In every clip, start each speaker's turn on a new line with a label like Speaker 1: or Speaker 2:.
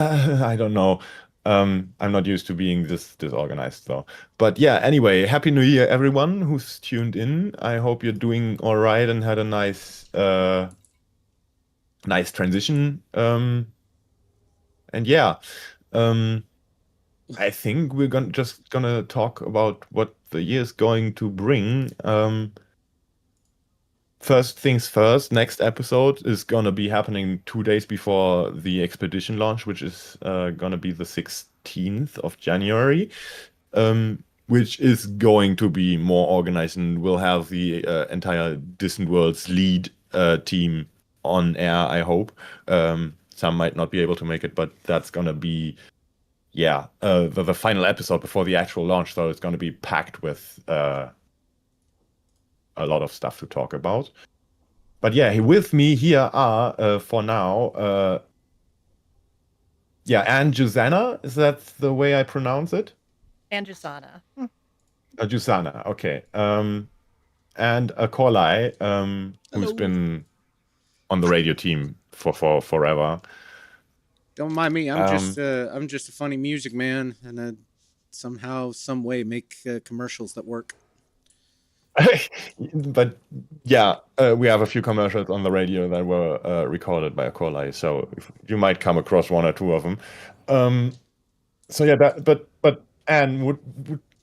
Speaker 1: I don't know. I'm not used to being this disorganized though. But yeah, anyway, Happy New Year, everyone who's tuned in. I hope you're doing all right and had a nice transition. And yeah, um, I think we're gonna just gonna talk about what the year's going to bring. First things first, next episode is gonna be happening 2 days before the expedition launch, which is gonna be the 16th of January, which is going to be more organized, and we'll have the entire Distant Worlds lead team on air, I hope. Some might not be able to make it, but that's gonna be, yeah, the final episode before the actual launch, so it's gonna be packed with a lot of stuff to talk about. But yeah, with me here are, for now, yeah, and Juzana, is that the way I pronounce it?
Speaker 2: And Jusana.
Speaker 1: Juzana, okay. And Akolai, who's
Speaker 3: Hello.
Speaker 1: been on the radio team for forever.
Speaker 3: Don't mind me.
Speaker 1: Um,
Speaker 3: I'm just a funny music man, and somehow, some way, make commercials that work.
Speaker 1: but yeah, we have a few commercials on the radio that were recorded by Akolai, so you might come across one or two of them. Um, so yeah, but Anne,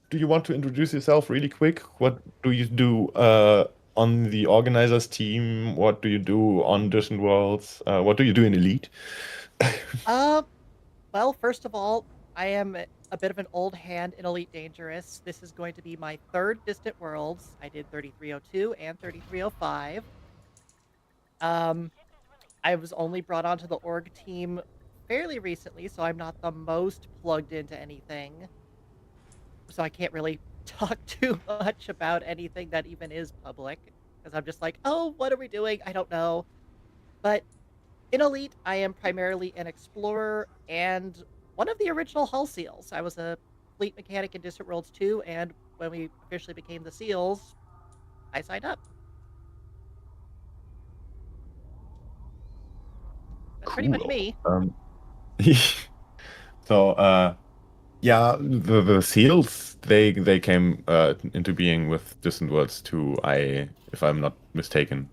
Speaker 1: do you want to introduce yourself really quick? What do you do on the organizers team? What do you do on Distant Worlds? What do you do in Elite?
Speaker 2: Uh, well, first of all, I am a bit of an old hand in Elite Dangerous. This is going to be my third Distant Worlds. I did 3302 and 3305. Um, I was only brought onto the org team fairly recently, so I'm not the most plugged into anything. So I can't really talk too much about anything that even is public, because I'm just like, oh, what are we doing? I don't know. But in Elite, I am primarily an explorer and one of the original Hull Seals. I was a fleet mechanic in Distant Worlds 2, and when we officially became the Seals, I signed up. That's pretty much
Speaker 1: Cool.
Speaker 2: me.
Speaker 1: So yeah, the seals they came into being with Distant Worlds 2, if I'm not mistaken.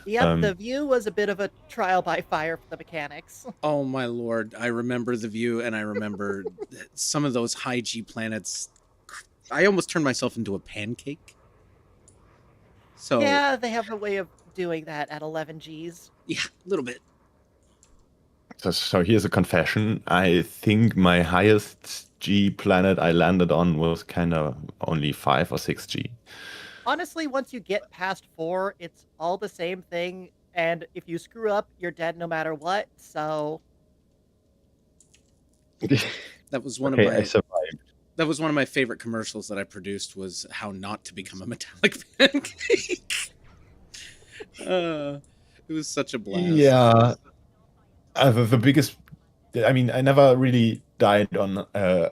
Speaker 2: Yep,
Speaker 1: Um,
Speaker 2: the view was a bit of a trial by fire for the mechanics.
Speaker 3: Oh my lord! I remember the view, and I remember some of those high G planets. I almost turned myself into a pancake. So
Speaker 2: Yeah, they have a way of doing that at 11 Gs.
Speaker 3: yeah, a little bit.
Speaker 1: so here's a confession. I think my highest G planet I landed on was kind of only 5 or 6 G.
Speaker 2: Honestly, once you get past 4, it's all the same thing, and if you screw up, you're dead no matter what, so...
Speaker 3: That was one of
Speaker 1: Okay, I
Speaker 3: my
Speaker 1: survived.
Speaker 3: that was one of my favorite commercials that I produced, was how not to become a metallic pancake. It was such a blast.
Speaker 1: Yeah, the biggest. I mean, I never really died on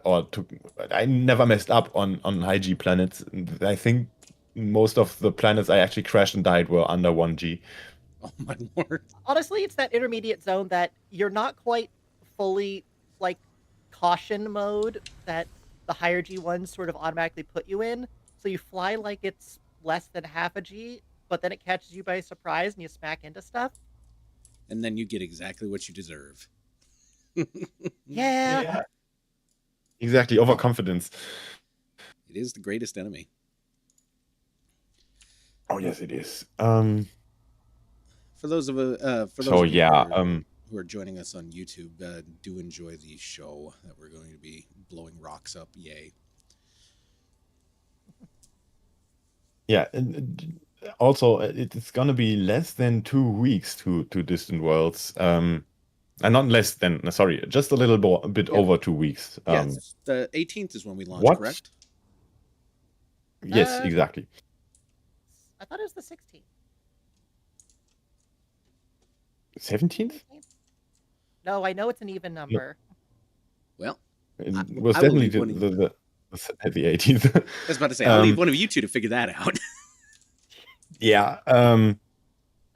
Speaker 1: or took. I never messed up on high G planets. I think most of the planets I actually crashed and died were under 1G.
Speaker 3: Oh my lord.
Speaker 2: Honestly, it's that intermediate zone that you're not quite fully, like, caution mode that the higher G ones sort of automatically put you in. So you fly like it's less than half a G, but then it catches you by surprise and you smack into stuff.
Speaker 3: And then you get exactly what you deserve.
Speaker 2: Yeah.
Speaker 1: Exactly, overconfidence.
Speaker 3: It is the greatest enemy.
Speaker 1: Oh yes, it is.
Speaker 3: For those
Speaker 1: So
Speaker 3: of you
Speaker 1: yeah,
Speaker 3: who are joining us on YouTube, do enjoy the show that we're going to be blowing rocks up. Yay!
Speaker 1: yeah. And also, it's gonna be less than 2 weeks to Distant Worlds. And not less than, sorry, just a bit
Speaker 3: Yep.
Speaker 1: over 2 weeks.
Speaker 3: Yes, the 18th is when we launch.
Speaker 1: What?
Speaker 3: Correct?
Speaker 1: Yes,
Speaker 2: Uh,
Speaker 1: exactly.
Speaker 2: I thought it was the 16th.
Speaker 1: 17th?
Speaker 2: No, I know it's an even number.
Speaker 3: Well,
Speaker 1: It was
Speaker 3: I will
Speaker 1: definitely
Speaker 3: leave one.
Speaker 1: the 18th.
Speaker 3: I was about to say, I'll leave one of you two to figure that out.
Speaker 1: Yeah. But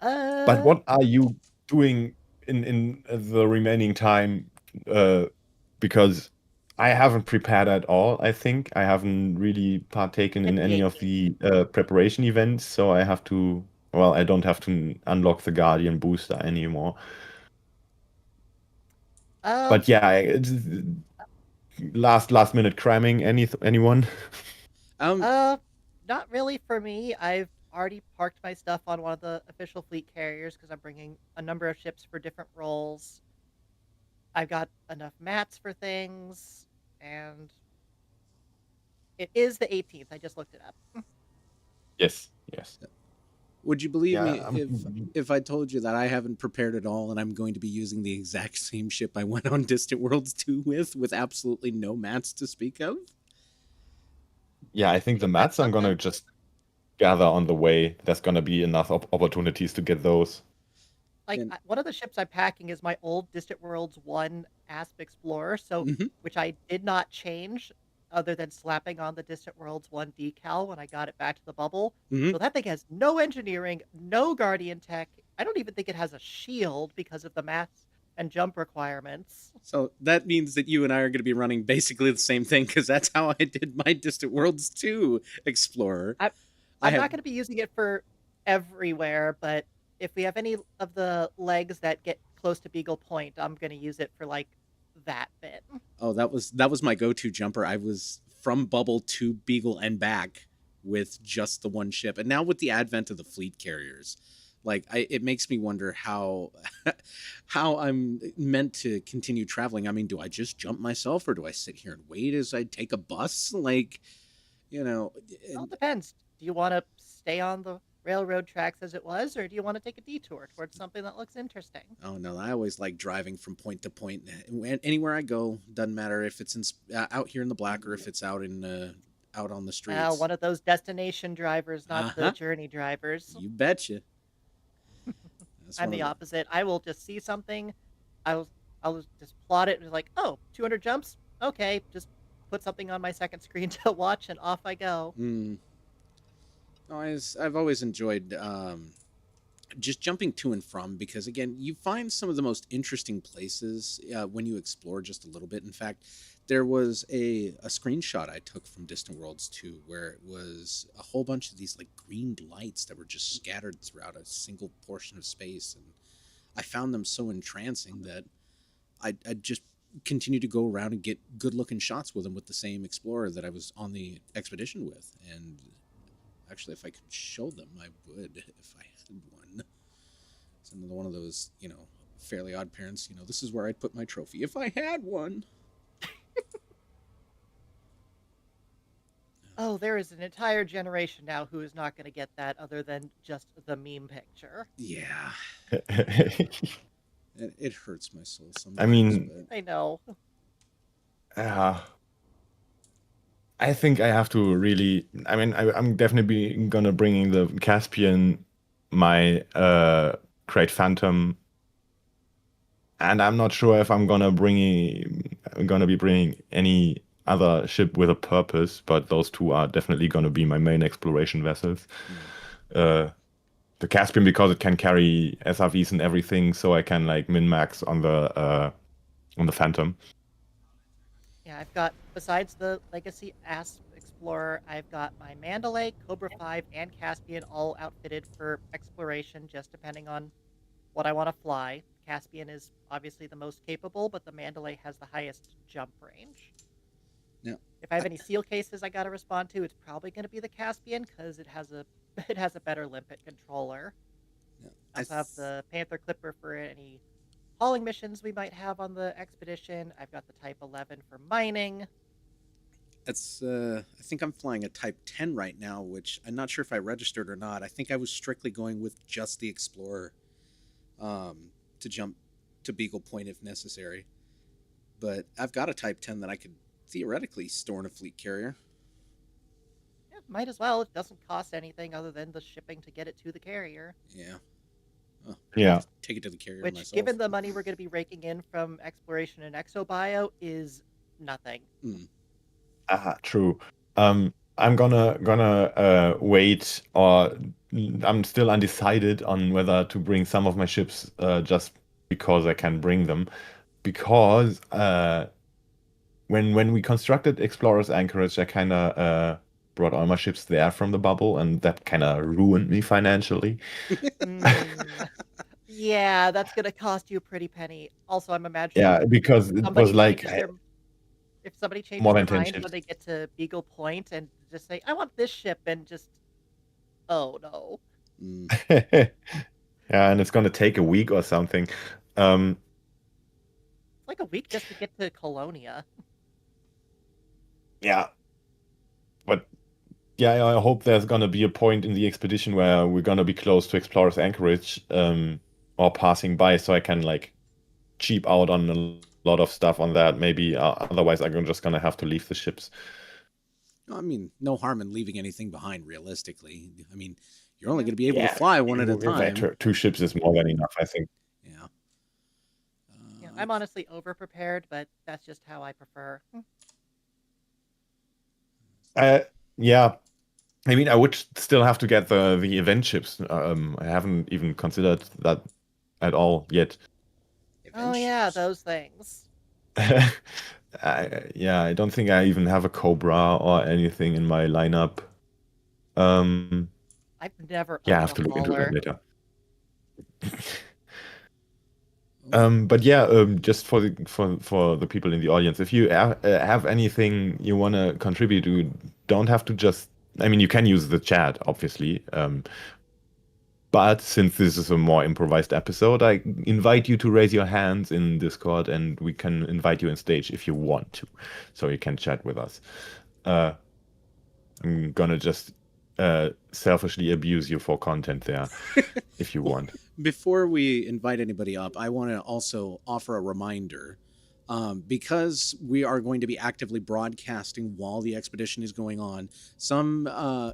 Speaker 2: Uh,
Speaker 1: what are you doing in the remaining time because I haven't prepared at all. I think I haven't really partaken
Speaker 2: Hit
Speaker 1: in
Speaker 2: the
Speaker 1: any of
Speaker 2: 18th.
Speaker 1: the preparation events, so I have to. Well, I don't have to unlock the Guardian booster anymore.
Speaker 2: Um,
Speaker 1: But yeah, last minute cramming. Anyone?
Speaker 3: Um,
Speaker 2: uh, not really for me. I've already parked my stuff on one of the official fleet carriers because I'm bringing a number of ships for different roles. I've got enough mats for things, and it is the 18th. I just looked it up.
Speaker 1: Yes, yes.
Speaker 3: would you believe me
Speaker 1: Yeah.
Speaker 3: if I told you that I haven't prepared at all and I'm going to be using the exact same ship I went on Distant Worlds 2 with absolutely no mats to speak of?
Speaker 1: Yeah, I think the
Speaker 2: That's
Speaker 1: mats I'm gonna
Speaker 2: something.
Speaker 1: just gather on the way. There's gonna be enough opportunities to get those.
Speaker 2: Like
Speaker 3: And
Speaker 2: one of the ships I'm packing is my old Distant Worlds 1 Asp Explorer, so
Speaker 3: mhm,
Speaker 2: which I did not change other than slapping on the Distant Worlds 1 decal when I got it back to the bubble.
Speaker 3: mhm.
Speaker 2: So that thing has no engineering, no Guardian tech. I don't even think it has a shield because of the mass and jump requirements.
Speaker 3: So that means that you and I are going to be running basically the same thing because that's how I did my Distant Worlds 2 Explorer.
Speaker 2: I
Speaker 3: I
Speaker 2: I'm
Speaker 3: have
Speaker 2: not going to be using it for everywhere, but if we have any of the legs that get close to Beagle Point, I'm going to use it for like that bit.
Speaker 3: that was my go-to jumper. I was from Bubble to Beagle and back with just the one ship. And now with the advent of the fleet carriers, it makes me wonder how how I'm meant to continue traveling. I mean, do I just jump myself or do I sit here and wait as I take a bus? You know,
Speaker 2: It all
Speaker 3: and
Speaker 2: depends. Do you want to stay on the railroad tracks as it was, or do you want to take a detour towards something that looks interesting?
Speaker 3: oh no, I always like driving from point to point. Anywhere I go, doesn't matter if it's out here in the black or if it's out on the streets.
Speaker 2: One of those destination drivers, not
Speaker 3: Uh
Speaker 2: the
Speaker 3: huh.
Speaker 2: journey drivers.
Speaker 3: You betcha. That's
Speaker 2: I'm
Speaker 3: one
Speaker 2: the
Speaker 3: of the.
Speaker 2: opposite. I will just see something, I'll I'll just plot it and like, oh, 200 jumps. Okay, just put something on my second screen to watch, and off I go.
Speaker 3: Mm, I've always enjoyed just jumping to and from because again you find some of the most interesting places when you explore just a little bit. In fact, there was a screenshot I took from Distant Worlds 2 where it was a whole bunch of these like green lights that were just scattered throughout a single portion of space, and I found them so entrancing that I just continue to go around and get good looking shots with them with the same explorer that I was on the expedition with. And actually, if I could show them, I would if I had one. It's another one of those, fairly odd parents. This is where I'd put my trophy if I had one.
Speaker 2: Oh, there is an entire generation now who is not going to get that other than just the meme picture.
Speaker 3: Yeah, it hurts my soul
Speaker 1: I
Speaker 3: sometimes,
Speaker 1: mean,
Speaker 3: but
Speaker 2: I know.
Speaker 1: uh, I think I have to really. I mean, I'm definitely gonna bring the Caspian, my Great Phantom, and I'm not sure if I'm gonna be bringing any other ship with a purpose, but those two are definitely gonna be my main exploration vessels. Uh, the Caspian because it can carry SRVs and everything, so I can like min max on the Phantom.
Speaker 2: Yeah, I've got, besides the Legacy Asp Explorer, I've got my Mandalay, Cobra 5, and Caspian all outfitted for exploration, just depending on what I want to fly. Caspian is obviously the most capable, but the Mandalay has the highest jump range.
Speaker 3: now
Speaker 2: If I have any seal cases I got to respond to, it's probably going to be the Caspian because it has a it has a better limpet controller.
Speaker 3: no,
Speaker 2: I also have the Panther Clipper for any hauling missions we might have on the expedition. I've got the Type 11 for mining.
Speaker 3: I think I'm flying a Type 10 right now, which I'm not sure if I registered or not. I think I was strictly going with just the Explorer to jump to Beagle Point if necessary. But I've got a Type 10 that I could theoretically store in a fleet carrier.
Speaker 2: Yeah, might as well. It doesn't cost anything other than the shipping to get it to the carrier.
Speaker 3: Yeah. Oh,
Speaker 1: Yeah.
Speaker 3: just take it to the carrier
Speaker 2: Which,
Speaker 3: myself.
Speaker 2: given the money we're going to be raking in from exploration and exobio, is nothing.
Speaker 1: True. I'm gonna wait, or I'm still undecided on whether to bring some of my ships just because I can bring them. because when we constructed Explorer's Anchorage, I kind of brought all my ships there from the bubble, and that kind of ruined me financially.
Speaker 2: Mm. Yeah, that's gonna cost you a pretty penny. Also, I'm imagining
Speaker 1: Yeah, because it was
Speaker 2: somebody
Speaker 1: like
Speaker 2: changes their if somebody
Speaker 1: more
Speaker 2: changes
Speaker 1: than
Speaker 2: their
Speaker 1: 10
Speaker 2: mind when
Speaker 1: ships.
Speaker 2: they get to Beagle Point and just say, "I want this ship," and just, oh no.
Speaker 3: Mm.
Speaker 1: Yeah, and it's gonna take a week or something. Um,
Speaker 2: It's like a week just to get to Colonia.
Speaker 1: yeah, but yeah, I hope there's gonna be a point in the expedition where we're gonna be close to Explorer's Anchorage, or passing by, so I can like cheap out on a lot of stuff on that. Maybe otherwise I'm just gonna have to leave the ships.
Speaker 3: I mean, no harm in leaving anything behind, realistically. I mean, you're only
Speaker 2: Yeah.
Speaker 3: going to be able to
Speaker 1: Yeah,
Speaker 3: fly one at a time.
Speaker 1: two ships is more than enough, I think.
Speaker 3: Yeah.
Speaker 2: Yeah, I'm honestly over prepared, but that's just how I prefer.
Speaker 1: Uh, yeah, I mean, I would still have to get the event ships. I haven't even considered that at all yet.
Speaker 2: Oh yeah, those things.
Speaker 1: I don't think I even have a Cobra or anything in my lineup.
Speaker 2: I've never
Speaker 1: Yeah, I
Speaker 2: owned
Speaker 1: have
Speaker 2: a
Speaker 1: to look into that
Speaker 2: hauler.
Speaker 1: later.
Speaker 3: Oh,
Speaker 1: But yeah, just for the people in the audience, if you have anything you want to contribute, you don't have to just. I mean, you can use the chat, obviously. But since this is a more improvised episode, I invite you to raise your hands in Discord, and we can invite you on stage if you want to, so you can chat with us. I'm gonna just selfishly abuse you for content there, if you
Speaker 3: Well,
Speaker 1: want.
Speaker 3: before we invite anybody up, I want to also offer a reminder. Because we are going to be actively broadcasting while the expedition is going on, some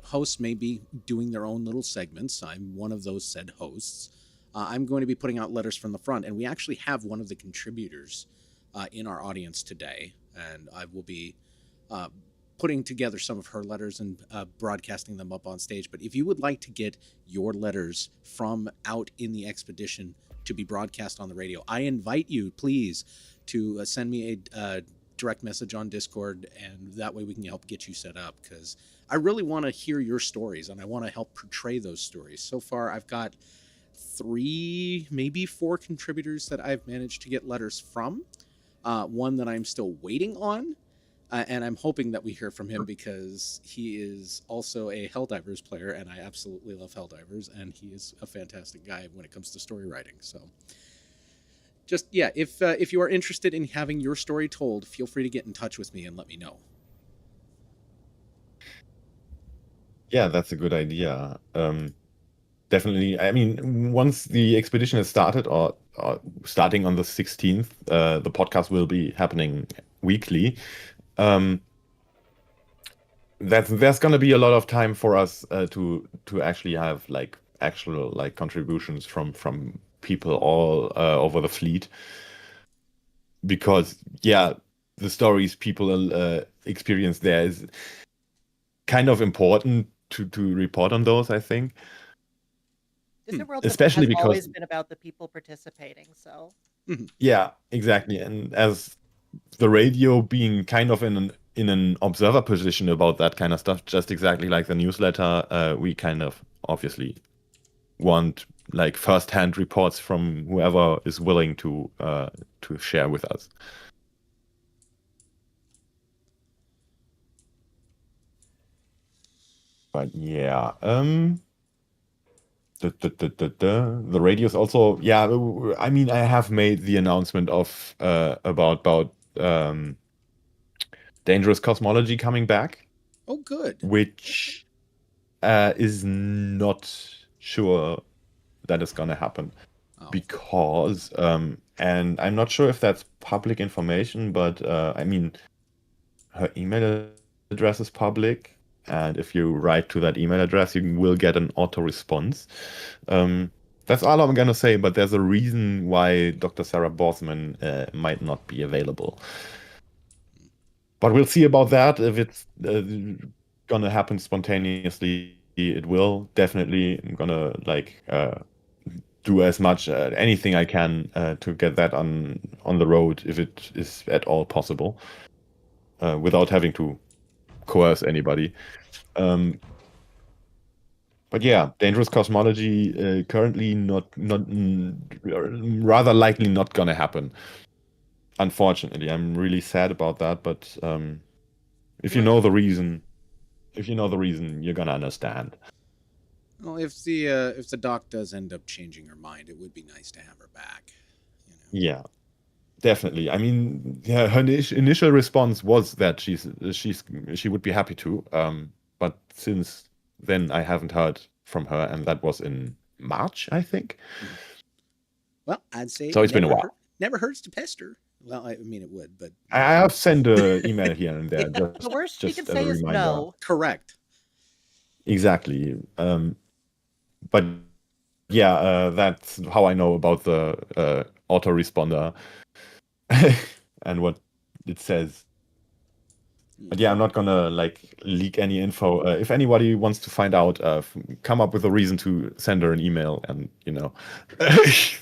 Speaker 3: hosts may be doing their own little segments. I'm one of those said hosts. I'm going to be putting out letters from the front, and we actually have one of the contributors in our audience today, and I will be putting together some of her letters and broadcasting them up on stage. But if you would like to get your letters from out in the expedition to be broadcast on the radio, I invite you, please, to send me a direct message on Discord, and that way we can help get you set up, because I really want to hear your stories and I want to help portray those stories. So far, I've got 3, maybe 4 contributors that I've managed to get letters from. One that I'm still waiting on. And I'm hoping that we hear from him, because he is also a Helldivers player, and I absolutely love Helldivers, and he is a fantastic guy when it comes to story writing. So, just yeah, if you are interested in having your story told, feel free to get in touch with me and let me know.
Speaker 1: Yeah, that's a good idea. Definitely. I mean, once the expedition has started, or starting on the 16th, the podcast will be happening weekly. There's gonna be a lot of time for us to actually have like actual like contributions from people all over the fleet, because yeah, the stories people experience there is kind of important to report on those, I think.
Speaker 2: Distant World has
Speaker 1: Especially
Speaker 2: always
Speaker 1: because
Speaker 2: been about the people participating, so
Speaker 1: yeah, exactly. And as the radio being kind of in an observer position about that kind of stuff, just exactly like the newsletter, we kind of obviously want like first-hand reports from whoever is willing to share with us. But yeah, the radio is also, yeah. I mean, I have made the announcement of about dangerous cosmology coming back,
Speaker 3: Oh, good.
Speaker 1: which is not sure that is gonna happen,
Speaker 3: Oh,
Speaker 1: because and I'm not sure if that's public information, but I mean, her email address is public, and if you write to that email address, you will get an auto response. That's all I'm gonna say, but there's a reason why Dr. Sarah Borsman might not be available. But we'll see about that. If it's gonna happen spontaneously, it will definitely. I'm gonna like do as much anything I can to get that on the road if it is at all possible, without having to coerce anybody. But yeah, dangerous cosmology currently not rather likely not gonna happen. Unfortunately, I'm really sad about that. But if you know the reason, you're gonna understand.
Speaker 3: Well, if the doc does end up changing her mind, it would be nice to have her back. You know.
Speaker 1: Yeah, definitely. I mean, yeah, her initial response was that she would be happy to. But since then, I haven't heard from her, and that was in March, I think.
Speaker 3: Well, I'd say
Speaker 1: So it's been a while.
Speaker 3: Never hurts to pester. Well, I mean it would, but
Speaker 1: I have sent an email here and there,
Speaker 2: The worst she
Speaker 1: just
Speaker 2: can
Speaker 1: as a
Speaker 2: say is
Speaker 1: reminder.
Speaker 2: no.
Speaker 3: correct.
Speaker 1: Exactly. But yeah, that's how I know about the autoresponder and what it says. But yeah, I'm not gonna like leak any info. If anybody wants to find out, come up with a reason to send her an email, and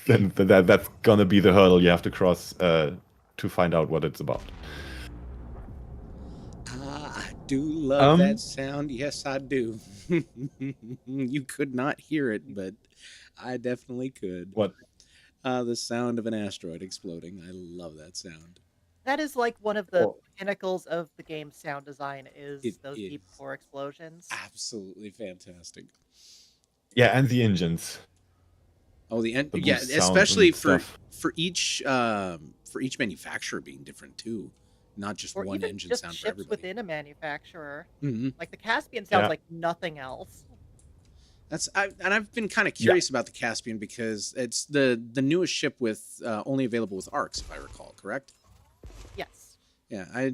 Speaker 1: then that's gonna be the hurdle you have to cross to find out what it's about.
Speaker 3: I do love that sound. Yes, I do. You could not hear it, but I definitely could.
Speaker 1: What?
Speaker 3: The sound of an asteroid exploding. I love that sound.
Speaker 2: That is like one of the pinnacles of the game's sound design is those deep core explosions.
Speaker 3: Absolutely fantastic.
Speaker 1: Yeah, and the engines.
Speaker 3: Oh,
Speaker 1: The
Speaker 3: yeah,
Speaker 1: boost sounds
Speaker 3: especially
Speaker 1: and stuff.
Speaker 3: for each manufacturer being different too, not just
Speaker 2: Or
Speaker 3: one
Speaker 2: even
Speaker 3: engine
Speaker 2: just
Speaker 3: sound for
Speaker 2: ships
Speaker 3: everybody.
Speaker 2: within a manufacturer.
Speaker 3: Mhm.
Speaker 2: Like the Caspian sounds
Speaker 1: Yeah.
Speaker 2: like nothing else.
Speaker 3: I've been kind of curious about the Caspian because it's the newest ship with only available with arcs, if I recall, correct?
Speaker 2: Yes.
Speaker 3: Yeah, I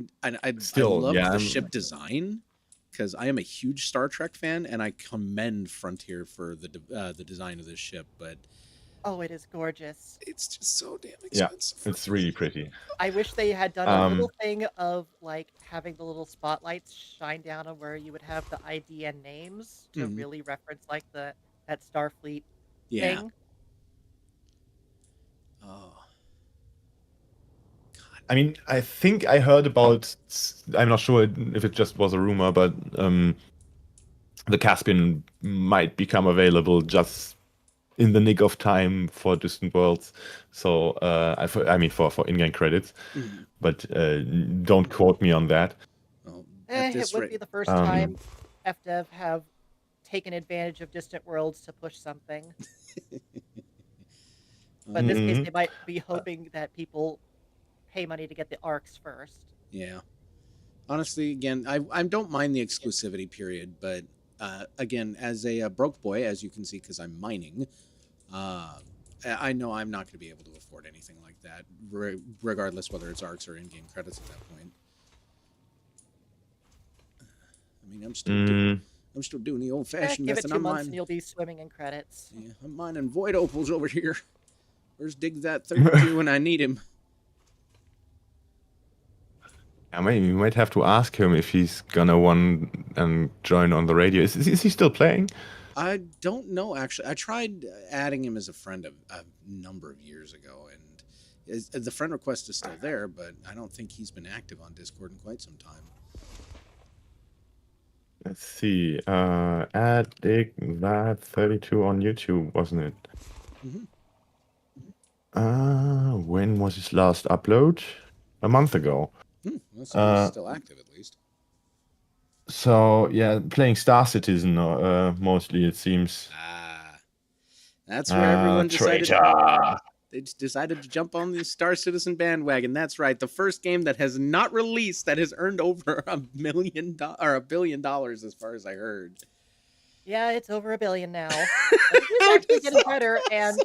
Speaker 1: Still,
Speaker 3: love
Speaker 1: yeah,
Speaker 3: the
Speaker 1: I'm-
Speaker 3: ship design because I am a huge Star Trek fan, and I commend Frontier for the design of this ship. But
Speaker 2: Oh, it is gorgeous.
Speaker 3: it's just so damn
Speaker 1: Yeah,
Speaker 3: expensive.
Speaker 1: it's really pretty.
Speaker 2: I wish they had done a little thing of like having the little spotlights shine down on where you would have the ID and names to
Speaker 3: Mhm.
Speaker 2: really reference like that Starfleet
Speaker 3: Yeah.
Speaker 2: thing.
Speaker 3: Oh.
Speaker 1: I mean, I think I heard about. I'm not sure if it just was a rumor, but the Caspian might become available just in the nick of time for Distant Worlds. So I mean for in-game credits,
Speaker 3: Mhm.
Speaker 1: but don't quote me on that.
Speaker 3: Well,
Speaker 2: It would be the first time FDev have taken advantage of Distant Worlds to push something. But in this case, they might be hoping that people pay money to get the arcs first.
Speaker 3: Yeah. Honestly, again, I don't mind the exclusivity period, but again, as a broke boy, as you can see, because I'm mining, I know I'm not going to be able to afford anything like that, regardless whether it's arcs or in-game credits at that point. I mean, I'm still doing the old-fashioned
Speaker 2: Give it
Speaker 3: method.
Speaker 2: 2 months and you'll be swimming in credits.
Speaker 3: Yeah, I'm mining void opals over here. Where's Dig That 32 when I need him?
Speaker 1: I mean, you might have to ask him if he's gonna want and join on the radio. Is he still playing?
Speaker 3: I don't know, actually. I tried adding him as a friend a number of years ago, and the friend request is still there, but I don't think he's been active on Discord in quite some time.
Speaker 1: Let's see. Add Dig That 32 on YouTube, wasn't it? When was his last upload? A month ago.
Speaker 3: Well, so he's still active at least.
Speaker 1: So yeah, playing Star Citizen mostly, it seems.
Speaker 3: That's where everyone decided.
Speaker 1: Traitor.
Speaker 3: They just decided to jump on the Star Citizen bandwagon. That's right, the first game that has not released that has earned over $1 million or $1 billion, as far as I heard.
Speaker 2: Yeah, it's over $1 billion now. It's actually getting better, and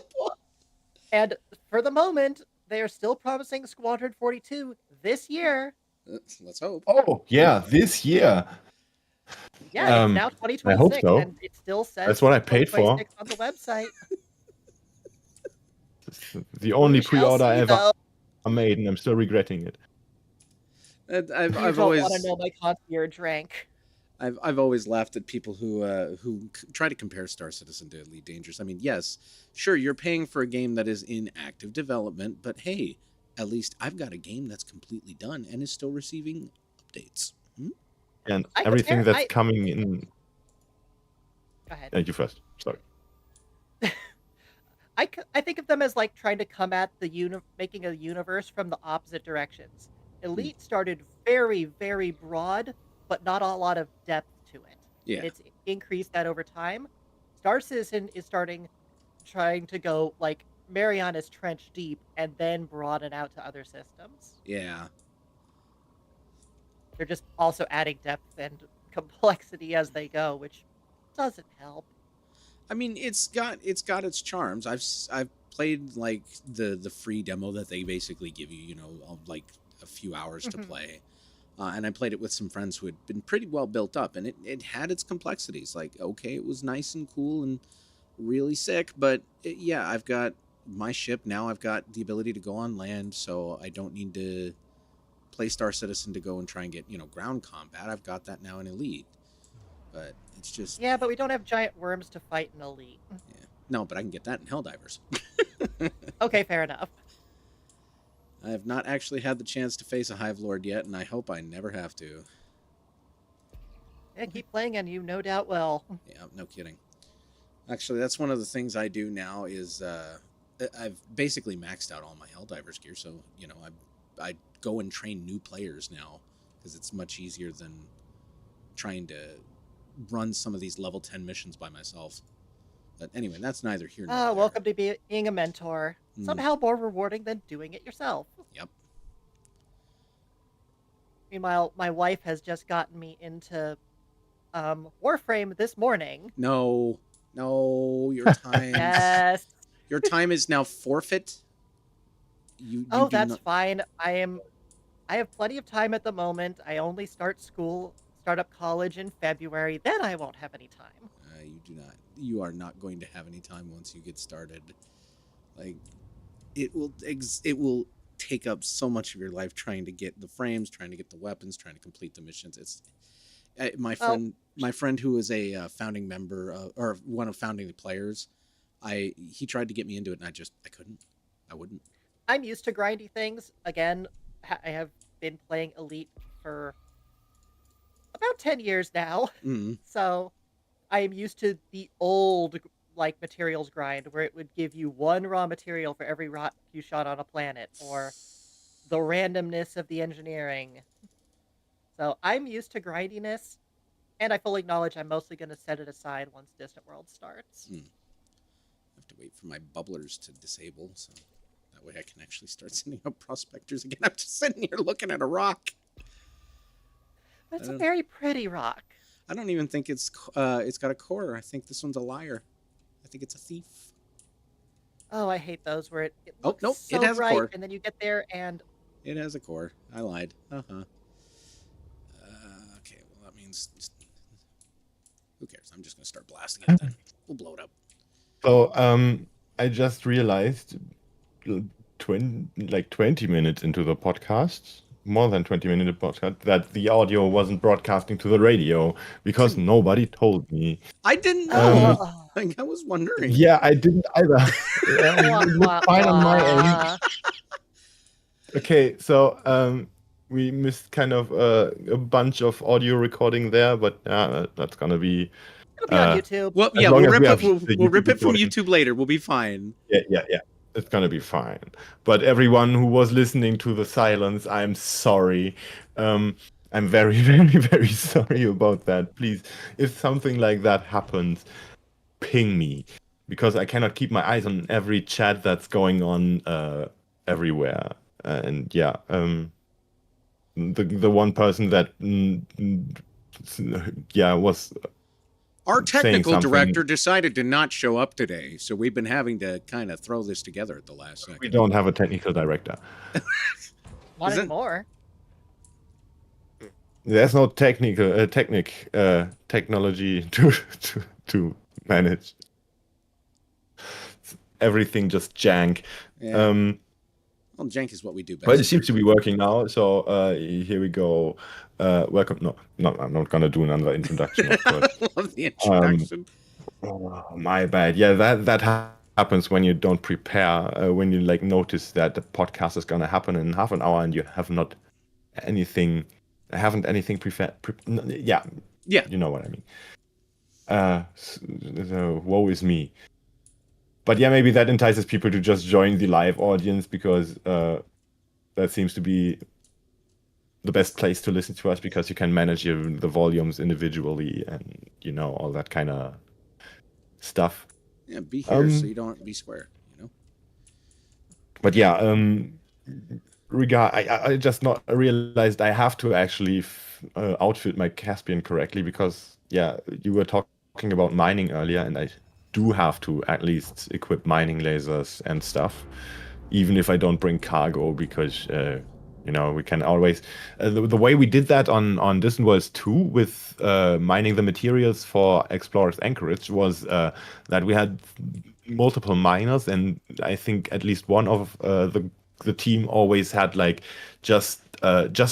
Speaker 2: for the moment, they are still promising Squadron 42 this year.
Speaker 3: Let's hope.
Speaker 1: Oh yeah, this year.
Speaker 2: Yeah, it's now 2026,
Speaker 1: I hope so.
Speaker 2: and it still says
Speaker 1: That's what I paid for.
Speaker 2: 2026 on the website.
Speaker 1: The only
Speaker 2: We shall
Speaker 1: pre-order
Speaker 2: see,
Speaker 1: I ever
Speaker 2: though.
Speaker 1: made, and I'm still regretting it.
Speaker 3: I've
Speaker 2: You
Speaker 3: always
Speaker 2: don't want to know my concierge rank.
Speaker 3: I've always laughed at people who try to compare Star Citizen to Elite Dangerous. I mean, yes, sure, you're paying for a game that is in active development, but hey, at least I've got a game that's completely done and is still receiving updates.
Speaker 1: And
Speaker 2: I
Speaker 1: everything
Speaker 2: compare.
Speaker 1: that's coming in.
Speaker 2: Go ahead.
Speaker 1: You first. Sorry.
Speaker 2: I think of them as like trying to come at making a universe from the opposite directions. Elite started very, very broad, but not a lot of depth to it.
Speaker 3: Yeah.
Speaker 2: And it's increased that over time. Star Citizen is trying to go like Mariana's Trench deep and then broaden out to other systems.
Speaker 3: Yeah.
Speaker 2: They're just also adding depth and complexity as they go, which doesn't help.
Speaker 3: I mean, it's got its charms. I've played like the free demo that they basically give you, like a few hours to play. And I played it with some friends who had been pretty well built up, and it had its complexities. Like, okay, it was nice and cool and really sick, but yeah, I've got my ship now. I've got the ability to go on land, so I don't need to play Star Citizen to go and try and get ground combat. I've got that now in Elite, but it's just
Speaker 2: Yeah, but we don't have giant worms to fight in Elite.
Speaker 3: yeah. No, but I can get that in Helldivers.
Speaker 2: Okay, fair enough.
Speaker 3: I have not actually had the chance to face a Hive Lord yet, and I hope I never have to.
Speaker 2: Yeah, keep playing and you no doubt will.
Speaker 3: Yeah, no kidding. Actually, that's one of the things I do now is I've basically maxed out all my Helldivers gear, so I go and train new players now because it's much easier than trying to run some of these level 10 missions by myself. But anyway, that's neither here nor there.
Speaker 2: Welcome to being a mentor. Somehow more rewarding than doing it yourself.
Speaker 3: Yep.
Speaker 2: Meanwhile, my wife has just gotten me into Warframe this morning.
Speaker 3: No, your time.
Speaker 2: Yes.
Speaker 3: Your time is now forfeit. You
Speaker 2: That's fine. I have plenty of time at the moment. I only start up college in February. Then I won't have any time.
Speaker 3: You do not. You are not going to have any time once you get started. Like, it will take up so much of your life trying to get the frames, trying to get the weapons, trying to complete the missions. It's my friend who is a founding member or one of founding players. He tried to get me into it, and I couldn't. I wouldn't.
Speaker 2: I'm used to grindy things. Again, I have been playing Elite for about 10 years now.
Speaker 3: Mm-hmm.
Speaker 2: So I am used to the old materials grind where it would give you one raw material for every rock you shot on a planet, or the randomness of the engineering. So I'm used to grindiness, and I fully acknowledge I'm mostly going to set it aside once Distant World starts.
Speaker 3: I have to wait for my bubblers to disable, so that way I can actually start sending out prospectors again. I'm just sitting here looking at a rock.
Speaker 2: But it's a very pretty rock.
Speaker 3: I don't even think it's got a core. I think this one's a liar. I think it's a thief.
Speaker 2: Oh, I hate those where it looks
Speaker 3: nope,
Speaker 2: so
Speaker 3: it has
Speaker 2: bright,
Speaker 3: a core.
Speaker 2: and then you get there and
Speaker 3: It has a core. I lied. Okay, well that means who cares? I'm just gonna start blasting it then. We'll blow it up.
Speaker 1: So I just realized 20 minutes into the podcast, more than 20 minutes podcast, that the audio wasn't broadcasting to the radio because nobody told me.
Speaker 3: I didn't know. I was wondering.
Speaker 1: Yeah, I didn't either. It looked fine on my end. Okay, so we missed kind of a bunch of audio recording there, but that's gonna be.
Speaker 2: It'll be on YouTube.
Speaker 3: Well, yeah, we'll rip it from YouTube later. We'll be fine.
Speaker 1: Yeah. It's gonna be fine. But everyone who was listening to the silence, I'm sorry. I'm very, very, very sorry about that. Please, if something like that happens, ping me, because I cannot keep my eyes on every chat that's going on everywhere. And yeah, the one person that was.
Speaker 3: Our technical director decided to not show up today, so we've been having to kind of throw this together at the last second.
Speaker 1: We don't have a technical director.
Speaker 2: Not anymore.
Speaker 1: There's no technology to manage. Everything just jank.
Speaker 3: Yeah. Well, jank is what we do best.
Speaker 1: But it seems to be working now. So here we go. Welcome. No, I'm not gonna do another introduction, of course.
Speaker 3: I love the introduction.
Speaker 1: Oh, my bad. Yeah, that happens when you don't prepare. When you like notice that the podcast is gonna happen in half an hour and you have not anything, haven't anything prepared. Yeah,
Speaker 3: Yeah.
Speaker 1: you know what I mean. So woe is me. But yeah, maybe that entices people to just join the live audience because that seems to be the best place to listen to us because you can manage the volumes individually and all that kind of stuff.
Speaker 3: Yeah, be here so you don't be square,
Speaker 1: But yeah, I just not realized I have to actually outfit my Caspian correctly because you were talking about mining earlier, and I do have to at least equip mining lasers and stuff, even if I don't bring cargo because we can always the way we did that on Distant Worlds 2 with mining the materials for Explorer's Anchorage was that we had multiple miners, and I think at least one of the team always had like just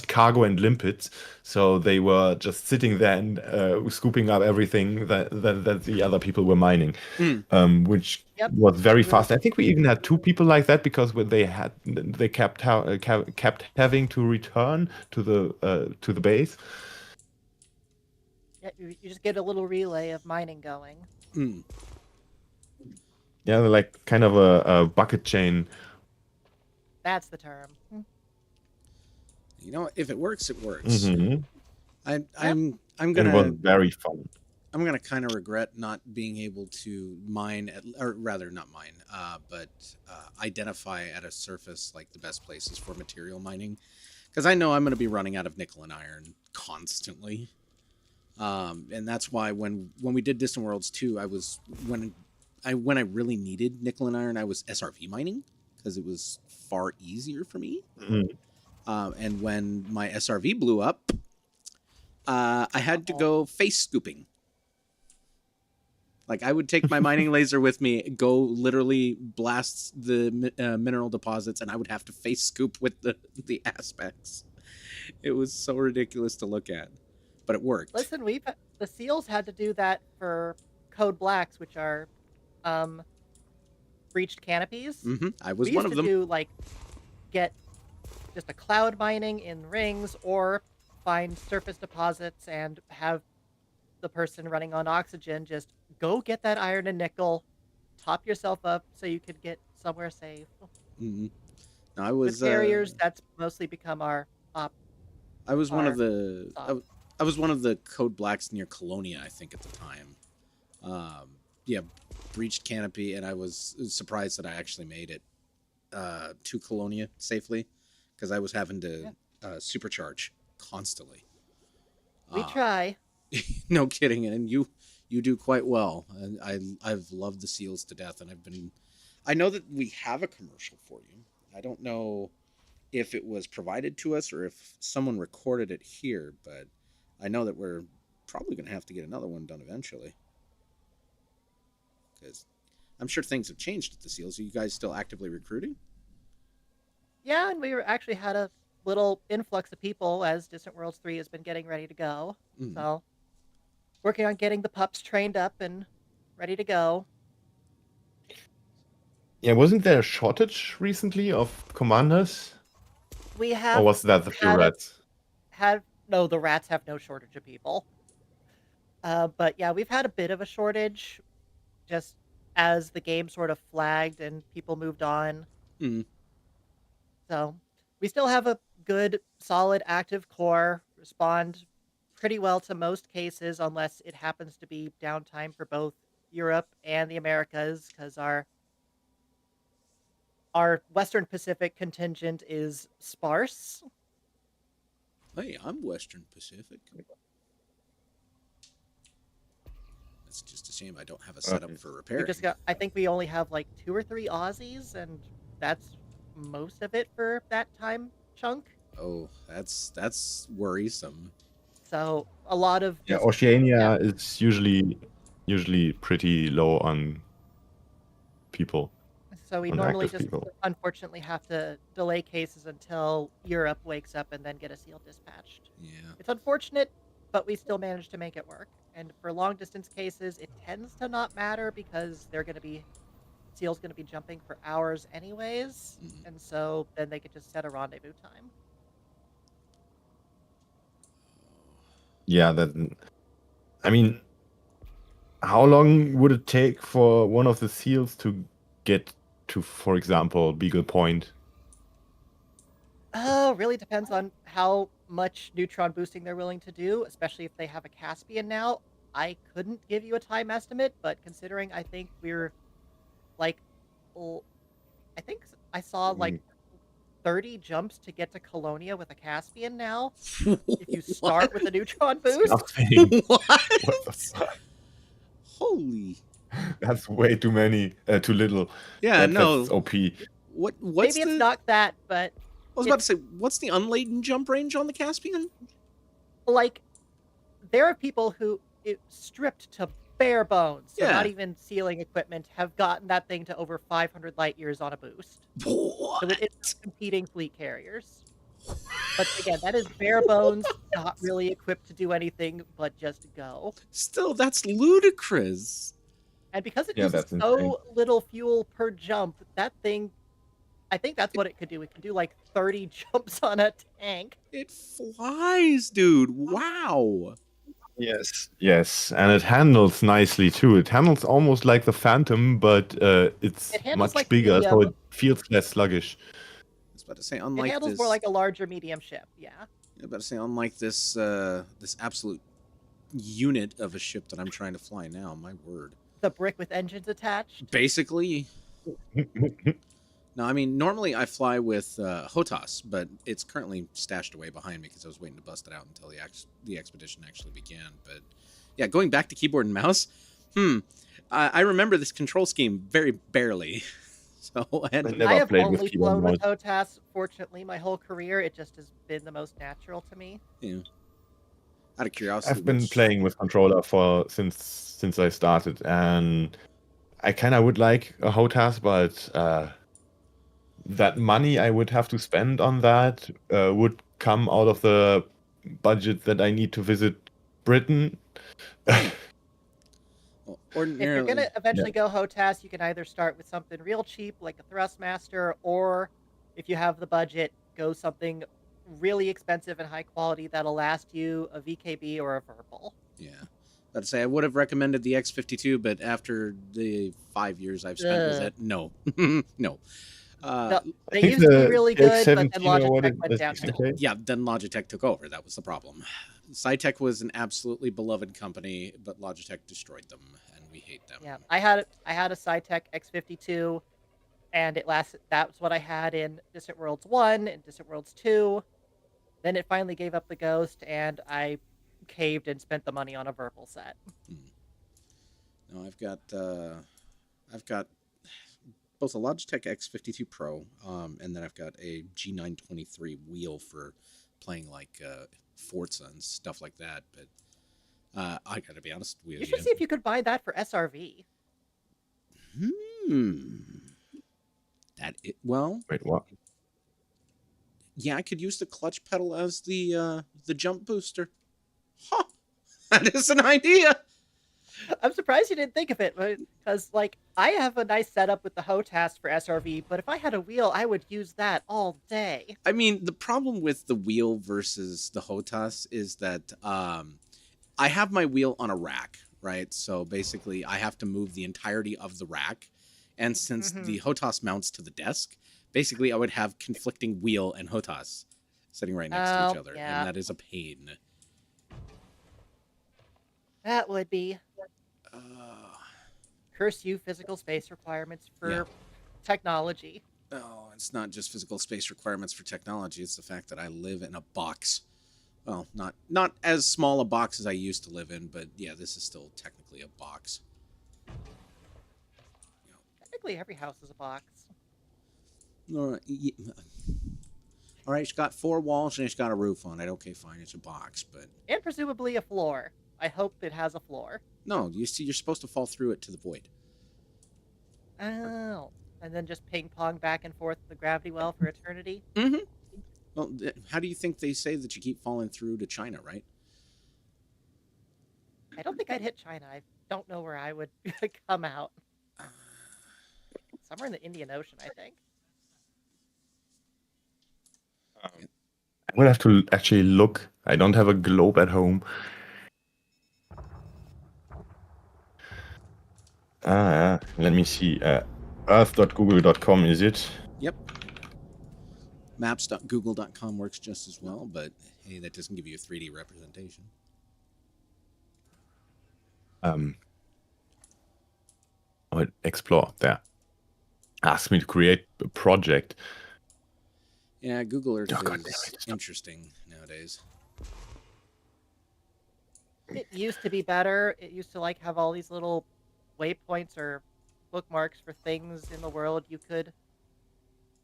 Speaker 1: cargo and limpets, so they were just sitting there and scooping up everything that the other people were mining, which was very fast. I think we even had two people like that because when they kept having to return to the base.
Speaker 2: Yeah, you just get a little relay of mining going.
Speaker 1: Yeah, they're like kind of a bucket chain.
Speaker 2: That's the term.
Speaker 3: If it works, it works.
Speaker 1: Mm-hmm.
Speaker 3: I'm gonna.
Speaker 1: It was very fun.
Speaker 3: I'm gonna kind of regret not being able to mine, or rather not mine, but identify at a surface like the best places for material mining, because I know I'm gonna be running out of nickel and iron constantly, and that's why when we did Distant Worlds 2, when I really needed nickel and iron, I was SRV mining because it was far easier for me.
Speaker 1: Mm-hmm.
Speaker 3: And when my SRV blew up, I had to go face scooping. Like, I would take my mining laser with me, go literally blast the mineral deposits, and I would have to face scoop with the aspects. It was so ridiculous to look at, but it worked.
Speaker 2: Listen, the SEALs had to do that for Code Blacks, which are breached canopies.
Speaker 3: Mm-hmm. I was one of them.
Speaker 2: We used to get just a cloud mining in rings or find surface deposits and have the person running on oxygen just go get that iron and nickel, top yourself up so you could get somewhere safe.
Speaker 3: Mm-hmm. No, I was
Speaker 2: with carriers. That's mostly become our op.
Speaker 3: I was one of the I was one of the Code Blacks near Colonia, I think, at the time. Breached canopy, and I was surprised that I actually made it to Colonia safely because I was having to supercharge constantly.
Speaker 2: We try.
Speaker 3: No kidding, and you do quite well. And I've loved the SEALs to death, and I know that we have a commercial for you. I don't know if it was provided to us or if someone recorded it here, but I know that we're probably going to have to get another one done eventually. Because I'm sure things have changed at the SEALs. Are you guys still actively recruiting?
Speaker 2: Yeah, and we actually had a little influx of people as Distant Worlds 3 has been getting ready to go. Mm-hmm. So, working on getting the pups trained up and ready to go.
Speaker 1: Yeah, wasn't there a shortage recently of commanders?
Speaker 2: We have.
Speaker 1: Or was that the few rats?
Speaker 2: No, the rats have no shortage of people. But yeah, we've had a bit of a shortage just as the game sort of flagged and people moved on.
Speaker 3: Mm-hmm.
Speaker 2: So we still have a good, solid, active core, respond pretty well to most cases, unless it happens to be downtime for both Europe and the Americas, because our Western Pacific contingent is sparse.
Speaker 3: Hey, I'm Western Pacific. It's just a shame I don't have a setup for repairing.
Speaker 2: I think we only have like 2 or 3 Aussies, and that's most of it for that time chunk.
Speaker 3: Oh, that's worrisome.
Speaker 2: So a lot of
Speaker 1: Oceania is usually pretty low on people.
Speaker 2: So we
Speaker 1: and
Speaker 2: normally
Speaker 1: active
Speaker 2: just
Speaker 1: people.
Speaker 2: unfortunately have to delay cases until Europe wakes up and then get a seal dispatched.
Speaker 3: Yeah.
Speaker 2: It's unfortunate, but we still manage to make it work. And for long distance cases, it tends to not matter because seal's going to be jumping for hours anyways,
Speaker 3: Mhm.
Speaker 2: and so then they could just set a rendezvous time.
Speaker 1: Yeah, that. I mean, how long would it take for one of the seals to get to, for example, Beagle Point?
Speaker 2: Oh, really depends on how much neutron boosting they're willing to do, especially if they have a Caspian now. I couldn't give you a time estimate, but considering I think we're like, l- I think I saw like
Speaker 1: Mm,
Speaker 2: 30 jumps to get to Colonia with a Caspian now. If you
Speaker 3: What?
Speaker 2: start with a neutron
Speaker 1: it's
Speaker 2: boost,
Speaker 1: nothing. What the
Speaker 3: What?
Speaker 1: fuck?
Speaker 3: Holy.
Speaker 1: That's way too many, too little.
Speaker 3: Yeah,
Speaker 1: That's
Speaker 3: no.
Speaker 1: OP.
Speaker 3: What's
Speaker 2: maybe it's
Speaker 3: the
Speaker 2: not that, but
Speaker 3: I was about to
Speaker 2: it's
Speaker 3: say, what's the unladen jump range on the Caspian?
Speaker 2: like there are people who stripped to bare bones, so not
Speaker 3: Yeah.
Speaker 2: even sealing equipment, have gotten that thing to over 500 light years on a boost. So
Speaker 3: What?
Speaker 2: it's competing fleet carriers. But again, that is bare bones, not really equipped to do anything but just go.
Speaker 3: Still, that's ludicrous.
Speaker 2: And because it
Speaker 1: Yeah,
Speaker 2: uses
Speaker 1: that's insane.
Speaker 2: so little fuel per jump, that thing, I think that's what it could do. It could do like 30 jumps on a tank.
Speaker 3: It flies, dude. Wow.
Speaker 1: Yes. Yes, and it handles nicely too. It handles almost like the Phantom, but it's
Speaker 2: It handles
Speaker 1: much
Speaker 2: like
Speaker 1: bigger, so
Speaker 2: medium.
Speaker 1: it feels less sluggish.
Speaker 3: I was about to say,
Speaker 2: It
Speaker 3: unlike
Speaker 2: handles more
Speaker 3: this,
Speaker 2: like a larger medium ship. Yeah.
Speaker 3: I was about to say, unlike this, this absolute unit of a ship that I'm trying to fly now. My word.
Speaker 2: The brick with engines attached.
Speaker 3: Basically, no. I mean, normally I fly with HOTAS, but it's currently stashed away behind me because I was waiting to bust it out until the expedition actually began. But yeah, going back to keyboard and mouse. I remember this control scheme very barely. So
Speaker 1: I
Speaker 3: and
Speaker 2: I
Speaker 1: never
Speaker 2: have
Speaker 1: played with
Speaker 2: only
Speaker 1: keyboard
Speaker 2: flown
Speaker 1: and
Speaker 2: with
Speaker 1: mouse.
Speaker 2: HOTAS, fortunately, my whole career. It just has been the most natural to me.
Speaker 3: yeah, out of curiosity,
Speaker 1: I've been
Speaker 3: which
Speaker 1: playing with controller for since I started, and I kind of would like a HOTAS, but that money I would have to spend on that would come out of the budget that I need to visit Britain.
Speaker 3: well,
Speaker 2: If you're
Speaker 3: ordinarily,
Speaker 2: gonna eventually go HOTAS, you can either start with something real cheap like a Thrustmaster, or if you have the budget, go something really expensive and high quality that'll last you a VKB or a Verpal.
Speaker 3: yeah. I'd say I would have recommended the X52, but after the 5 years I've spent with
Speaker 2: Ugh.
Speaker 3: it, no, no.
Speaker 2: No,
Speaker 1: I
Speaker 2: they
Speaker 1: think
Speaker 2: used to be
Speaker 1: the
Speaker 2: really good, but then
Speaker 1: X17 or what
Speaker 2: Logitech
Speaker 1: is
Speaker 2: went
Speaker 1: the
Speaker 2: downhill.
Speaker 1: 16K?
Speaker 3: Yeah, then Logitech took over. That was the problem. Cytec was an absolutely beloved company, but Logitech destroyed them, and we hate them.
Speaker 2: Yeah, I had a Cytec X52, and it lasted. That's what I had in Distant Worlds 1 and Distant Worlds 2. Then it finally gave up the ghost, and I caved and spent the money on a Verpal set.
Speaker 3: No, I've got both a Logitech X52 Pro, and then I've got a G923 wheel for playing like Forza and stuff like that. But I gotta be honest with
Speaker 2: You should see if you could buy that for SRV.
Speaker 3: Well,
Speaker 1: Wait, what?
Speaker 3: yeah, I could use the clutch pedal as the jump booster. Huh, that is an idea.
Speaker 2: I'm surprised you didn't think of it, because like I have a nice setup with the HOTAS for SRV, but if I had a wheel, I would use that all day.
Speaker 3: I mean, the problem with the wheel versus the HOTAS is that I have my wheel on a rack, right? So basically, I have to move the entirety of the rack. And since the HOTAS mounts to the desk, basically, I would have conflicting wheel and HOTAS sitting right next to each other.
Speaker 2: Yeah.
Speaker 3: And that is a pain.
Speaker 2: That would be.
Speaker 3: Uh,
Speaker 2: Curse you, physical space requirements for
Speaker 3: Yeah.
Speaker 2: technology.
Speaker 3: oh, it's not just physical space requirements for technology. It's the fact that I live in a box. Well, not as small a box as I used to live in, but yeah, this is still technically a box.
Speaker 2: Technically, every house is a box.
Speaker 3: All right, it's got 4 walls and it's got a roof on it. Okay, fine, it's a box, but
Speaker 2: And presumably a floor. I hope it has a floor.
Speaker 3: no, you see, you're supposed to fall through it to the void.
Speaker 2: Oh. and then just ping pong back and forth the gravity well for eternity.
Speaker 3: Mm-hmm. Well, how do you think they say that you keep falling through to China, right?
Speaker 2: I don't think I'd hit China. I don't know where I would come out. Somewhere in the Indian Ocean, I think.
Speaker 1: I will have to actually look. I don't have a globe at home. Let me see. Earth.google.com, is it?
Speaker 3: Yep. Maps.google.com works just as well, but hey, that doesn't give you a 3D representation.
Speaker 1: Explore there. Ask me to create a project.
Speaker 3: Yeah, Google Earth
Speaker 1: Oh, God,
Speaker 3: is interesting nowadays.
Speaker 2: It used to be better. It used to like have all these little waypoints or bookmarks for things in the world you could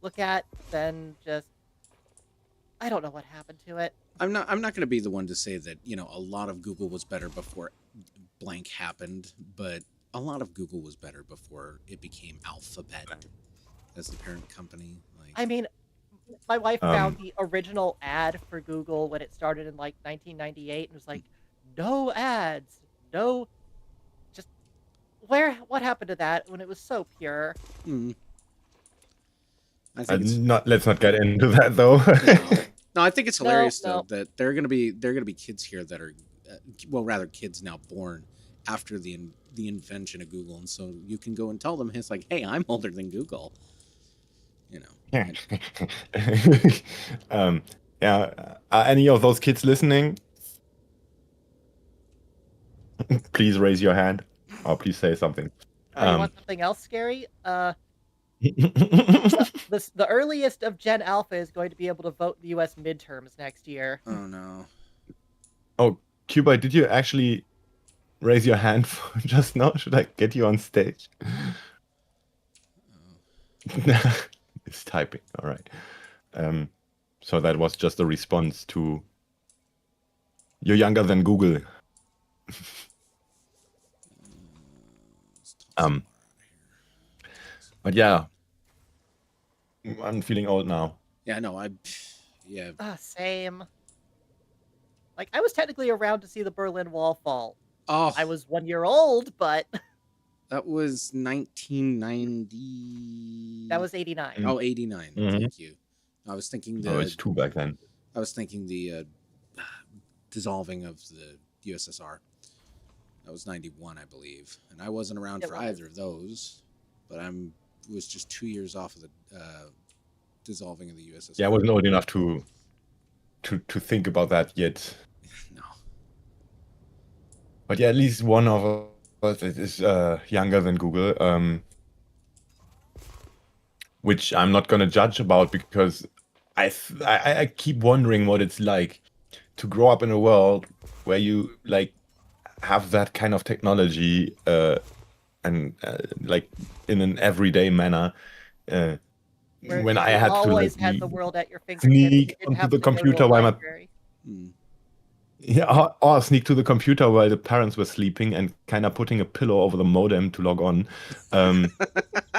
Speaker 2: look at. Then just I don't know what happened to it.
Speaker 3: I'm not going to be the one to say that, a lot of Google was better before blank happened, but a lot of Google was better before it became Alphabet as the parent company.
Speaker 2: I mean, my wife found the original ad for Google when it started in like 1998 and was like, no ads, no, just what happened to that when it was so pure?
Speaker 3: I think
Speaker 1: let's not get into that though.
Speaker 3: No, I think it's hilarious
Speaker 2: No.
Speaker 3: though that there are gonna be kids here that are, well, rather kids now born after the invention of Google, and so you can go and tell them it's like, hey, I'm older than Google.
Speaker 1: Yeah. Are any of those kids listening? Please raise your hand, or please say something.
Speaker 2: You want something else scary? The earliest of Gen Alpha is going to be able to vote in the U.S. midterms next year.
Speaker 3: Oh no.
Speaker 1: Oh, Cuba, did you actually raise your hand just now? Should I get you on stage? It's typing. All right. So that was just a response to you're younger than Google. But yeah, I'm feeling old now.
Speaker 3: Yeah, no, yeah.
Speaker 2: Same. Like, I was technically around to see the Berlin Wall fall.
Speaker 3: Oh,
Speaker 2: I was 1 year old, but
Speaker 3: that was 1990.
Speaker 2: That was 89.
Speaker 3: Oh, 89.
Speaker 1: Mhm.
Speaker 3: Thank you. I was thinking
Speaker 1: Oh, it's 2 back then.
Speaker 3: I was thinking the dissolving of the USSR. That was 91, I believe, and I wasn't around for either of those. But was just 2 years off of the dissolving of the USSR.
Speaker 1: Yeah, I wasn't old enough to think about that yet.
Speaker 3: No.
Speaker 1: But yeah, at least one of us is younger than Google, which I'm not gonna judge about because I keep wondering what it's like to grow up in a world where you like have that kind of technology and like in an everyday manner. When I had to
Speaker 2: always had the world at your fingertips.
Speaker 1: sneak onto the computer while my or sneak to the computer while the parents were sleeping and kind of putting a pillow over the modem to log on,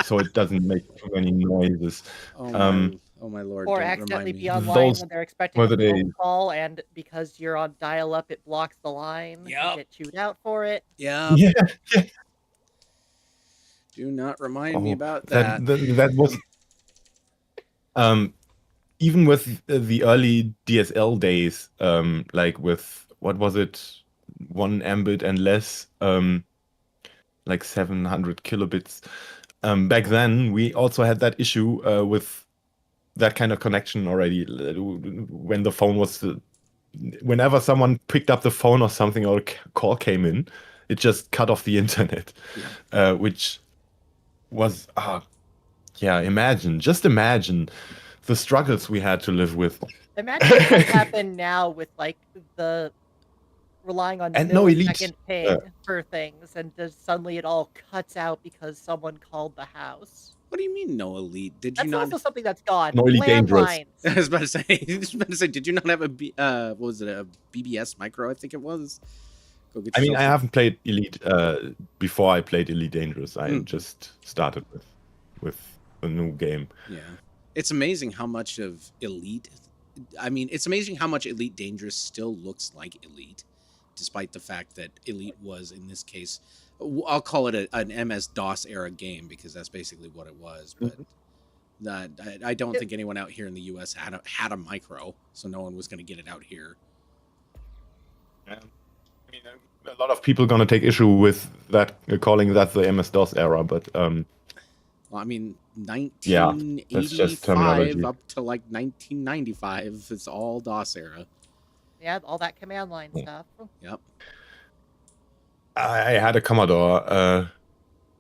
Speaker 1: so it doesn't make too many noises.
Speaker 3: Oh my lord!
Speaker 2: Or accidentally be online when they're expecting a phone call, and because you're on dial-up, it blocks the line.
Speaker 3: Yep.
Speaker 2: You get chewed out for it.
Speaker 3: Yeah. Do not remind me about that.
Speaker 1: That was even with the early DSL days, like with what was it, 1 Mbit and less, like 700 kilobits. Back then, we also had that issue with that kind of connection already. When the phone was, whenever someone picked up the phone or something or a call came in, it just cut off the internet, which was, just imagine the struggles we had to live with.
Speaker 2: Imagine what happened now with like the relying on millisecond ping for things, and just suddenly it all cuts out because someone called the house.
Speaker 3: What do you mean no elite?
Speaker 2: That's also something that's gone.
Speaker 1: No elite dangerous.
Speaker 3: I was about to say, did you not have a what was it, a BBS micro? I think it was.
Speaker 1: I mean, I haven't played Elite before I played Elite Dangerous. I just started with the new game.
Speaker 3: Yeah. It's amazing how much of Elite. I mean, it's amazing how much Elite Dangerous still looks like Elite, despite the fact that Elite was, in this case, I'll call it an MS DOS era game because that's basically what it was. But I don't think anyone out here in the U.S. had a micro, so no one was going to get it out here.
Speaker 1: Yeah. I mean, a lot of people gonna take issue with that, calling that the MS-DOS era, but
Speaker 3: Well, I mean,
Speaker 1: that's just terminology.
Speaker 3: 1985 up to like 1995, it's all DOS era.
Speaker 2: Yeah, all that command line stuff.
Speaker 3: Yep.
Speaker 1: I had a Commodore.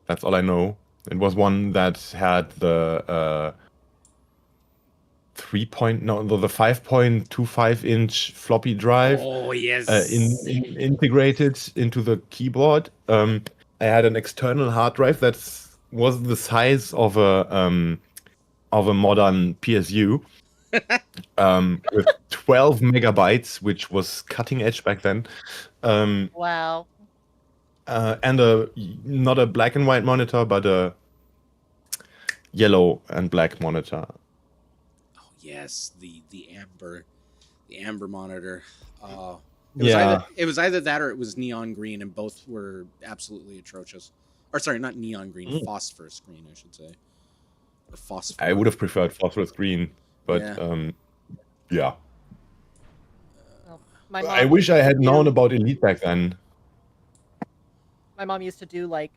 Speaker 1: That's all I know. It was one that had the 5.25-inch floppy drive.
Speaker 3: Oh yes.
Speaker 1: Integrated into the keyboard. I had an external hard drive that was the size of a modern PSU. With 12 megabytes, which was cutting edge back then.
Speaker 2: Wow.
Speaker 1: And not a black and white monitor, but a yellow and black monitor.
Speaker 3: Oh yes, the amber monitor. It was either that or it was neon green, and both were absolutely atrocious. Or sorry, not neon green, phosphorus green, I should say. Or phosphor.
Speaker 1: I would have preferred phosphorus green, but yeah.
Speaker 2: Well, my mom
Speaker 1: I wish I had known about Elite back then.
Speaker 2: My mom used to do like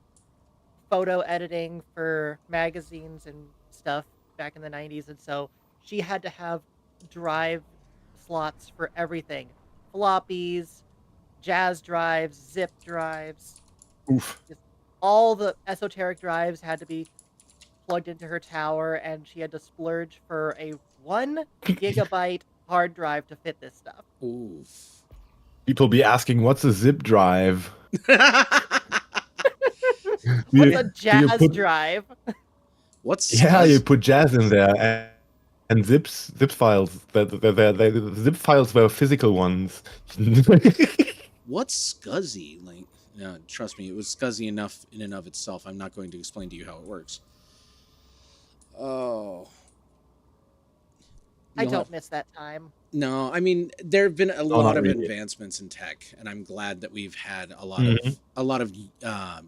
Speaker 2: photo editing for magazines and stuff back in the 90s, and so she had to have drive slots for everything. Floppies, jazz drives, zip drives.
Speaker 1: Oof.
Speaker 2: Just all the esoteric drives had to be plugged into her tower, and she had to splurge for a 1 gigabyte hard drive to fit this stuff.
Speaker 3: Oof.
Speaker 1: People be asking, what's a zip drive?
Speaker 2: What's a jazz drive?
Speaker 1: You put jazz in there and zip files. The zip files were physical ones.
Speaker 3: What's SCSI? Like, trust me, it was SCSI enough in and of itself. I'm not going to explain to you how it works. Oh.
Speaker 2: I don't miss that time.
Speaker 3: No, I mean there have been a lot of advancements in tech, and I'm glad that we've had a lot of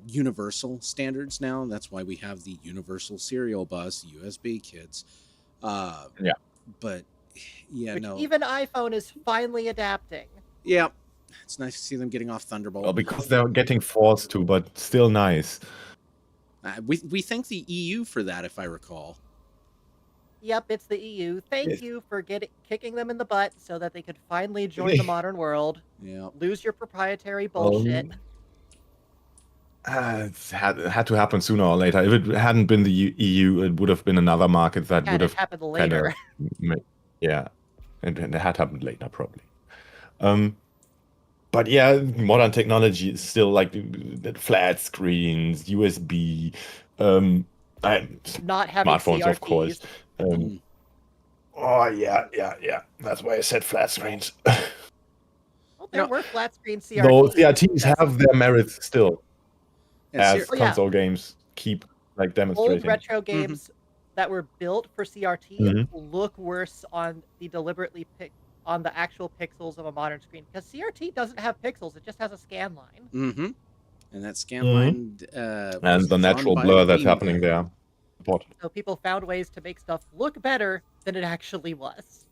Speaker 3: universal standards now. That's why we have the universal serial bus, USB kids. But
Speaker 2: Which even iPhone is finally adapting.
Speaker 3: Yeah, it's nice to see them getting off Thunderbolt.
Speaker 1: Well, because they're getting forced to, but still nice.
Speaker 3: We thank the EU for that, if I recall.
Speaker 2: Yep, it's the EU. Thank you for kicking them in the butt so that they could finally join the modern world.
Speaker 3: Yeah.
Speaker 2: Lose your proprietary bullshit.
Speaker 1: It had to happen sooner or later. If it hadn't been the EU, it would have been another market that would have
Speaker 2: happened later.
Speaker 1: Yeah, and it had happened later probably. But yeah, modern technology is still like flat screens, USB,
Speaker 2: not having
Speaker 1: smartphones,
Speaker 2: CRTs.
Speaker 1: of course. Oh yeah. That's why I said flat screens.
Speaker 2: Well, there were flat screen CRTs.
Speaker 1: Though CRTs have their merits still, as
Speaker 3: Oh,
Speaker 1: console games keep like demonstrating.
Speaker 2: Old retro games that were built for CRT look worse on the on the actual pixels of a modern screen, because CRT doesn't have pixels; it just has a scan line.
Speaker 3: Mm-hmm. And that scan line
Speaker 1: and the natural blur that's happening there.
Speaker 2: So people found ways to make stuff look better than it actually was.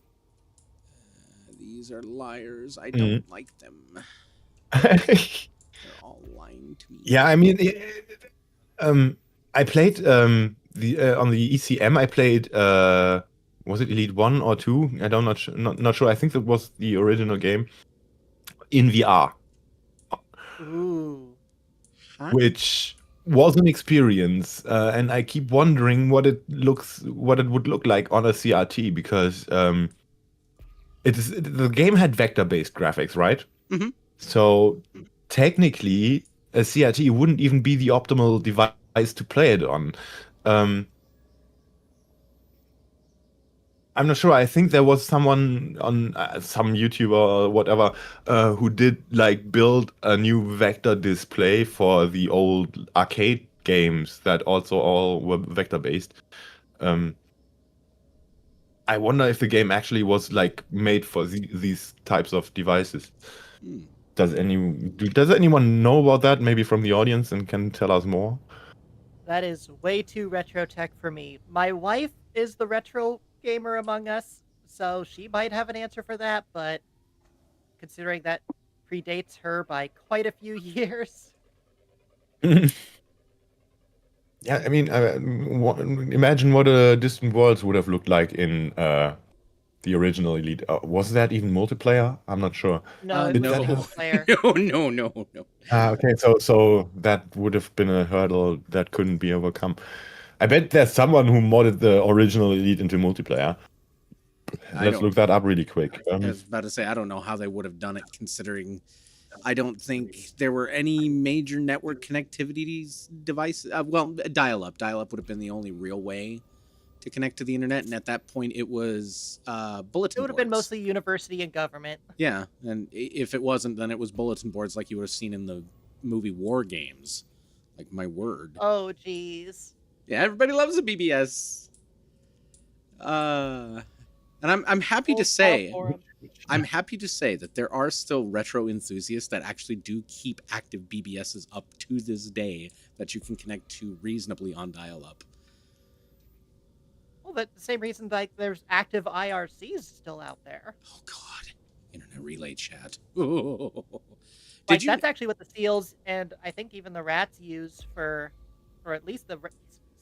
Speaker 3: These are liars. I don't like them. They're all lying to me.
Speaker 1: Yeah, I mean, I played on the ECM. I played was it Elite 1 or 2? I don't not sure. I think that was the original game in VR.
Speaker 2: Ooh.
Speaker 3: Huh?
Speaker 1: Which was an experience, and I keep wondering what it would look like on a CRT, because the game had vector-based graphics, right?
Speaker 3: Mm-hmm.
Speaker 1: So technically, a CRT wouldn't even be the optimal device to play it on. I'm not sure. I think there was someone on some YouTuber or whatever who did like build a new vector display for the old arcade games that also all were vector based. Um, I wonder if the game actually was like made for these types of devices.
Speaker 3: Hmm.
Speaker 1: Does anyone know about that? Maybe from the audience and can tell us more?
Speaker 2: That is way too retro tech for me. My wife is the retro gamer among us, so she might have an answer for that, but considering that predates her by quite a few years.
Speaker 1: Yeah, I mean, imagine what a Distant Worlds would have looked like in the original Elite. Was that even multiplayer? I'm not sure.
Speaker 2: No, it
Speaker 1: Did
Speaker 2: was
Speaker 1: that
Speaker 3: No,
Speaker 1: have?
Speaker 2: single player.
Speaker 3: no.
Speaker 1: Okay, so that would have been a hurdle that couldn't be overcome. I bet there's someone who modded the original Elite into multiplayer.
Speaker 3: I
Speaker 1: Let's
Speaker 3: don't.
Speaker 1: look that up really quick.
Speaker 3: I was about to say I don't know how they would have done it, considering I don't think there were any major network connectivity devices. Well, dial-up. Dial-up would have been the only real way to connect to the internet, and at that point, it was
Speaker 2: It
Speaker 3: bulletin
Speaker 2: would have been
Speaker 3: boards.
Speaker 2: mostly university and government.
Speaker 3: Yeah, and if it wasn't, then it was bulletin boards like you would have seen in the movie War Games. Like, my word.
Speaker 2: Oh, jeez.
Speaker 3: Yeah, everybody loves a BBS. And I'm happy to
Speaker 2: Old
Speaker 3: say,
Speaker 2: forum.
Speaker 3: I'm happy to say that there are still retro enthusiasts that actually do keep active BBSs up to this day that you can connect to reasonably on dial-up.
Speaker 2: Well, that's the same reason like there's active IRCs still out there.
Speaker 3: Oh God, internet relay chat. Did
Speaker 2: Like
Speaker 3: you?
Speaker 2: that's actually what the seals and I think even the rats use for, or at least the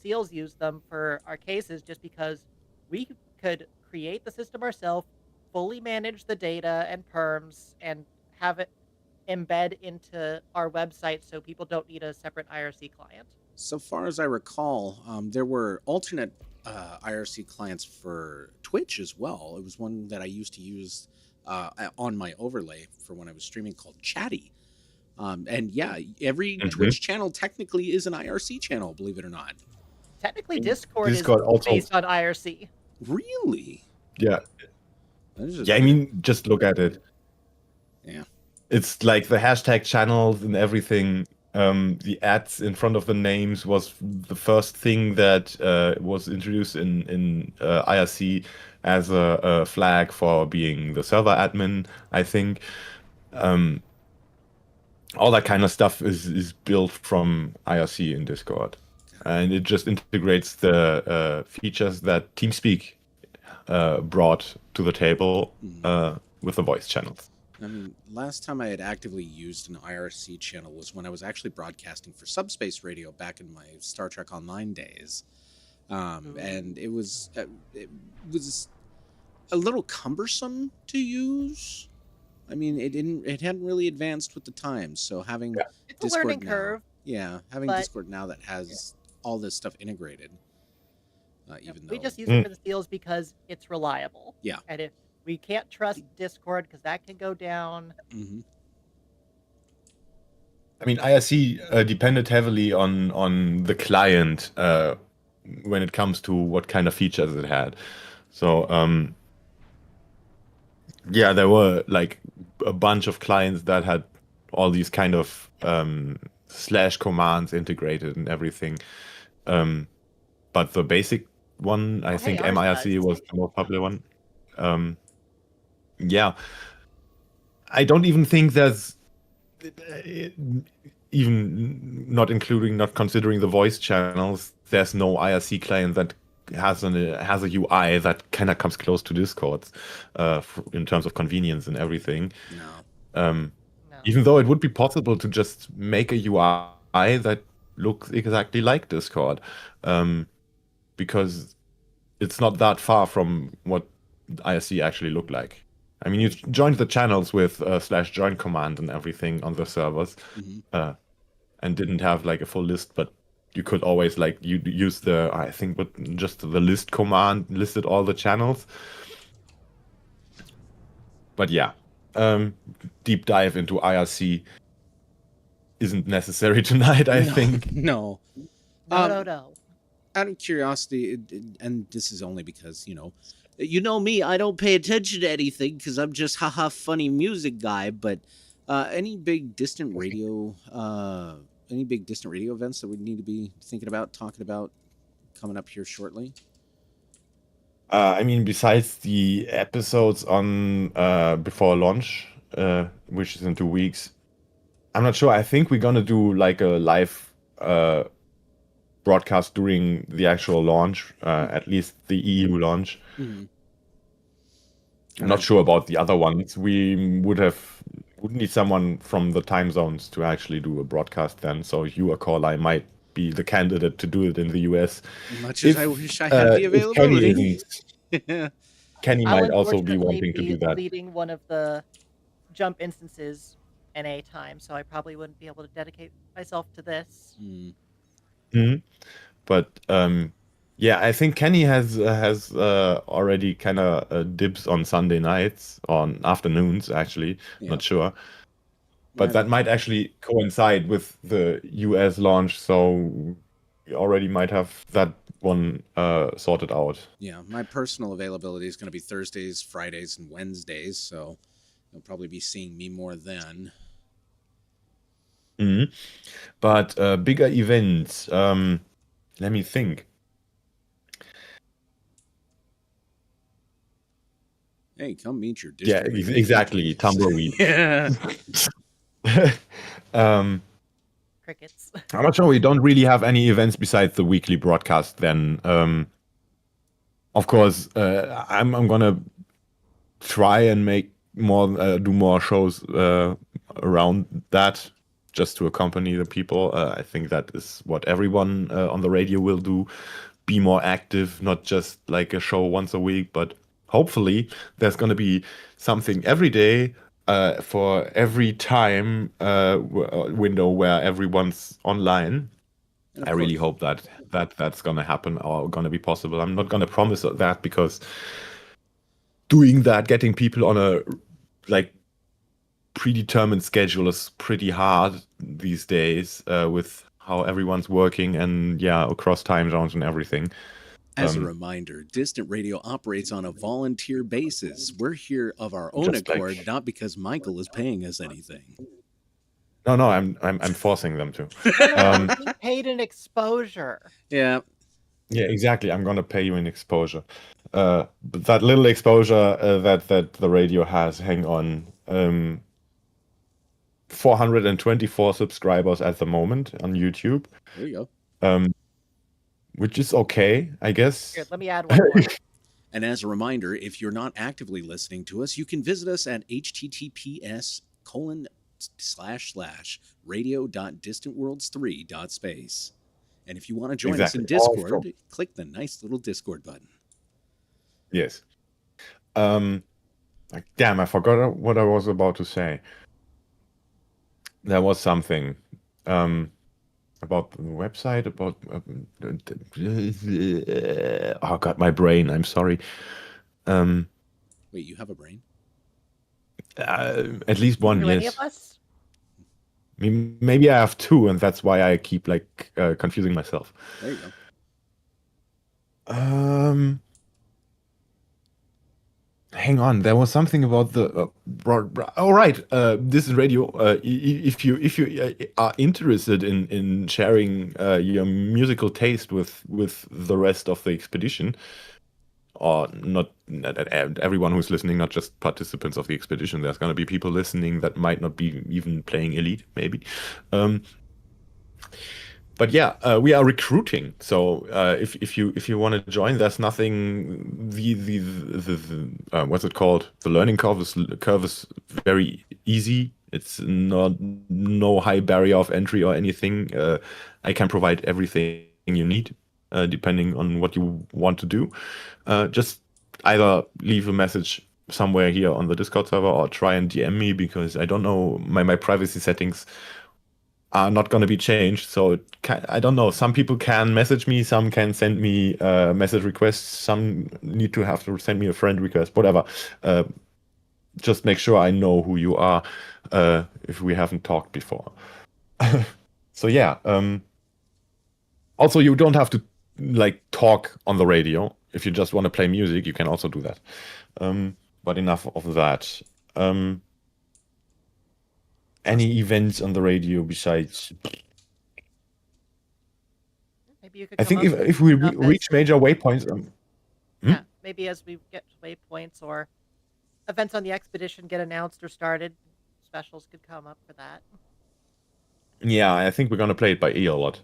Speaker 2: seals use them for our cases, just because we could create the system ourselves, fully manage the data and perms, and have it embed into our website, so people don't need a separate IRC client.
Speaker 3: So far as I recall, there were alternate IRC clients for Twitch as well. It was one that I used to use on my overlay for when I was streaming called Chatty. And yeah, every
Speaker 1: Mhm.
Speaker 3: Twitch channel technically is an IRC channel, believe it or not.
Speaker 2: Technically, Discord
Speaker 1: Discord
Speaker 2: is
Speaker 1: also,
Speaker 2: based on IRC.
Speaker 3: Really?
Speaker 1: yeah,
Speaker 3: That is just
Speaker 1: yeah. I
Speaker 3: weird.
Speaker 1: mean, just look at it.
Speaker 3: Yeah.
Speaker 1: It's like the hashtag channels and everything. The ads in front of the names was the first thing that was introduced in IRC as a flag for being the server admin, I think. All that kind of stuff is built from IRC in Discord, and it just integrates the features that TeamSpeak brought to the table with the voice channels.
Speaker 3: I mean, last time I had actively used an IRC channel was when I was actually broadcasting for Subspace Radio back in my Star Trek Online days, and it was a little cumbersome to use. I mean, it hadn't really advanced with the times. So having
Speaker 2: It's a
Speaker 3: Discord
Speaker 2: learning
Speaker 3: now,
Speaker 2: curve.
Speaker 3: yeah, having
Speaker 2: but-
Speaker 3: Discord now that has all this stuff integrated, even
Speaker 2: We
Speaker 3: though
Speaker 2: just use it for the seals because it's reliable.
Speaker 3: Yeah.
Speaker 2: And if we can't trust Discord because that can go down.
Speaker 3: Mhm.
Speaker 1: I mean, IRC depended heavily on the client when it comes to what kind of features it had. So yeah, there were like a bunch of clients that had all these kind of slash commands integrated and everything. But the basic one, I think
Speaker 2: ours
Speaker 1: MIRC
Speaker 2: does.
Speaker 1: was the most popular one. Yeah, I don't even think there's even not considering the voice channels. There's no IRC client that has a UI that kind of comes close to Discord's in terms of convenience and everything.
Speaker 3: No.
Speaker 2: No.
Speaker 1: Even though it would be possible to just make a UI that looks exactly like Discord, because it's not that far from what IRC actually looked like. I mean, you joined the channels with /join command and everything on the servers, and didn't have like a full list, but you could always like you use the, I think, but just the list command listed all the channels. But yeah, deep dive into IRC isn't necessary tonight, I think.
Speaker 3: No.
Speaker 2: No.
Speaker 3: Out of curiosity, and this is only because, you know me, I don't pay attention to anything because I'm just haha funny music guy, but any big distant radio events that we need to be thinking about, talking about coming up here shortly?
Speaker 1: I mean, besides the episodes on before launch, which is in 2 weeks, I'm not sure. I think we're gonna do like a live broadcast during the actual launch, at least the EU launch.
Speaker 3: Mhm.
Speaker 1: I'm
Speaker 3: And
Speaker 1: not
Speaker 3: I,
Speaker 1: sure about the other ones. We would need someone from the time zones to actually do a broadcast then. So you, a caller, might be the candidate to do it in the US.
Speaker 3: much as I wish I had the
Speaker 1: If Kenny
Speaker 3: availability.
Speaker 1: isn't, Kenny
Speaker 2: I'll
Speaker 1: might also be
Speaker 2: unfortunately
Speaker 1: wanting to
Speaker 2: be
Speaker 1: do that.
Speaker 2: leading one of the jump instances NA time, so I probably wouldn't be able to dedicate myself to this.
Speaker 1: Mhm. But yeah, I think Kenny has already kind of dibs on Sunday nights, on afternoons actually.
Speaker 3: Yeah.
Speaker 1: Not sure.
Speaker 3: Yeah,
Speaker 1: But that might actually coincide with the US launch, so we already might have that one sorted out.
Speaker 3: yeah. My personal availability is going to be Thursdays, Fridays, and Wednesdays, so you'll probably be seeing me more then.
Speaker 1: Mhm. But bigger events, let me think.
Speaker 3: Hey, come meet your
Speaker 1: Yeah,
Speaker 3: distant radio
Speaker 1: exactly. Tumbleweed.
Speaker 3: yeah.
Speaker 1: um,
Speaker 2: Crickets.
Speaker 1: I'm not sure. We don't really have any events besides the weekly broadcast. Then, of course, I'm gonna try and make more, do more shows around that, just to accompany the people. I think that is what everyone on the radio will do. Be more active, not just like a show once a week, but hopefully there's gonna be something every day. For every time window where everyone's online.
Speaker 3: And
Speaker 1: I
Speaker 3: of
Speaker 1: really
Speaker 3: course,
Speaker 1: hope that's gonna happen or gonna be possible. I'm not gonna promise that because doing that, getting people on a like predetermined schedule is pretty hard these days with how everyone's working and yeah, across time zones and everything.
Speaker 3: as a reminder, Distant Radio operates on a volunteer basis. We're here of our own
Speaker 1: Just like
Speaker 3: accord, not because Michael is paying us anything.
Speaker 1: no, I'm forcing them to.
Speaker 2: No, we're being paid in exposure.
Speaker 3: Yeah.
Speaker 1: Yeah, exactly. I'm gonna pay you in exposure. But that little exposure that the radio has, hang on. 424 subscribers at the moment on YouTube,
Speaker 3: There you go.
Speaker 1: which is okay, I guess.
Speaker 2: Here, let me add one more.
Speaker 3: And as a reminder, if you're not actively listening to us, you can visit us at https://radio.distantworlds3.space. And if you want to join us in
Speaker 1: Exactly. All
Speaker 3: Discord,
Speaker 1: from-
Speaker 3: click the nice little Discord button.
Speaker 1: Yes. Like, damn, I forgot what I was about to say. There was something about the website, about oh god, my brain. I'm sorry.
Speaker 3: Wait, you have a brain?
Speaker 1: At least one,
Speaker 2: Do any
Speaker 1: yes.
Speaker 2: of us?
Speaker 1: Maybe I have two, and that's why I keep like confusing myself.
Speaker 3: There you go.
Speaker 1: Hang on, there was something about the. Oh right, this is radio. If you are interested in sharing your musical taste with the rest of the expedition, or not everyone who's listening, not just participants of the expedition. There's going to be people listening that might not be even playing Elite, maybe. But yeah, we are recruiting. So if you want to join, there's nothing. The what's it called? The learning curve is very easy. It's not no high barrier of entry or anything. I can provide everything you need, depending on what you want to do. Just either leave a message somewhere here on the Discord server or try and DM me because I don't know my privacy settings are not going to be changed. So I don't know. Some people can message me, some can send me message requests, some need to have to send me a friend request, whatever. Just make sure I know who you are if we haven't talked before. So yeah. Also, you don't have to like talk on the radio. If you just want to play music, you can also do that. But enough of that. Any events on the radio besides?
Speaker 2: Maybe you could
Speaker 1: I
Speaker 2: come
Speaker 1: think
Speaker 2: up
Speaker 1: if we
Speaker 2: with stuff
Speaker 1: reach
Speaker 2: as-
Speaker 1: major waypoints,
Speaker 2: Yeah, maybe as we get to waypoints or events on the expedition get announced or started, specials could come up for that.
Speaker 1: Yeah, I think we're gonna play it by ear a lot.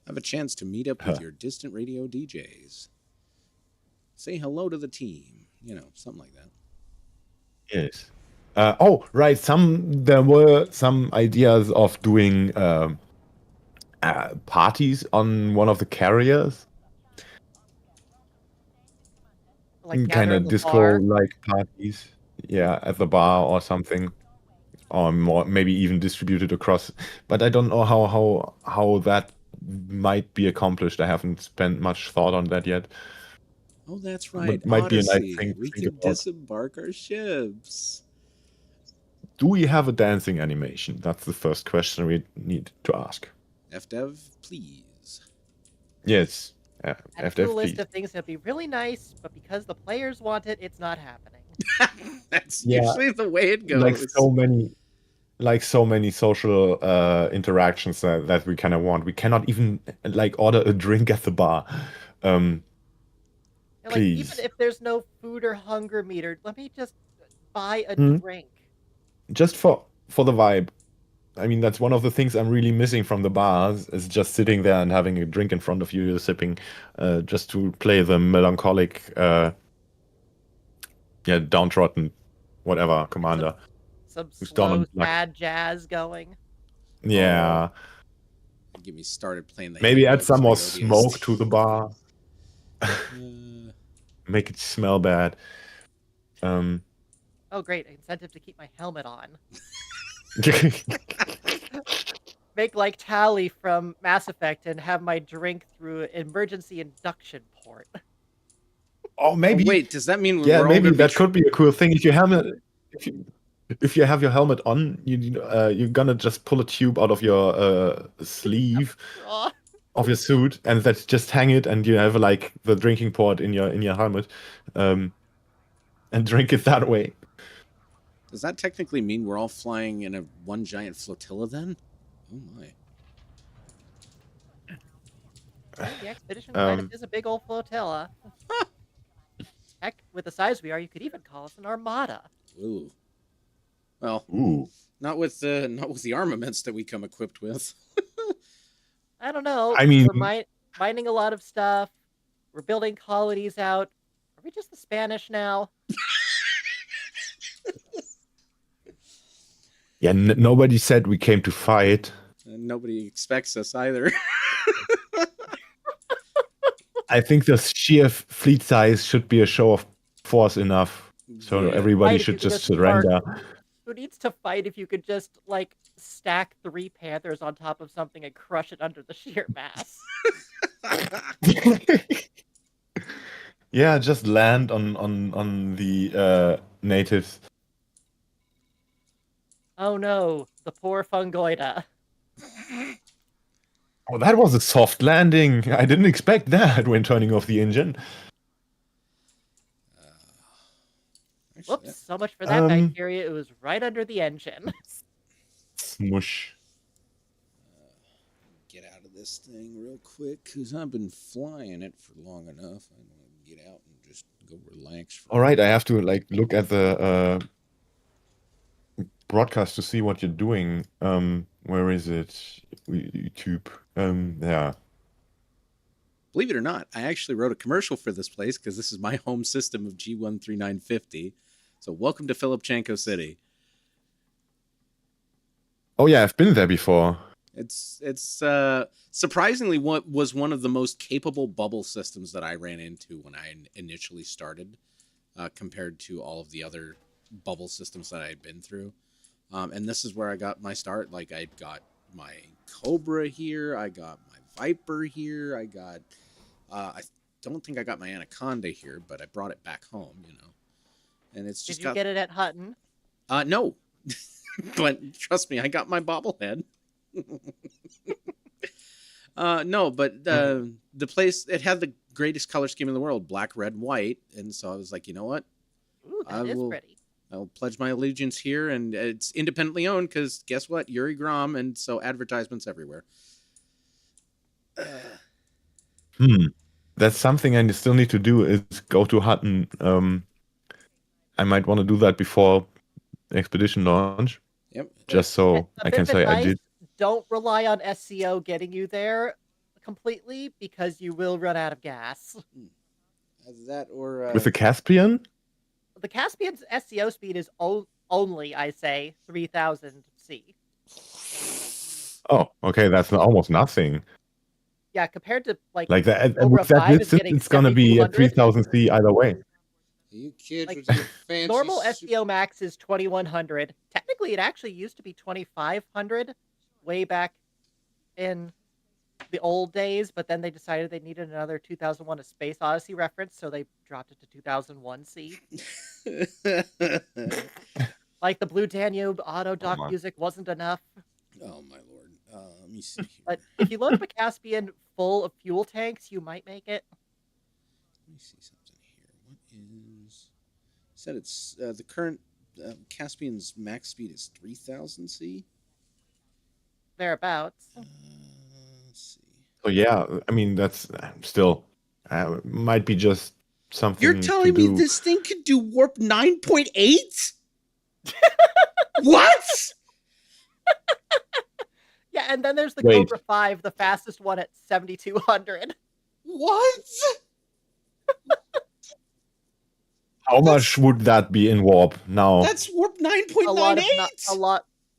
Speaker 3: Have a chance to meet up with your distant radio DJs. Say hello to the team. Something like that.
Speaker 1: Yes. Oh, right. There were some ideas of doing parties on one of the carriers,
Speaker 2: Like gather
Speaker 1: kind
Speaker 2: at
Speaker 1: of
Speaker 2: the bar.
Speaker 1: disco-like parties. Yeah, at the bar or something, or more maybe even distributed across. But I don't know how that might be accomplished. I haven't spent much thought on that yet.
Speaker 3: Oh, that's
Speaker 1: But
Speaker 3: right.
Speaker 1: might be a nice
Speaker 3: Odyssey.
Speaker 1: thing to
Speaker 3: We
Speaker 1: think
Speaker 3: can
Speaker 1: about.
Speaker 3: disembark our ships.
Speaker 1: Do we have a dancing animation? That's the first question we need to ask.
Speaker 3: FDev, please.
Speaker 1: Yes.
Speaker 2: Add to the
Speaker 1: FDF,
Speaker 2: list
Speaker 1: please.
Speaker 2: of things that'd be really nice, but because the players want it, it's not happening.
Speaker 3: That's
Speaker 1: Yeah,
Speaker 3: usually the way it
Speaker 1: like
Speaker 3: goes.
Speaker 1: so many social interactions that we kind of want. We cannot even like order a drink at the bar.
Speaker 2: And, like, even
Speaker 1: Please.
Speaker 2: if there's no food or hunger meter, let me just buy a
Speaker 1: Hmm?
Speaker 2: drink.
Speaker 1: Just for the vibe. I mean, that's one of the things I'm really missing from the bars is just sitting there and having a drink in front of you, sipping, just to play the melancholic, downtrodden, whatever commander.
Speaker 2: Some
Speaker 1: Who's down on
Speaker 2: slow,
Speaker 1: luck.
Speaker 2: sad jazz going.
Speaker 1: Yeah.
Speaker 3: Get me started playing the
Speaker 1: Maybe add
Speaker 3: Halo
Speaker 1: some more
Speaker 3: 3
Speaker 1: smoke to the bar.
Speaker 3: ODST.
Speaker 1: Make it smell bad.
Speaker 2: Oh, great. Incentive to keep my helmet on. Make like Tally from Mass Effect and have my drink through an emergency induction port.
Speaker 1: Oh, maybe.
Speaker 3: Wait, does that mean
Speaker 1: Yeah,
Speaker 3: we're all
Speaker 1: maybe
Speaker 3: gonna be
Speaker 1: that could be a cool thing. If you have your helmet on, you're gonna just pull a tube out of your sleeve
Speaker 2: Aw.
Speaker 1: of your suit, and that's just hang it, and you have like the drinking port in your helmet, and drink it that way.
Speaker 3: Does that technically mean we're all flying in one giant flotilla then? Oh my.
Speaker 2: Yeah, the expedition kind of
Speaker 1: Um,
Speaker 2: is a big old flotilla. Heck, with the size we are, you could even call us an armada.
Speaker 3: Ooh. Well,
Speaker 1: Ooh.
Speaker 3: not with the armaments that we come equipped with.
Speaker 2: I don't know.
Speaker 1: I mean,
Speaker 2: We're mining a lot of stuff. We're building colonies out. Are we just the Spanish now?
Speaker 1: yeah, nobody said we came to fight.
Speaker 3: And nobody expects us either.
Speaker 1: I think the sheer fleet size should be a show of force enough, so
Speaker 3: Yeah.
Speaker 1: everybody
Speaker 2: Fight if
Speaker 1: should
Speaker 2: you could
Speaker 1: just
Speaker 2: park.
Speaker 1: surrender.
Speaker 2: Who needs to fight if you could just, like, stack 3 Panthers on top of something and crush it under the sheer mass?
Speaker 1: Yeah, just land on the natives.
Speaker 2: Oh no, the poor fungoida.
Speaker 1: Oh, that was a soft landing. I didn't expect that when turning off the engine.
Speaker 3: Actually,
Speaker 2: Whoops, so much for that
Speaker 1: Um,
Speaker 2: bacteria. It was right under the engine.
Speaker 1: Smush.
Speaker 3: get out of this thing real quick because I've been flying it for long enough. I want to get out and just go relax. For
Speaker 1: All right, I have to like look at the broadcast to see what you're doing. Where is it? YouTube. Yeah.
Speaker 3: Believe it or not, I actually wrote a commercial for this place because this is my home system of G13950. So welcome to Filipchenko City.
Speaker 1: Oh yeah, I've been there before.
Speaker 3: It's surprisingly what was one of the most capable bubble systems that I ran into when I initially started, compared to all of the other bubble systems that I had been through. And this is where I got my start. Like I got my Cobra here, I got my Viper here, I got I don't think I got my Anaconda here, but I brought it back home, And it's just
Speaker 2: Did you get it at Hutton?
Speaker 3: no. But trust me, I got my bobblehead. No, but the place, it had the greatest color scheme in the world, black, red, white. And so I was like, you know what?
Speaker 2: Ooh, that is pretty.
Speaker 3: I'll pledge my allegiance here, and it's independently owned because guess what? Yuri Grom, and so advertisements everywhere.
Speaker 1: that's something I still need to do is go to Hutton. I might want to do that before expedition launch,
Speaker 3: Yep.
Speaker 1: just so
Speaker 2: A
Speaker 1: I
Speaker 2: bit
Speaker 1: can
Speaker 2: of
Speaker 1: say I
Speaker 2: advice,
Speaker 1: did.
Speaker 2: don't rely on SCO getting you there completely because you will run out of gas.
Speaker 3: Either that or
Speaker 1: With the Caspian?
Speaker 2: The Caspian's SCO speed is only, I say, 3000 C.
Speaker 1: Oh, okay, that's almost nothing.
Speaker 2: Yeah, compared to
Speaker 1: Like that,
Speaker 2: Cobra
Speaker 1: with that
Speaker 2: 5 is
Speaker 1: distance,
Speaker 2: getting
Speaker 1: it's gonna be at
Speaker 2: 7200.
Speaker 1: 3000 C either way.
Speaker 3: you kids
Speaker 2: Like,
Speaker 3: with your fancy
Speaker 2: normal SCO max is 2100. Technically, it actually used to be 2500 way back in the old days, but then they decided they needed another 2001 A Space Odyssey reference, so they dropped it to 2001 C. Like the Blue Danube auto dock
Speaker 1: my.
Speaker 2: music wasn't enough.
Speaker 3: Oh my lord. Let me see here.
Speaker 2: But if you load up a Caspian full of fuel tanks, you might make it.
Speaker 3: Let me see something here. What is? Said it's the current Caspian's max speed is 3000 C.
Speaker 2: Thereabouts.
Speaker 3: Let's see.
Speaker 1: So yeah, I mean that's still might be just something.
Speaker 3: You're telling me
Speaker 1: do.
Speaker 3: this thing could do warp 9.8? What?
Speaker 2: Yeah, and then there's the
Speaker 1: Wait.
Speaker 2: Cobra 5, the fastest one at 7200.
Speaker 3: What?
Speaker 1: How much would that be in warp now?
Speaker 3: That's warp
Speaker 2: A
Speaker 3: 9.98.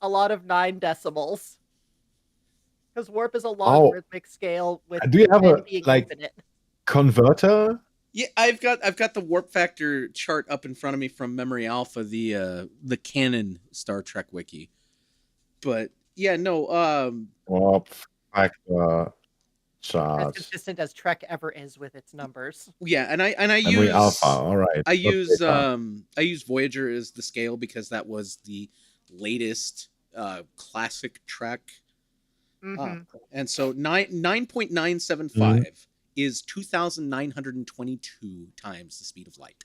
Speaker 2: lot of 9 decimals. Because warp is a logarithmic scale with
Speaker 1: Do you have a,
Speaker 2: n being
Speaker 1: like-
Speaker 2: infinite.
Speaker 1: Converter?
Speaker 3: Yeah, I've got the warp factor chart up in front of me from Memory Alpha, the canon Star Trek wiki. But yeah, no,
Speaker 1: Warp factor
Speaker 2: As
Speaker 1: chart.
Speaker 2: consistent as Trek ever is with its numbers.
Speaker 3: yeah, and I
Speaker 1: Memory
Speaker 3: use
Speaker 1: alpha. All right.
Speaker 3: I use
Speaker 1: Okay,
Speaker 3: I use Voyager as the scale because that was the latest classic Trek.
Speaker 2: Mhm.
Speaker 3: And so 9.975 is 2,922 times the speed of light.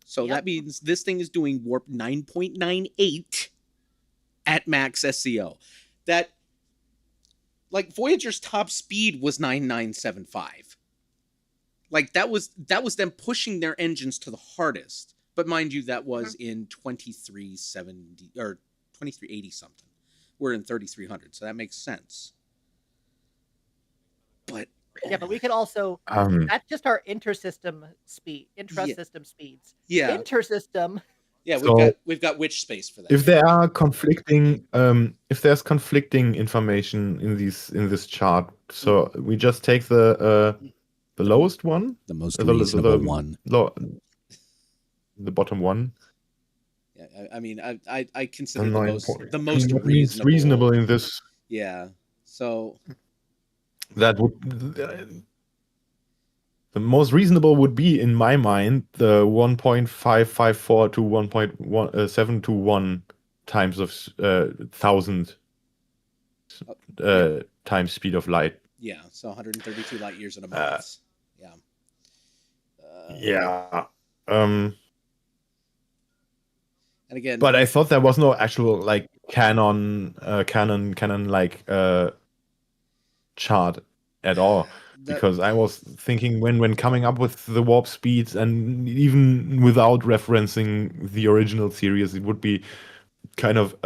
Speaker 3: So
Speaker 2: Yep.
Speaker 3: that means this thing is doing warp 9.98 at max SCO. That, like, Voyager's top speed was 9975. Like that was them pushing their engines to the hardest. But mind you, that was in 2370 or 2380 something. We're in 3300, so that makes sense. But
Speaker 2: Yeah, but we could also that's just our intrasystem speeds.
Speaker 3: yeah,
Speaker 2: Intersystem.
Speaker 3: yeah,
Speaker 1: So-
Speaker 3: we've got witch space for that.
Speaker 1: If there are conflicting, if there's conflicting information in this chart, so we just take the lowest one,
Speaker 3: The most
Speaker 1: the
Speaker 3: one.
Speaker 1: the bottom one.
Speaker 3: Yeah, I mean, I consider
Speaker 1: And
Speaker 3: the
Speaker 1: 9
Speaker 3: the most
Speaker 1: That means
Speaker 3: reasonable.
Speaker 1: reasonable in this.
Speaker 3: Yeah. So
Speaker 1: That would the most reasonable would be in my mind the 1.554 to 1.721 times of 1,000 times speed of light.
Speaker 3: yeah, so 132 light years in a month. Yeah.
Speaker 1: Yeah.
Speaker 3: And again,
Speaker 1: But I thought there was no actual like canon like chart at all. Because I was thinking when coming up with the warp speeds and even without referencing the original series, it would be kind of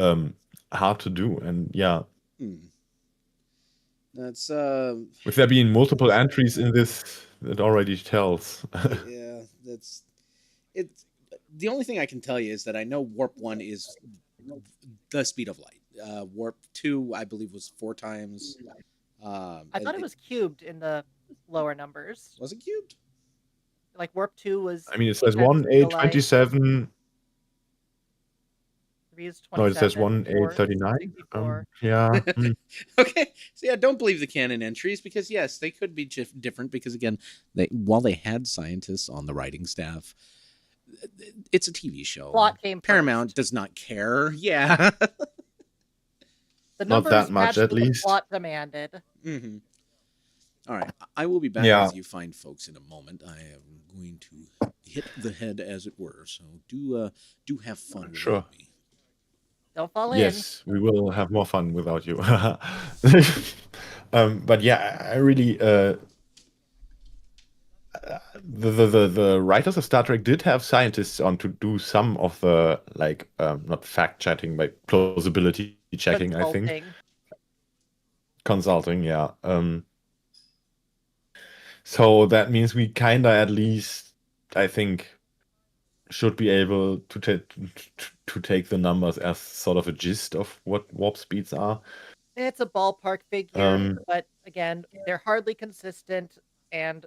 Speaker 1: hard to do. And yeah,
Speaker 3: that's
Speaker 1: with there being multiple entries in this, it already tells.
Speaker 3: yeah, it's the only thing I can tell you is that I know warp 1 is the speed of light. Warp 2, I believe, was 4 times.
Speaker 2: I thought it was cubed in the lower numbers.
Speaker 3: Was it cubed?
Speaker 2: Like warp 2 was.
Speaker 1: I mean, it says
Speaker 2: 10
Speaker 1: 1, 8, 27.
Speaker 2: 3 is 27.
Speaker 1: No, it says 1, 8, 39. Yeah.
Speaker 3: Okay, so yeah, don't believe the canon entries because yes, they could be different because again, while they had scientists on the writing staff, it's a TV show.
Speaker 2: Plot came
Speaker 3: Paramount
Speaker 2: first.
Speaker 3: does not care. Yeah.
Speaker 2: The
Speaker 1: Not
Speaker 2: numbers
Speaker 1: that much,
Speaker 2: matched
Speaker 1: at
Speaker 2: what the
Speaker 1: least.
Speaker 2: plot demanded.
Speaker 3: Mm-hmm. All right, I will be back
Speaker 1: Yeah.
Speaker 3: with you fine folks in a moment. I am going to hit the head, as it were. So do have fun
Speaker 1: Sure.
Speaker 3: with me.
Speaker 2: Don't fall in.
Speaker 1: Yes, we will have more fun without you. But yeah, I really The writers of Star Trek did have scientists on to do some of the like not fact checking, but plausibility checking, I think.
Speaker 2: Consulting.
Speaker 1: Consulting, yeah. So that means we kinda at least, I think, should be able to take the numbers as sort of a gist of what warp speeds are.
Speaker 2: It's a ballpark figure,
Speaker 1: Um,
Speaker 2: but again, they're hardly consistent. And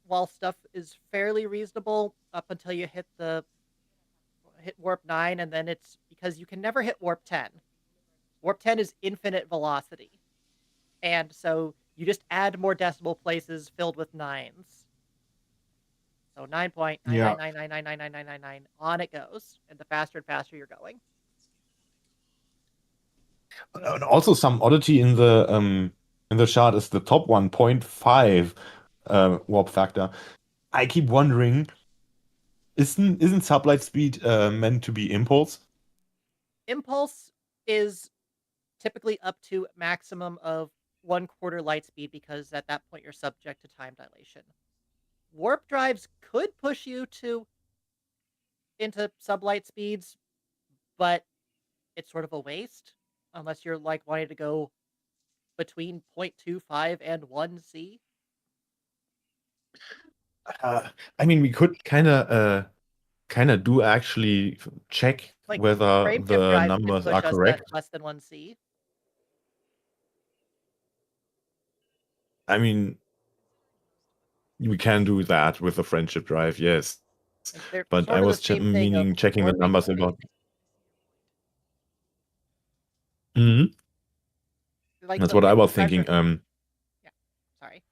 Speaker 2: while stuff is fairly reasonable up until you hit warp 9, and then it's because you can never hit warp 10. Warp 10 is infinite velocity. And so you just add more decimal places filled with nines. So
Speaker 1: yeah.
Speaker 2: 9.999999999 on it goes, and the faster and faster you're going.
Speaker 1: And also some oddity in the chart is the top 1.5 warp factor. I keep wondering, isn't sublight speed meant to be impulse?
Speaker 2: Impulse is typically up to maximum of 1/4 light speed because at that point you're subject to time dilation. Warp drives could push you to into sublight speeds, but it's sort of a waste unless you're like wanting to go between 0.25 and 1C.
Speaker 1: I mean, we could kind of do actually check
Speaker 2: Like
Speaker 1: whether
Speaker 2: frame shift
Speaker 1: the
Speaker 2: drives can
Speaker 1: numbers are
Speaker 2: push us at
Speaker 1: correct.
Speaker 2: less than 1C.
Speaker 1: I mean, we can do that with the friendship drive, yes.
Speaker 2: Like they're
Speaker 1: But I
Speaker 2: sort of the
Speaker 1: was
Speaker 2: same thing of
Speaker 1: meaning checking the
Speaker 2: warping
Speaker 1: numbers
Speaker 2: speed.
Speaker 1: about. Mhm.
Speaker 2: Like
Speaker 1: That's
Speaker 2: the
Speaker 1: what I
Speaker 2: frame
Speaker 1: was
Speaker 2: shift drives
Speaker 1: thinking.
Speaker 2: are yeah, sorry.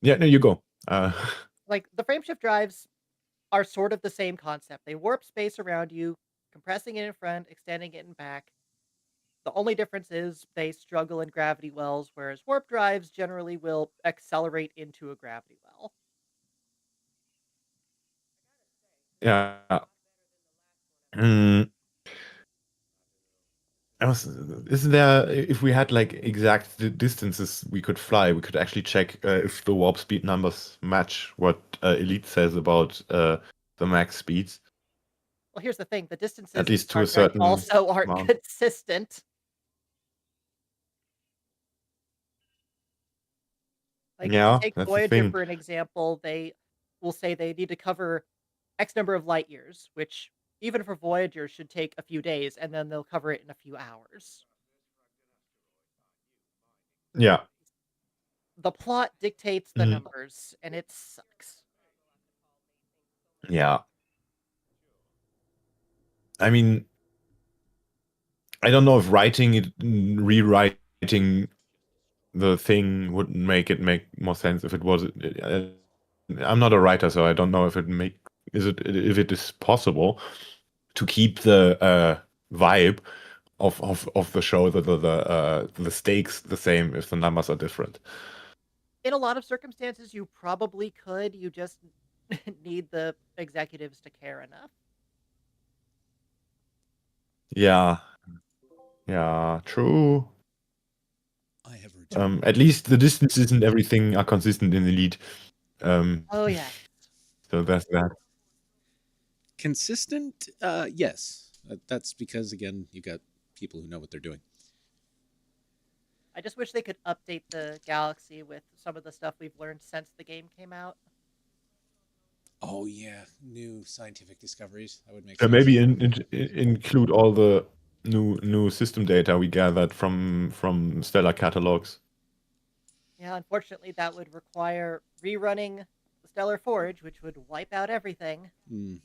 Speaker 1: Yeah, no, you go.
Speaker 2: Like the frame shift drives are sort of the same concept. They warp space around you, compressing it in front, extending it in back. The only difference is they struggle in gravity wells, whereas warp drives generally will accelerate into a gravity well.
Speaker 1: Yeah. Mm, isn't there, if we had like exact distances we could fly, we could actually check if the warp speed numbers match what Elite says about the max speeds,
Speaker 2: Well, here's the thing: the
Speaker 1: at
Speaker 2: distances in
Speaker 1: least to
Speaker 2: Star
Speaker 1: a
Speaker 2: Trek
Speaker 1: certain
Speaker 2: also aren't
Speaker 1: amount.
Speaker 2: consistent. Like, to
Speaker 1: Yeah,
Speaker 2: take
Speaker 1: that's the
Speaker 2: Voyager
Speaker 1: thing.
Speaker 2: for an example, they will say they need to cover X number of light years, which even for Voyager should take a few days, and then they'll cover it in a few hours.
Speaker 1: Yeah.
Speaker 2: The plot dictates the
Speaker 1: Mhm.
Speaker 2: numbers, and it sucks.
Speaker 1: Yeah. I mean, I don't know if writing it, rewriting the thing would make it make more sense if it was. I'm not a writer, so I don't know if if it is possible to keep the vibe of the show, the stakes the same if the numbers are different.
Speaker 2: In a lot of circumstances, you probably could. You just need the executives to care enough.
Speaker 1: Yeah, yeah, true.
Speaker 3: I have returned.
Speaker 1: At least the distances and everything are consistent in Elite. Um,
Speaker 2: Oh, yes.
Speaker 1: so that's that.
Speaker 3: Consistent? Yes. That's because, again, you got people who know what they're doing.
Speaker 2: I just wish they could update the galaxy with some of the stuff we've learned since the game came out.
Speaker 3: Oh, yeah. New scientific discoveries. That would make sense.
Speaker 1: Maybe include all the new system data we gathered from stellar catalogs.
Speaker 2: Yeah, unfortunately, that would require rerunning the Stellar Forge, which would wipe out everything.
Speaker 3: Hmm.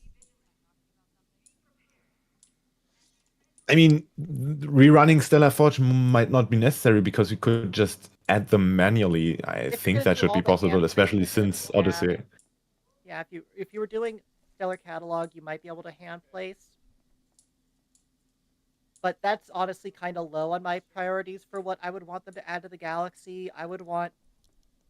Speaker 1: I mean, rerunning Stellar Forge might not be necessary because we could just add them manually. I
Speaker 2: If you're
Speaker 1: think
Speaker 2: going to
Speaker 1: that
Speaker 2: do
Speaker 1: should
Speaker 2: all
Speaker 1: be
Speaker 2: the
Speaker 1: possible,
Speaker 2: hand
Speaker 1: especially
Speaker 2: placement,
Speaker 1: since
Speaker 2: yeah,
Speaker 1: Odyssey.
Speaker 2: yeah. If you were doing Stellar Catalog, you might be able to hand place, but that's honestly kind of low on my priorities for what I would want them to add to the galaxy. I would want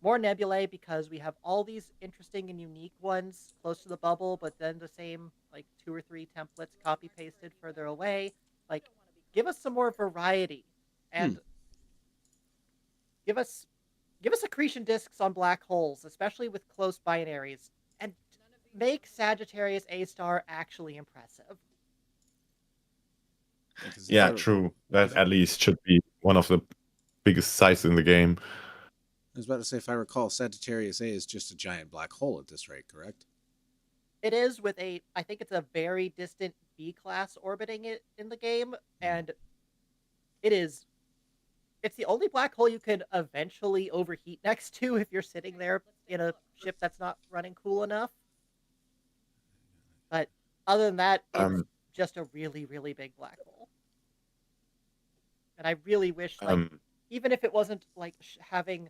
Speaker 2: more nebulae because we have all these interesting and unique ones close to the bubble, but then the same like 2 or 3 templates copy pasted further away. Like, give us some more variety
Speaker 3: Hmm.
Speaker 2: and give us Give us accretion disks on black holes, especially with close binaries, and make Sagittarius A star actually impressive.
Speaker 3: Because
Speaker 1: Yeah, true. That
Speaker 3: if
Speaker 1: at least should be one of the biggest sites in the game.
Speaker 3: I was about to say, if I recall, Sagittarius A is just a giant black hole at this rate, correct?
Speaker 2: It is with I think it's a very distant B class orbiting it in the game, and it is it's the only black hole you could eventually overheat next to if you're sitting there in a ship that's not running cool enough. But other than that, it's
Speaker 1: Um,
Speaker 2: just a really, really big black hole. And I really wish, like,
Speaker 1: um,
Speaker 2: even if it wasn't like having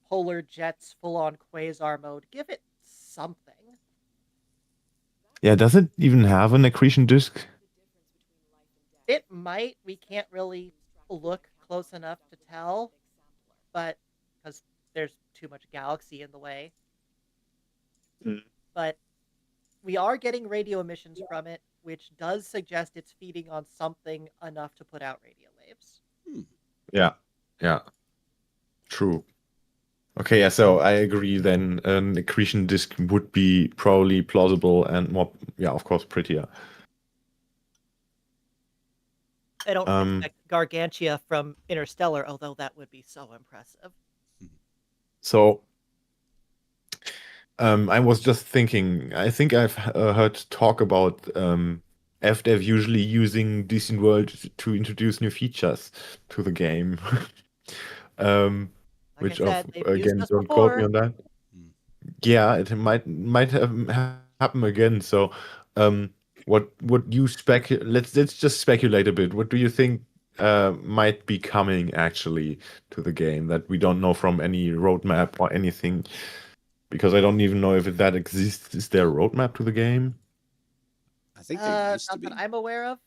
Speaker 2: polar jets full on quasar mode, give it something.
Speaker 1: yeah, does it even have an accretion disk?
Speaker 2: It might. We can't really look close enough to tell, but because there's too much galaxy in the way.
Speaker 1: Mm.
Speaker 2: But we are getting radio emissions from it, which does suggest it's feeding on something enough to put out radio waves.
Speaker 3: Hmm.
Speaker 1: Yeah, yeah, true. Okay, yeah, so I agree then an accretion disk would be probably plausible and more, yeah, of course, prettier.
Speaker 2: I don't
Speaker 1: Um,
Speaker 2: expect Gargantia from Interstellar, although that would be so impressive.
Speaker 1: so I was just thinking, I think I've heard talk about FDev usually using Decent World to introduce new features to the game. um,
Speaker 2: Like I
Speaker 1: which of
Speaker 2: said, they've used
Speaker 1: again,
Speaker 2: us
Speaker 1: don't quote me
Speaker 2: before.
Speaker 1: on that.
Speaker 3: Hmm.
Speaker 1: Yeah, it might happen again. So, um, what would you let's just speculate a bit. What do you think might be coming actually to the game that we don't know from any roadmap or anything? Because I don't even know if that exists. Is there a roadmap to the game?
Speaker 3: I think there used to
Speaker 2: Not that
Speaker 3: be.
Speaker 2: I'm aware of.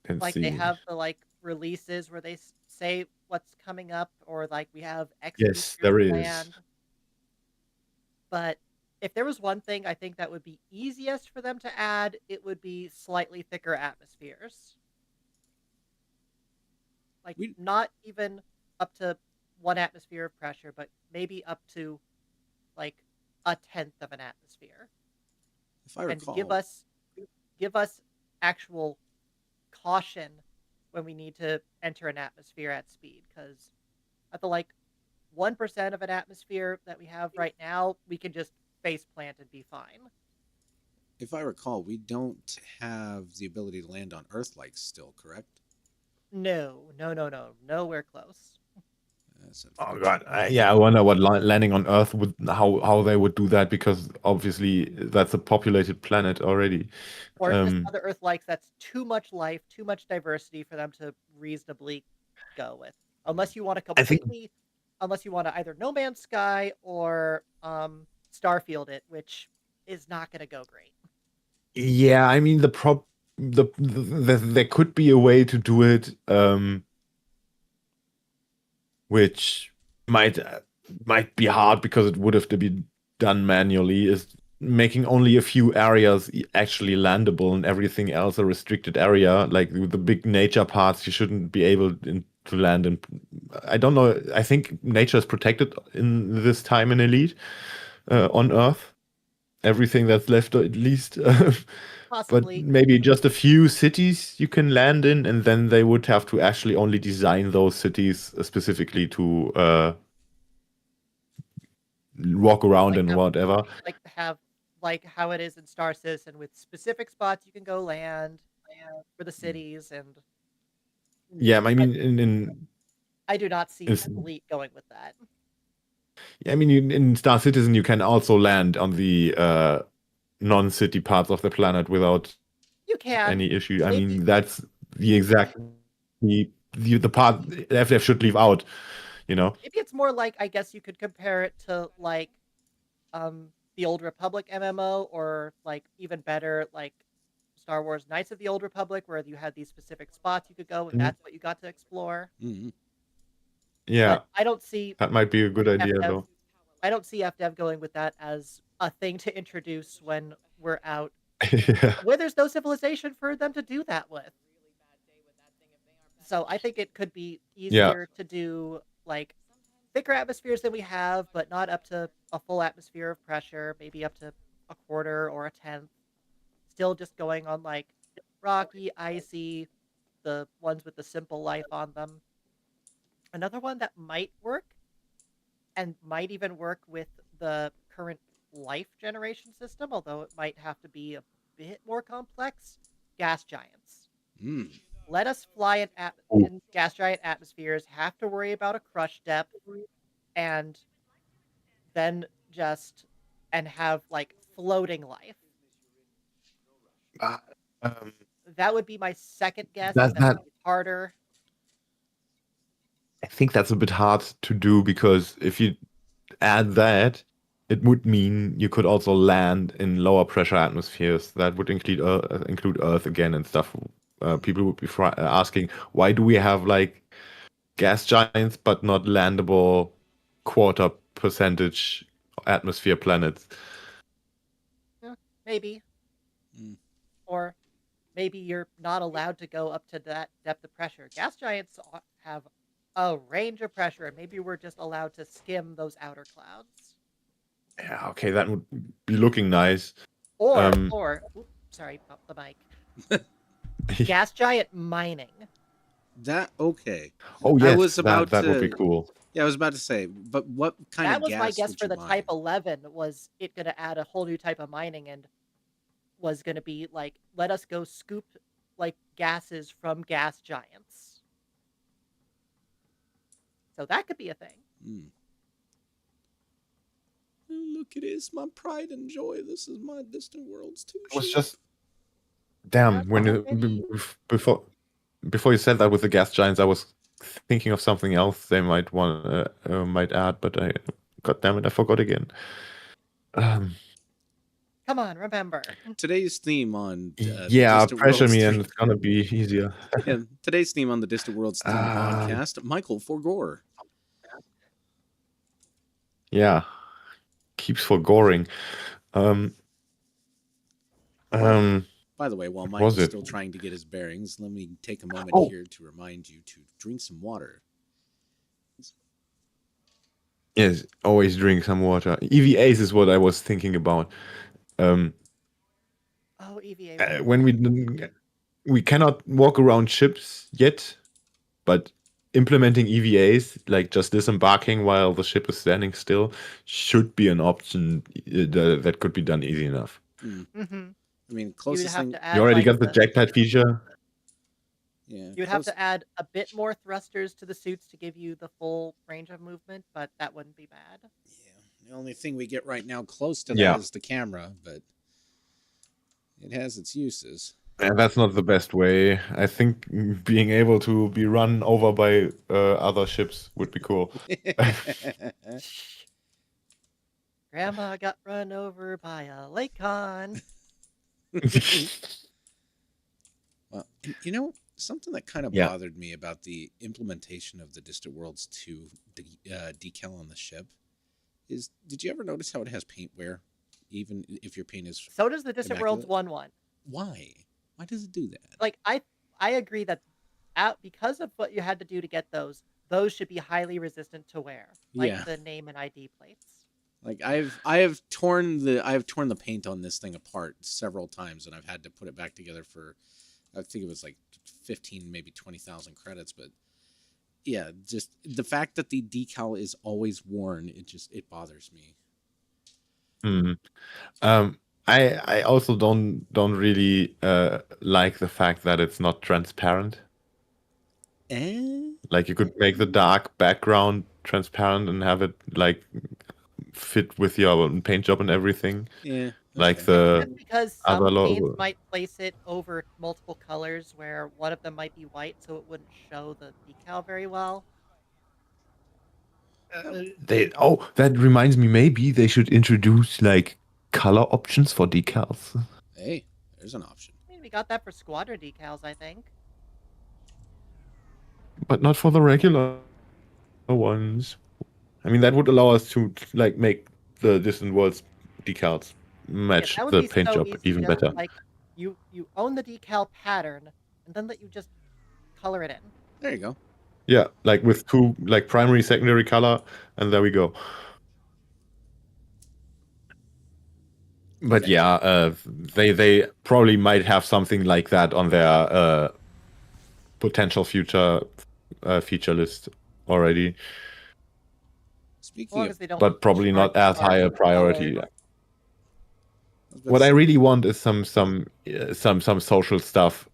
Speaker 1: Let's
Speaker 2: Like they
Speaker 1: see.
Speaker 2: have the like releases where they say what's coming up, or like we have X
Speaker 1: Yes,
Speaker 2: features
Speaker 1: there is.
Speaker 2: planned. But if there was one thing I think that would be easiest for them to add, it would be slightly thicker atmospheres. Like
Speaker 3: We,
Speaker 2: not even up to 1 atmosphere of pressure, but maybe up to like 1/10 of an atmosphere,
Speaker 3: if I
Speaker 2: and
Speaker 3: recall,
Speaker 2: give us actual caution when we need to enter an atmosphere at speed. Because at the like 1% of an atmosphere that we have right now, we can just face plant and be fine.
Speaker 3: we don't have the ability to land on Earth like still, correct?
Speaker 2: No, no, no, no, nowhere close.
Speaker 3: That's
Speaker 1: Oh
Speaker 3: unfortunate.
Speaker 1: God, yeah, I wonder what landing on Earth would how they would do that because obviously that's a populated planet already.
Speaker 2: Or just
Speaker 1: Um,
Speaker 2: other Earth likes that's too much life, too much diversity for them to reasonably go with. Unless you want to
Speaker 1: I think
Speaker 2: completely, unless you want to either No Man's Sky or Starfield it, which is not going to go great.
Speaker 1: yeah, I mean there could be a way to do it, which might be hard because it would have to be done manually. Is making only a few areas actually landable and everything else a restricted area. Like the big nature parts, you shouldn't be able to land in. I don't know. I think nature is protected in this time in Elite on Earth. Everything that's left, at least. But
Speaker 2: Possibly.
Speaker 1: maybe just a few cities you can land in, and then they would have to actually only design those cities specifically to walk around
Speaker 2: like
Speaker 1: and
Speaker 2: have
Speaker 1: whatever.
Speaker 2: like have like how it is in Star Citizen with specific spots you can go land for the
Speaker 3: Hmm.
Speaker 2: cities, and
Speaker 1: Yeah, I
Speaker 2: I,
Speaker 1: mean,
Speaker 2: I do not see
Speaker 1: in
Speaker 2: Elite going with that.
Speaker 1: yeah, I mean, in Star Citizen, you can also land on the non-city parts of the planet without
Speaker 2: You can
Speaker 1: any issue. I
Speaker 2: maybe
Speaker 1: mean, that's the exact the part FF should leave out, you know.
Speaker 2: maybe it's more like I guess you could compare it to like the Old Republic MMO, or like even better like Star Wars Knights of the Old Republic, where you had these specific spots you could go and
Speaker 1: Mhm.
Speaker 2: that's what you got to explore.
Speaker 3: Hmm.
Speaker 2: But
Speaker 1: Yeah,
Speaker 2: I don't see
Speaker 1: that might be a good idea,
Speaker 2: FDev
Speaker 1: though.
Speaker 2: I don't see FDev going with that as a thing to introduce when we're out
Speaker 1: Yeah.
Speaker 2: where there's no civilization for them to do that with. So I think it could be
Speaker 1: Yeah.
Speaker 2: easier to do like thicker atmospheres than we have, but not up to a full atmosphere of pressure, maybe up to a quarter or a tenth. Still just going on like rocky, icy, the ones with the simple life on them. Another one that might work and might even work with the current life generation system, although it might have to be a bit more complex, gas giants.
Speaker 3: Mm.
Speaker 2: Let us fly
Speaker 1: Oh,
Speaker 2: in gas giant atmospheres, have to worry about a crush depth, and then just and have like floating life.
Speaker 1: uh, um,
Speaker 2: That would be my second guess.
Speaker 1: that
Speaker 2: That's
Speaker 1: that
Speaker 2: harder.
Speaker 1: I think that's a bit hard to do because if you add that, it would mean you could also land in lower pressure atmospheres. That would include Earth again and stuff. People would be asking, why do we have like gas giants but not landable quarter percentage atmosphere planets?
Speaker 2: Yeah, maybe.
Speaker 3: Mm.
Speaker 2: Or maybe you're not allowed to go up to that depth of pressure. Gas giants have a range of pressure, and maybe we're just allowed to skim those outer clouds.
Speaker 1: Yeah, okay, that would be looking nice.
Speaker 2: Oops, sorry, pop the mic. Gas giant mining.
Speaker 3: That okay.
Speaker 1: Oh
Speaker 3: I
Speaker 1: yes,
Speaker 3: was about
Speaker 1: that would be
Speaker 3: to.
Speaker 1: cool.
Speaker 3: Yeah, I was about to say, but what kind
Speaker 2: That
Speaker 3: of
Speaker 2: was my
Speaker 3: gas
Speaker 2: guess
Speaker 3: would
Speaker 2: for
Speaker 3: you
Speaker 2: the Type
Speaker 3: mine?
Speaker 2: 11. Was it going to add a whole new type of mining and was going to be like, let us go scoop like gases from gas giants. So that could be a thing.
Speaker 3: Mm. Look, it is my pride and joy. This is my Distant Worlds 2
Speaker 1: I was
Speaker 3: ship.
Speaker 1: just damn
Speaker 2: That's
Speaker 1: when
Speaker 2: already
Speaker 1: before you said that with the gas giants, I was thinking of something else they might add, but God damn it, I forgot again. Um,
Speaker 2: Come on, remember.
Speaker 3: Today's theme on the
Speaker 1: yeah,
Speaker 3: Distant
Speaker 1: pressure
Speaker 3: Worlds
Speaker 1: me
Speaker 3: 3.
Speaker 1: and it's gonna be easier.
Speaker 3: Yeah, today's theme on the Distant Worlds 3
Speaker 1: Um,
Speaker 3: podcast, Michael Forgore.
Speaker 1: yeah, keeps forgoring. Um, um,
Speaker 3: By the way, while
Speaker 1: what was
Speaker 3: Michael's
Speaker 1: it?
Speaker 3: still trying to get his bearings, let me take a moment
Speaker 1: Oh,
Speaker 3: here to remind you to drink some water.
Speaker 1: yes, always drink some water. EVAs is what I was thinking about. Um,
Speaker 2: Oh, EVA would be
Speaker 1: when we cannot walk around ships yet, but implementing EVAs, like just disembarking while the ship is standing still, should be an option that could be done easy enough.
Speaker 3: Mm.
Speaker 2: Mm-hmm.
Speaker 3: I mean,
Speaker 2: You would
Speaker 3: closest
Speaker 2: have
Speaker 3: thing.
Speaker 2: to
Speaker 1: You
Speaker 2: add
Speaker 1: already
Speaker 2: like
Speaker 1: got the jackpad feature.
Speaker 3: Yeah,
Speaker 2: you would have
Speaker 3: close.
Speaker 2: to add a bit more thrusters to the suits to give you the full range of movement, but that wouldn't be bad.
Speaker 3: Yeah, the only thing we get right now close to that
Speaker 1: Yeah,
Speaker 3: is the camera, but it has its uses.
Speaker 1: and that's not the best way. I think being able to be run over by other ships would be cool.
Speaker 2: Grandma got run over by a Lakon.
Speaker 3: Well, and you know, something that kind of
Speaker 1: Yeah.
Speaker 3: bothered me about the implementation of the Distant Worlds 2 decal on the ship is, did you ever notice how it has paint wear, even if your paint is
Speaker 2: So does the Distant Worlds
Speaker 3: immaculate?
Speaker 2: 1-1.
Speaker 3: Why? Why does it do that?
Speaker 2: Like I agree that out because of what you had to do to get those should be highly resistant to wear, like
Speaker 3: Yeah,
Speaker 2: the name and ID plates.
Speaker 3: like I have torn the paint on this thing apart several times, and I've had to put it back together for, I think it was like 15, maybe 20,000 credits, but yeah, just the fact that the decal is always worn, it bothers me.
Speaker 1: Hmm. I also don't really like the fact that it's not transparent.
Speaker 3: Eh?
Speaker 1: Like you could make the dark background transparent and have it like fit with your paint job and everything.
Speaker 3: Yeah, that's
Speaker 1: Like
Speaker 3: fair.
Speaker 2: That's
Speaker 1: the
Speaker 2: because
Speaker 1: other
Speaker 2: some paints
Speaker 1: logo.
Speaker 2: might place it over multiple colors where one of them might be white, so it wouldn't show the decal very well.
Speaker 1: That reminds me, maybe they should introduce like color options for decals,
Speaker 3: Hey, there's an option.
Speaker 2: I mean, we got that for squadron decals, I think.
Speaker 1: but not for the regular ones. I mean, that would allow us to like make the distant worlds decals
Speaker 2: Yeah,
Speaker 1: match
Speaker 2: that would
Speaker 1: the
Speaker 2: be
Speaker 1: paint
Speaker 2: so
Speaker 1: job
Speaker 2: easy.
Speaker 1: even
Speaker 2: Just
Speaker 1: better.
Speaker 2: like you own the decal pattern, and then let you just color it in.
Speaker 3: There you go.
Speaker 1: Yeah, like with two like primary, secondary color, and there we go. But yeah, they probably might have something like that on their potential future feature list already,
Speaker 2: As
Speaker 3: Speaking
Speaker 2: long
Speaker 3: of,
Speaker 2: as they don't
Speaker 1: but probably
Speaker 2: charge
Speaker 1: not as high a
Speaker 2: for color.
Speaker 1: priority.
Speaker 3: I was about
Speaker 1: What
Speaker 3: to
Speaker 1: I
Speaker 3: say,
Speaker 1: really want is some social stuff,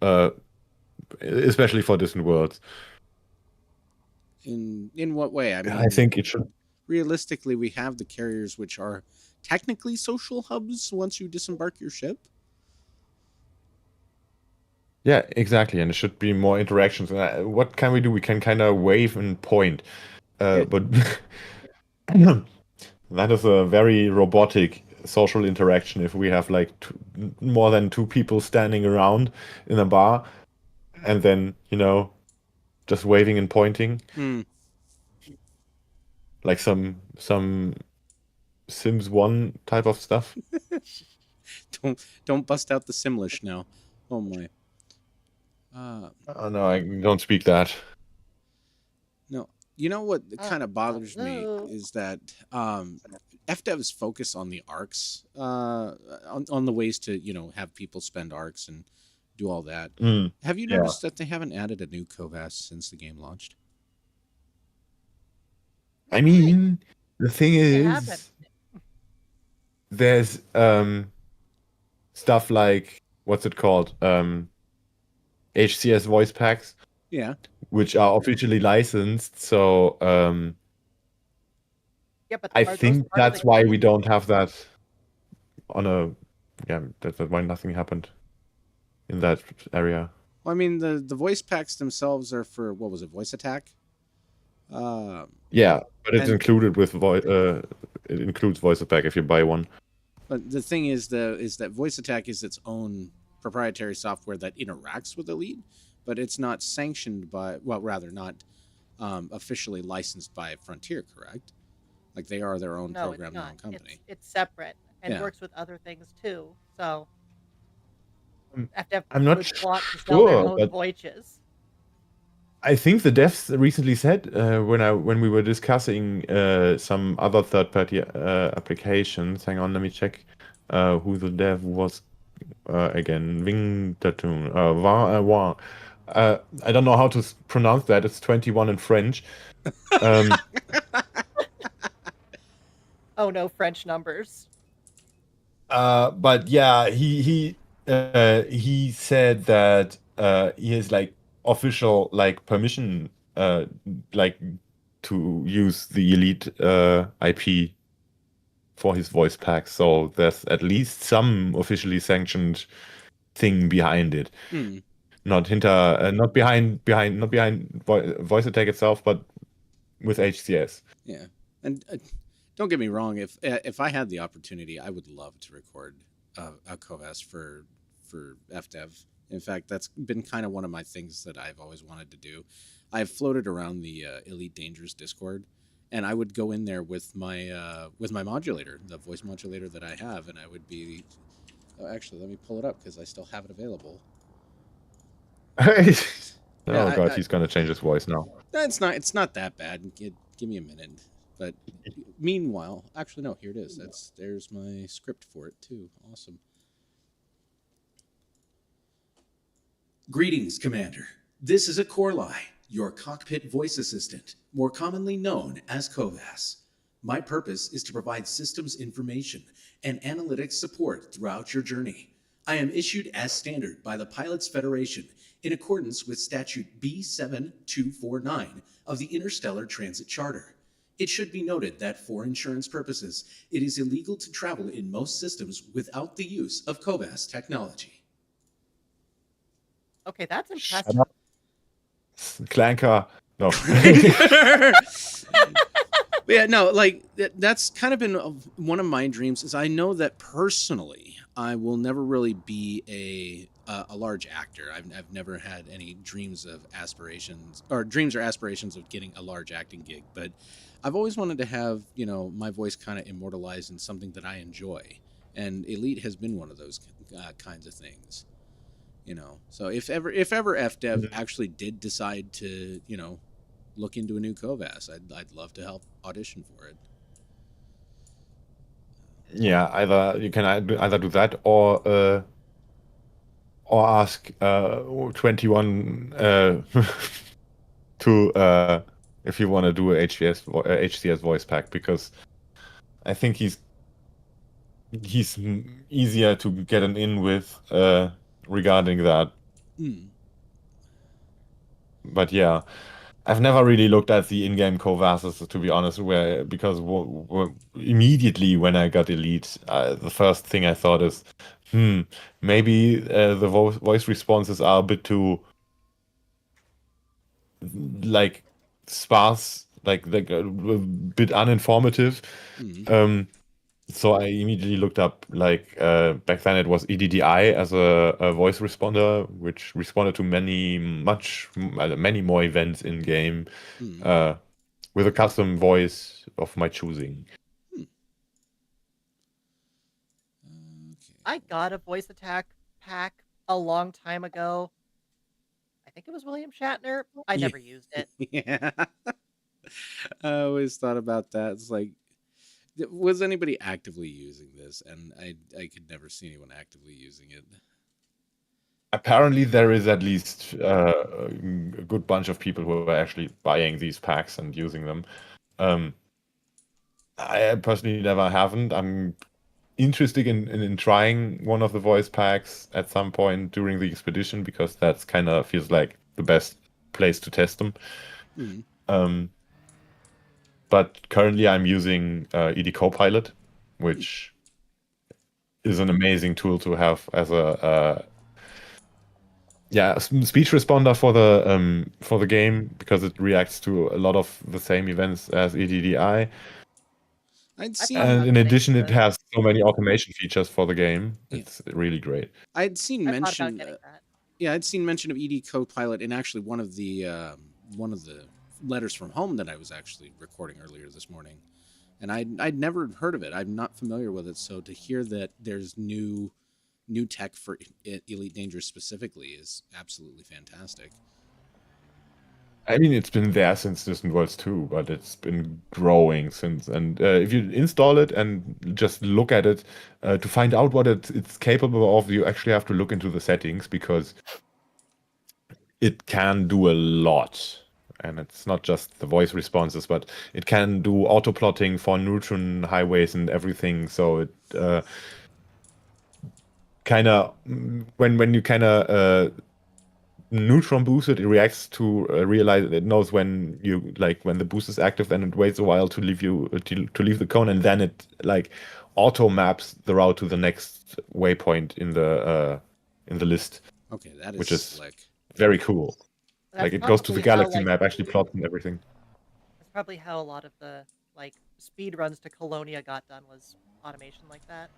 Speaker 1: especially for distant worlds.
Speaker 3: in what way? I
Speaker 1: I
Speaker 3: mean,
Speaker 1: think it should.
Speaker 3: realistically, we have the carriers which are technically social hubs once you disembark your ship.
Speaker 1: Yeah, exactly, and it should be more interactions. What can we do? We can kind of wave and point,
Speaker 3: Yeah.
Speaker 1: but that is a very robotic social interaction. If we have like more than two people standing around in a bar, and then just waving and pointing,
Speaker 3: Hmm.
Speaker 1: like some Sims 1 type of stuff.
Speaker 3: Don't bust out the Simlish now. Oh my.
Speaker 1: Oh no, I don't speak that.
Speaker 3: No. You know what kind of bothers me
Speaker 2: Hello.
Speaker 3: is that FDev's focus on the arcs, on the ways to have people spend arcs and do all that.
Speaker 1: Mm,
Speaker 3: Have you
Speaker 1: yeah.
Speaker 3: noticed that they haven't added a new Kovas since the game launched?
Speaker 1: I mean, the thing
Speaker 2: They haven't.
Speaker 1: is, there's stuff like what's it called? HCS voice packs,
Speaker 3: Yeah.
Speaker 1: which are officially licensed. So
Speaker 2: Yeah, but
Speaker 1: I
Speaker 2: are those
Speaker 1: think
Speaker 2: part of
Speaker 1: that's
Speaker 2: the
Speaker 1: why
Speaker 2: game?
Speaker 1: we don't have that on a yeah, that's why nothing happened in that area.
Speaker 3: Well, I mean, the voice packs themselves are for, what was it, voice attack?
Speaker 1: Yeah, but it's
Speaker 3: And
Speaker 1: included with voice. It includes voice pack if you buy one.
Speaker 3: but the thing is that voice attack is its own proprietary software that interacts with Elite, but it's not sanctioned by, well, rather not officially licensed by Frontier, correct? Like they are their own
Speaker 2: No, it's
Speaker 3: program, their
Speaker 2: not.
Speaker 3: own company.
Speaker 2: It's separate and
Speaker 3: Yeah.
Speaker 2: works with other things too. So
Speaker 1: Um,
Speaker 2: FDev
Speaker 1: I'm not
Speaker 2: would want to sell their
Speaker 1: sure,
Speaker 2: own
Speaker 1: but
Speaker 2: voices.
Speaker 1: I think the devs recently said when we were discussing some other third-party applications. Hang on, let me check who the dev was again. Wing Tattoon. Wang. I don't know how to pronounce that. It's 21 in French. Um,
Speaker 2: Oh no, French numbers.
Speaker 1: but yeah, he said that he has like official like permission like to use the Elite IP for his voice pack. So there's at least some officially sanctioned thing behind it.
Speaker 3: Hmm.
Speaker 1: Not behind voice attack itself, but with HCS.
Speaker 3: Yeah, and don't get me wrong. If I had the opportunity, I would love to record a Kovas for FDev. In fact, that's been kind of one of my things that I've always wanted to do. I've floated around the Elite Dangerous Discord, and I would go in there with my modulator, the voice modulator that I have, and I would be. Oh, actually, let me pull it up because I still have it available.
Speaker 1: Oh
Speaker 3: Yeah,
Speaker 1: god, he's gonna change his voice now.
Speaker 3: It's not that bad. Give me a minute. But meanwhile, actually no, here it is. There's my script for it too. Awesome.
Speaker 4: Greetings, Commander. This is Akorlai, your cockpit voice assistant, more commonly known as Kovas. My purpose is to provide systems information and analytics support throughout your journey. I am issued as standard by the Pilots Federation in accordance with Statute B7249 of the Interstellar Transit Charter. It should be noted that for insurance purposes, it is illegal to travel in most systems without the use of Kovas technology.
Speaker 2: Okay, that's
Speaker 1: Shut
Speaker 2: impressive.
Speaker 1: up. Clanker. No.
Speaker 3: But yeah, no, like that's kind of been one of my dreams. Is I know that personally, I will never really be a large actor. I've never had any dreams of aspirations or dreams or aspirations of getting a large acting gig, but I've always wanted to have my voice kind of immortalized in something that I enjoy, and Elite has been one of those kinds of things. So if ever FDev
Speaker 1: Mhm.
Speaker 3: actually did decide to look into a new Kovas, I'd love to help audition for it.
Speaker 1: Yeah, either you can either do that or ask 21 to if you want to do a HCS voice pack, because I think he's easier to get an in with regarding that.
Speaker 3: Mm.
Speaker 1: But yeah, I've never really looked at the in-game Kovasses, to be honest, because immediately when I got Elite, the first thing I thought is, maybe the voice responses are a bit too like sparse, like a bit uninformative.
Speaker 3: Mm.
Speaker 1: So I immediately looked up, like, back then it was EDDI as a voice responder, which responded to many more events in game,
Speaker 3: Mm.
Speaker 1: with a custom voice of my choosing.
Speaker 3: Okay.
Speaker 2: I got a voice attack pack a long time ago. I think it was William Shatner. I
Speaker 3: Yeah.
Speaker 2: never used it.
Speaker 3: Yeah. I always thought about that. It's like, was anybody actively using this? And I could never see anyone actively using it.
Speaker 1: Apparently, there is at least a good bunch of people who are actually buying these packs and using them. I personally never haven't. I'm interested in trying one of the voice packs at some point during the expedition, because that's kind of feels like the best place to test them.
Speaker 3: Mm.
Speaker 1: But currently I'm using ED Copilot, which is an amazing tool to have as a speech responder for the game, because it reacts to a lot of the same events as EDDI.
Speaker 3: I'd
Speaker 2: I
Speaker 3: seen
Speaker 2: thought
Speaker 1: And
Speaker 2: about
Speaker 1: in
Speaker 2: getting
Speaker 1: addition, it
Speaker 2: the
Speaker 1: has so many automation features for the game.
Speaker 3: Yeah.
Speaker 1: It's really great.
Speaker 3: I'd seen
Speaker 2: I thought about
Speaker 3: mention
Speaker 2: getting that.
Speaker 3: yeah, I'd seen mention of ED Copilot in actually one of the letters from home that I was actually recording earlier this morning, and I'd never heard of it. I'm not familiar with it, so to hear that there's new tech for Elite Dangerous specifically is absolutely fantastic.
Speaker 1: I mean, it's been there since Distant Worlds 2, but it's been growing since. And if you install it and just look at it to find out what it's capable of, you actually have to look into the settings, because it can do a lot. And it's not just the voice responses, but it can do auto plotting for neutron highways and everything. So it kind of, when you kind of neutron boost it reacts to realize it knows when when the boost is active, then it waits a while to leave to leave the cone, and then it like auto maps the route to the next waypoint in the list,
Speaker 3: Okay, that is
Speaker 1: which is
Speaker 3: slick.
Speaker 1: very cool.
Speaker 2: That's
Speaker 1: Like, it goes to the
Speaker 2: probably how,
Speaker 1: galaxy map, actually plots and everything.
Speaker 2: That's probably how a lot of the speed runs to Colonia got done, was automation like that.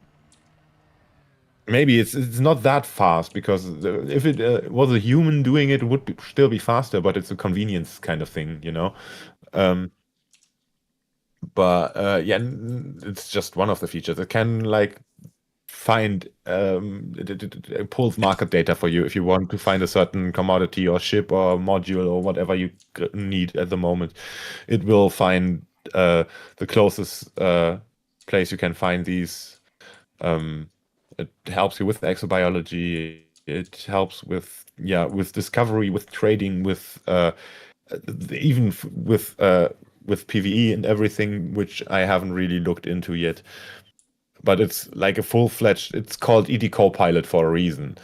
Speaker 1: Maybe it's not that fast, because if it was a human doing it, it would still be faster, but it's a convenience kind of thing, you know. But yeah, it's just one of the features. It can find it pulls market data for you if you want to find a certain commodity or ship or module or whatever you need at the moment. It will find the closest place you can find these. It helps you with exobiology. It helps with discovery, with trading, with even with PvE and everything, which I haven't really looked into yet. But it's like a full-fledged. It's called ED Copilot for a reason.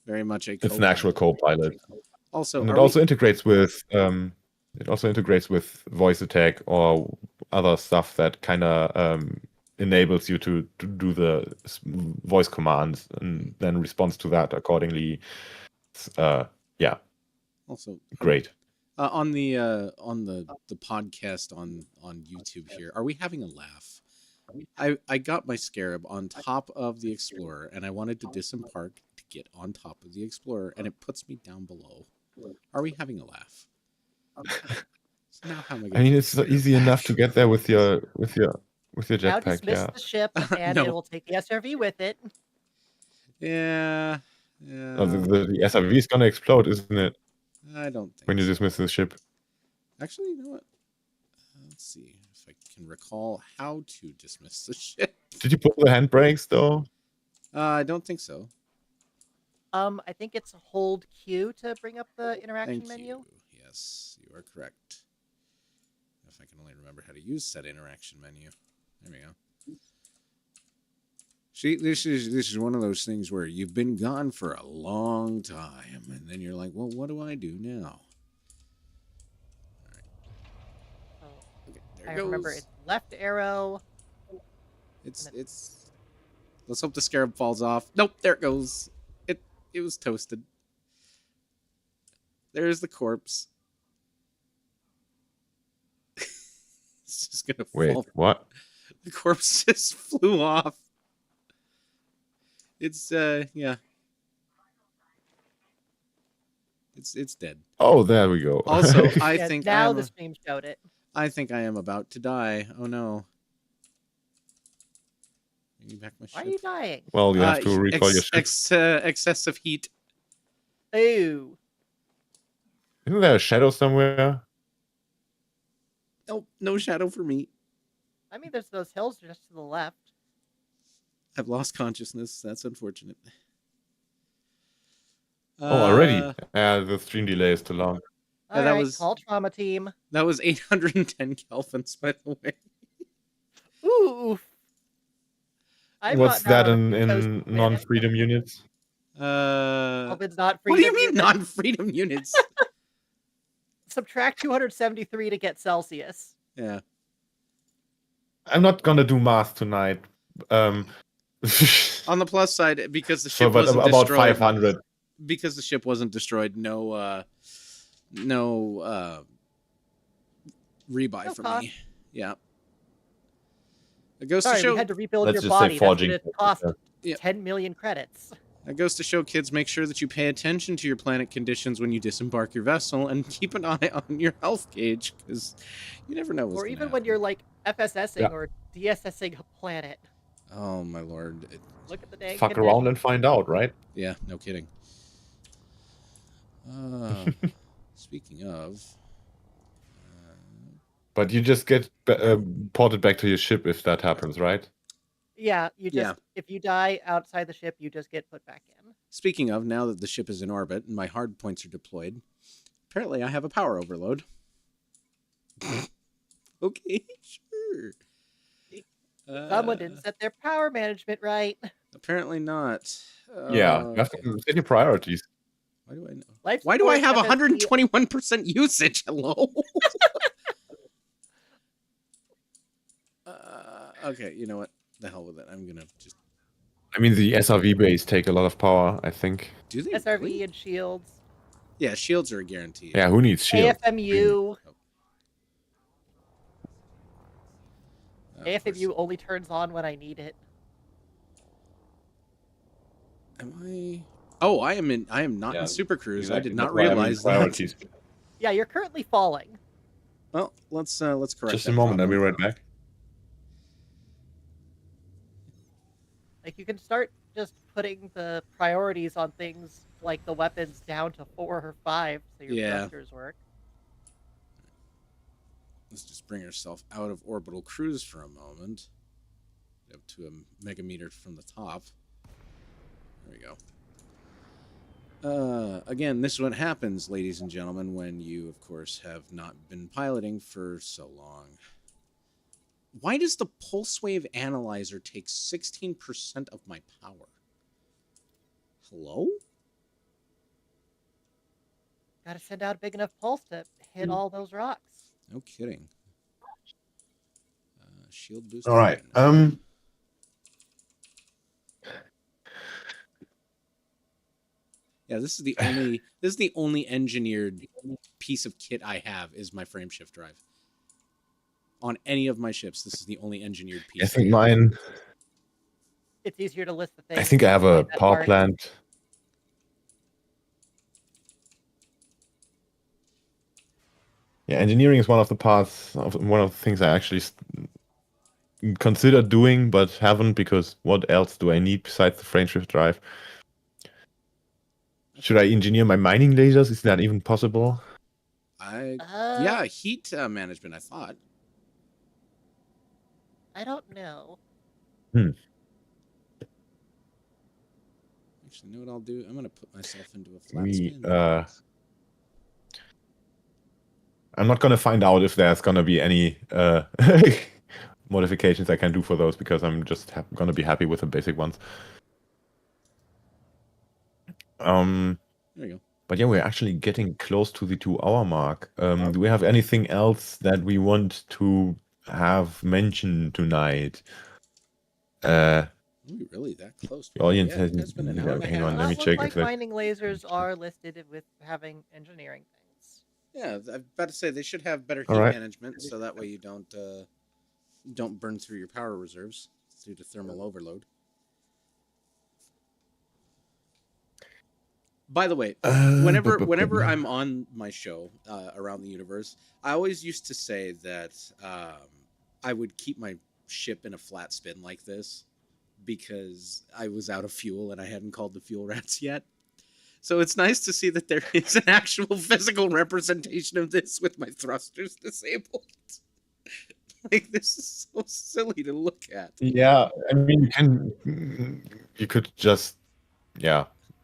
Speaker 3: Very much a
Speaker 1: It's an actual Copilot,
Speaker 3: Also,
Speaker 1: and it also integrates with voice attack or other stuff that kind of enables you to do the voice commands and then responds to that accordingly. It's, yeah,
Speaker 3: also
Speaker 1: great.
Speaker 3: on the podcast on YouTube here, are we having a laugh? I got my Scarab on top of the Explorer, and I wanted to disembark to get on top of the Explorer, and it puts me down below. Are we having a laugh? So now how am I
Speaker 1: I mean,
Speaker 3: get
Speaker 1: it's
Speaker 3: the Scarab
Speaker 1: easy
Speaker 3: back?
Speaker 1: enough to get there with your
Speaker 2: Now
Speaker 1: jetpack.
Speaker 2: dismiss
Speaker 1: Yeah.
Speaker 2: the ship, and
Speaker 3: No.
Speaker 2: it will take the SRV with it.
Speaker 3: Yeah,
Speaker 1: Oh, the,
Speaker 3: Yeah,
Speaker 1: the SRV is gonna explode, isn't it?
Speaker 3: I don't think
Speaker 1: When you
Speaker 3: so.
Speaker 1: dismiss the ship.
Speaker 3: Actually, you know what? Let's see if I can recall how to dismiss the ship.
Speaker 1: Did you pull the handbrakes though?
Speaker 3: I don't think so.
Speaker 2: I think it's hold Q to bring up the interaction
Speaker 3: Thank
Speaker 2: menu.
Speaker 3: you. Yes, you are correct. If I can only remember how to use said interaction menu. There we go. See, this is one of those things where you've been gone for a long time, and then you're like, well, what do I do now?
Speaker 2: So
Speaker 3: Okay, there
Speaker 2: I
Speaker 3: it goes.
Speaker 2: remember it's left arrow.
Speaker 3: It's. Let's hope the scarab falls off. Nope, there it goes. It was toasted. There's the corpse. It's just gonna
Speaker 1: Wait,
Speaker 3: fall.
Speaker 1: what?
Speaker 3: The corpse just flew off. It's yeah. It's dead.
Speaker 1: Oh, there we go.
Speaker 3: Also, I
Speaker 2: Yeah,
Speaker 3: think
Speaker 2: now the stream showed it.
Speaker 3: I think I am about to die. Oh no. Bring me back my
Speaker 2: Why are
Speaker 3: ship.
Speaker 2: you dying?
Speaker 1: Well, you have to recall your ship.
Speaker 3: Excessive heat.
Speaker 2: Ooh.
Speaker 1: Isn't there a shadow somewhere?
Speaker 3: Nope, no shadow for me.
Speaker 2: I mean, there's those hills just to the left.
Speaker 3: I've lost consciousness. That's unfortunate.
Speaker 1: Oh, already? The stream delay is too long.
Speaker 3: Yeah,
Speaker 2: All
Speaker 3: that
Speaker 2: right,
Speaker 3: was-
Speaker 2: call trauma team.
Speaker 3: That was 810 kelvins, by the way.
Speaker 2: Ooh. I've
Speaker 1: What's
Speaker 2: gotten
Speaker 1: that
Speaker 2: out on a
Speaker 1: in
Speaker 2: toast planet.
Speaker 1: non-freedom units?
Speaker 2: Kelvin's not
Speaker 3: What do you
Speaker 2: freedom
Speaker 3: mean
Speaker 2: unit.
Speaker 3: non-freedom units?
Speaker 2: Subtract 273 to get Celsius.
Speaker 3: Yeah.
Speaker 1: I'm not gonna do math tonight.
Speaker 3: On the plus side, because the
Speaker 1: So,
Speaker 3: ship
Speaker 1: but
Speaker 3: wasn't
Speaker 1: about
Speaker 3: destroyed.
Speaker 1: 500.
Speaker 3: Because the ship wasn't destroyed, no rebuy
Speaker 2: No
Speaker 3: for
Speaker 2: cost.
Speaker 3: me. Yeah. It goes
Speaker 2: Sorry,
Speaker 3: to show.
Speaker 2: we had to rebuild
Speaker 1: Let's
Speaker 2: your
Speaker 1: just say
Speaker 2: body. That's
Speaker 1: forging.
Speaker 2: what it cost.
Speaker 3: Yeah.
Speaker 2: 10 million credits.
Speaker 3: It goes to show, kids, make sure that you pay attention to your planet conditions when you disembark your vessel, and keep an eye on your health gauge, because you never know what's
Speaker 2: Or
Speaker 3: gonna
Speaker 2: even
Speaker 3: happen.
Speaker 2: when you're like FSSing
Speaker 1: Yeah.
Speaker 2: or DSSing a planet.
Speaker 3: Oh my lord!
Speaker 2: Look at the dang
Speaker 1: Fuck
Speaker 2: condition.
Speaker 1: around and find out, right?
Speaker 3: Yeah, no kidding. Speaking of,
Speaker 1: But you just get ported back to your ship if that happens, right?
Speaker 2: Yeah, you just
Speaker 3: Yeah.
Speaker 2: if you die outside the ship, you just get put back in.
Speaker 3: speaking of, now that the ship is in orbit and my hard points are deployed, apparently I have a power overload. Okay, sure.
Speaker 2: Someone didn't set their power management right.
Speaker 3: Apparently not.
Speaker 1: Yeah, you have
Speaker 3: Okay.
Speaker 1: to set your priorities.
Speaker 3: Why do I know?
Speaker 2: Life
Speaker 3: Why do I
Speaker 2: support,
Speaker 3: have
Speaker 2: FSD
Speaker 3: 121% usage? Hello. Okay, you know what? The hell with it. I'm gonna just
Speaker 1: I mean, the SRV base take a lot of power, I think.
Speaker 3: do they.
Speaker 2: SRV
Speaker 3: really?
Speaker 2: and shields.
Speaker 3: Yeah, shields are a guarantee.
Speaker 1: Yeah, who needs shield?
Speaker 2: AFMU.
Speaker 3: Of course.
Speaker 2: AFMU only turns on when I need it.
Speaker 3: Am I? Oh, I am in. I am not
Speaker 1: Yeah,
Speaker 3: in Super Cruise. I
Speaker 1: Exactly,
Speaker 3: did
Speaker 1: that's
Speaker 3: not
Speaker 1: why I mean
Speaker 3: realize that.
Speaker 1: priorities.
Speaker 2: Yeah, you're currently falling.
Speaker 3: Well, let's correct.
Speaker 1: Just
Speaker 3: that
Speaker 1: a moment, I'll be
Speaker 3: problem.
Speaker 1: right back.
Speaker 2: Like you can start just putting the priorities on things like the weapons down to 4 or 5 so your
Speaker 3: Yeah.
Speaker 2: thrusters work.
Speaker 3: Let's just bring ourselves out of orbital cruise for a moment. Up to a megameter from the top. There we go. Again, this is what happens, ladies and gentlemen, when you, of course, have not been piloting for so long. Why does the pulse wave analyzer take 16% of my power? Hello?
Speaker 2: Gotta send out a big enough pulse to hit all those rocks.
Speaker 3: No kidding. Shield boost.
Speaker 1: All right.
Speaker 3: again. Yeah, this is the only engineered piece of kit I have is my frame shift drive. On any of my ships, this is the only engineered piece.
Speaker 1: I think mine.
Speaker 2: It's easier to list the things.
Speaker 1: I think I have a
Speaker 2: like that
Speaker 1: power
Speaker 2: part.
Speaker 1: plant. Yeah, engineering is one of the parts of one of the things I actually considered doing, but haven't because what else do I need besides the frameshift drive? Should I engineer my mining lasers? Is that even possible?
Speaker 3: Yeah, heat management, I thought.
Speaker 2: I don't know.
Speaker 3: Actually, you know what I'll do? I'm gonna put myself into a flat
Speaker 1: We
Speaker 3: spin.
Speaker 1: I'm not gonna find out if there's gonna be any modifications I can do for those because I'm just gonna be happy with the basic ones.
Speaker 3: There you go.
Speaker 1: But yeah, we're actually getting close to the 2 hour mark. Do we have anything else that we want to have mentioned tonight?
Speaker 3: Are we really that close?
Speaker 1: The audience
Speaker 3: Yeah,
Speaker 1: has.
Speaker 3: it's been an hour and a
Speaker 1: Hang on,
Speaker 3: half.
Speaker 1: let me
Speaker 2: Looks
Speaker 1: check
Speaker 2: like
Speaker 1: if that.
Speaker 2: mining lasers are listed with having engineering things.
Speaker 3: Yeah, I'm about to say they should have better heat
Speaker 1: All right.
Speaker 3: management, so that way you don't burn through your power reserves due to thermal overload. By the way, whenever I'm on my show around the universe, I always used to say that I would keep my ship in a flat spin like this because I was out of fuel and I hadn't called the fuel rats yet. So it's nice to see that there is an actual physical representation of this with my thrusters disabled. Like, this is so silly to look at.
Speaker 1: Yeah, I mean, you could just,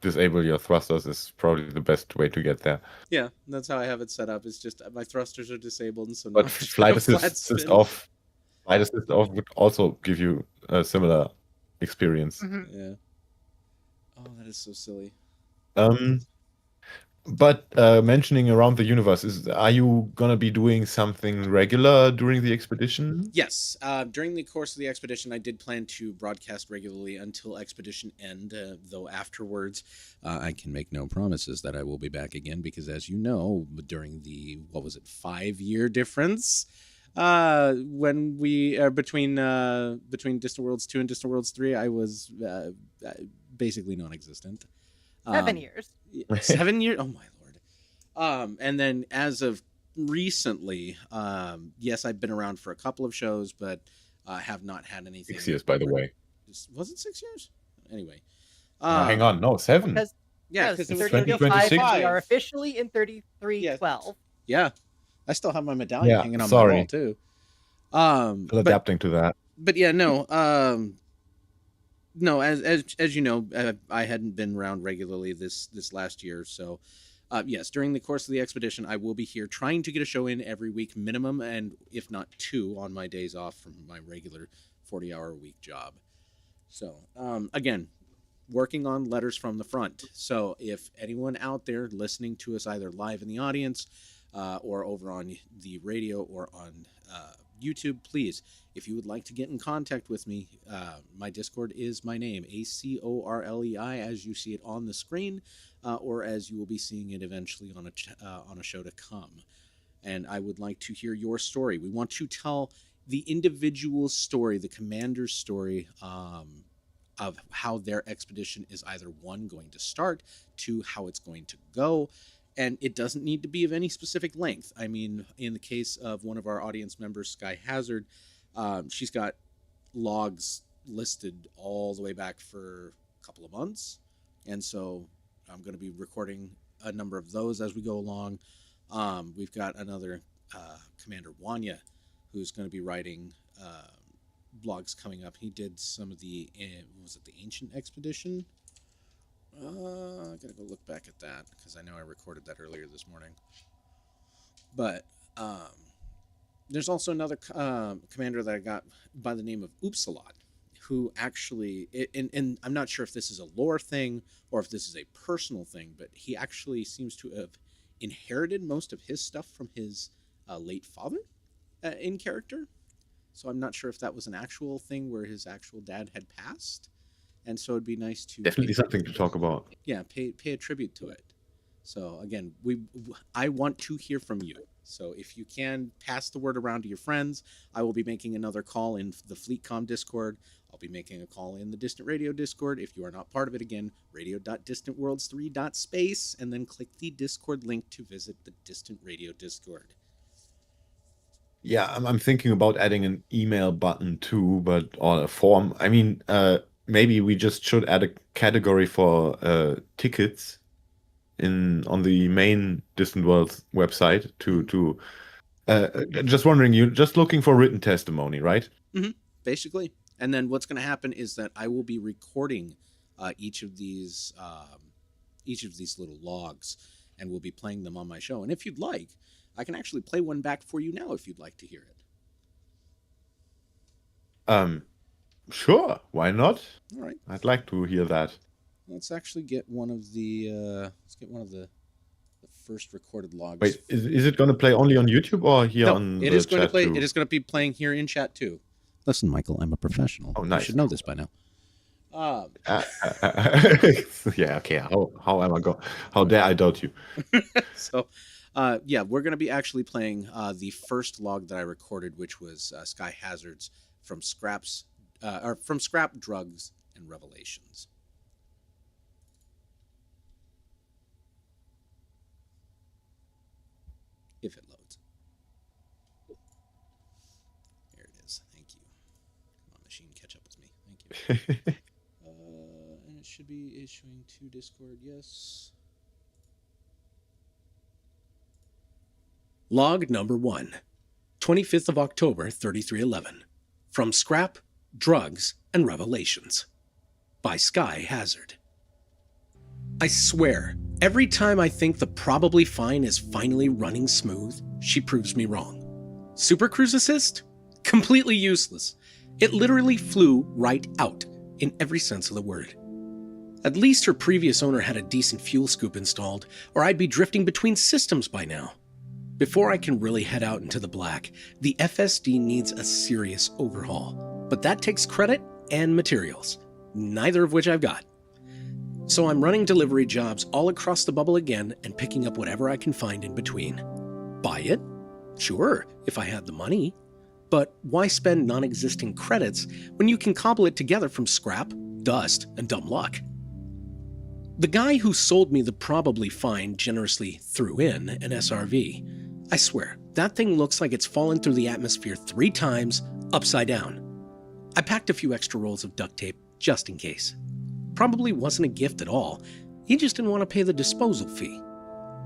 Speaker 1: disable your thrusters is probably the best way to get there.
Speaker 3: Yeah, that's how I have it set up. It's just my thrusters are disabled, and so
Speaker 1: But
Speaker 3: now
Speaker 1: flight assist off, would also give you a similar experience.
Speaker 3: Yeah. Oh, that is so silly.
Speaker 1: But mentioning around the universe, are you gonna be doing something regular during the expedition?
Speaker 3: Yes, during the course of the expedition, I did plan to broadcast regularly until expedition end. Though afterwards, I can make no promises that I will be back again because, as you know, during the 5-year difference when we between Distant Worlds 2 and Distant Worlds 3, I was basically non-existent.
Speaker 2: 7 years.
Speaker 3: 7 years. Oh my lord! And then as of recently, yes, I've been around for a couple of shows, but have not had anything.
Speaker 1: 6 years, by the way.
Speaker 3: Was it 6 years? Anyway,
Speaker 1: hang on, no, 7.
Speaker 2: Because
Speaker 3: because
Speaker 2: in
Speaker 3: it was
Speaker 2: 3305, we are officially in 3312.
Speaker 3: Yeah, I still have my medallion hanging on my wall too.
Speaker 1: Still adapting to that.
Speaker 3: But yeah, no. No, as you know, I hadn't been around regularly this last year, so yes, during the course of the expedition, I will be here trying to get a show in every week minimum, and if not 2 on my days off from my regular 40-hour-a-week job. So again, working on letters from the front. So if anyone out there listening to us either live in the audience or over on the radio or on YouTube, please, if you would like to get in contact with me, my Discord is my name, ACORLEI, as you see it on the screen, or as you will be seeing it eventually on a show to come. And I would like to hear your story. We want to tell the individual story, the commander's story, of how their expedition is either 1, going to start, 2, how it's going to go. And it doesn't need to be of any specific length. I mean, in the case of one of our audience members, Sky Hazard, she's got logs listed all the way back for a couple of months. And so I'm going to be recording a number of those as we go along. We've got another Commander Wanya, who's going to be writing blogs coming up. He did some of the, was it the Ancient Expedition? I gotta go look back at that because I know I recorded that earlier this morning. But there's also another commander that I got by the name of Upsalot, who actually, and I'm not sure if this is a lore thing or if this is a personal thing, but he actually seems to have inherited most of his stuff from his late father in character. So I'm not sure if that was an actual thing where his actual dad had passed. And so it'd be nice to
Speaker 1: definitely something to talk about.
Speaker 3: Yeah, pay a tribute to it. So again, I want to hear from you. So if you can pass the word around to your friends, I will be making another call in the FleetCom Discord. I'll be making a call in the Distant Radio Discord. If you are not part of it, again, radio.distantworlds3.space, and then click the Discord link to visit the Distant Radio Discord.
Speaker 1: Yeah, I'm thinking about adding an email button too, or a form. I mean, maybe we just should add a category for tickets on the main Distant Worlds website to just wondering, you just looking for written testimony, right?
Speaker 3: Basically. And then what's going to happen is that I will be recording each of these little logs, and we'll be playing them on my show. And if you'd like, I can actually play one back for you now if you'd like to hear it.
Speaker 1: Sure, why not?
Speaker 3: All right.
Speaker 1: I'd like to hear that.
Speaker 3: Let's actually get one of the first recorded logs.
Speaker 1: Wait, is it going to play only on YouTube or here
Speaker 3: No,
Speaker 1: on
Speaker 3: it
Speaker 1: the
Speaker 3: is going to
Speaker 1: chat
Speaker 3: play.
Speaker 1: too?
Speaker 3: It is going to be playing here in chat too. Listen, Michael, I'm a professional.
Speaker 1: Oh, nice.
Speaker 3: You should know this by now.
Speaker 1: Yeah, okay. How am I go? How dare I doubt you?
Speaker 3: So, yeah, we're going to be actually playing the first log that I recorded, which was Sky Hazards from Scrap, Drugs, and Revelations. If it loads. There it is. Thank you. Come on, machine, catch up with me. Thank you. And it should be issuing to Discord. Yes. Log number 1. 25th of October, 3311. From Scrap, Drugs, and Revelations. By Sky Hazard. I swear, every time I think the probably fine is finally running smooth, she proves me wrong. Super Cruise Assist? Completely useless. It literally flew right out, in every sense of the word. At least her previous owner had a decent fuel scoop installed, or I'd be drifting between systems by now. Before I can really head out into the black, the FSD needs a serious overhaul. But that takes credit and materials, neither of which I've got. So I'm running delivery jobs all across the bubble again and picking up whatever I can find in between. Buy it? Sure, if I had the money. But why spend non-existent credits when you can cobble it together from scrap, dust, and dumb luck? The guy who sold me the probably fine generously threw in an SRV. I swear, that thing looks like it's fallen through the atmosphere 3 times, upside down. I packed a few extra rolls of duct tape, just in case. Probably wasn't a gift at all. He just didn't want to pay the disposal fee.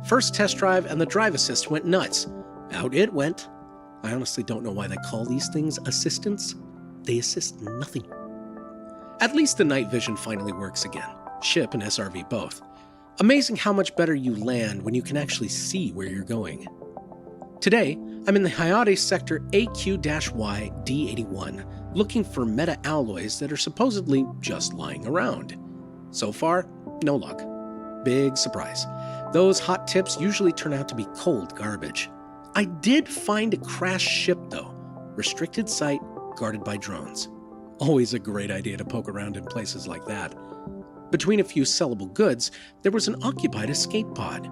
Speaker 3: First test drive and the drive assist went nuts. Out it went. I honestly don't know why they call these things assistants. They assist nothing. At least the night vision finally works again. Ship and SRV both. Amazing how much better you land when you can actually see where you're going. Today, I'm in the Hyades sector AQ-Y D81, looking for meta-alloys that are supposedly just lying around. So far, no luck. Big surprise. Those hot tips usually turn out to be cold garbage. I did find a crashed ship though. Restricted site, guarded by drones. Always a great idea to poke around in places like that. Between a few sellable goods, there was an occupied escape pod.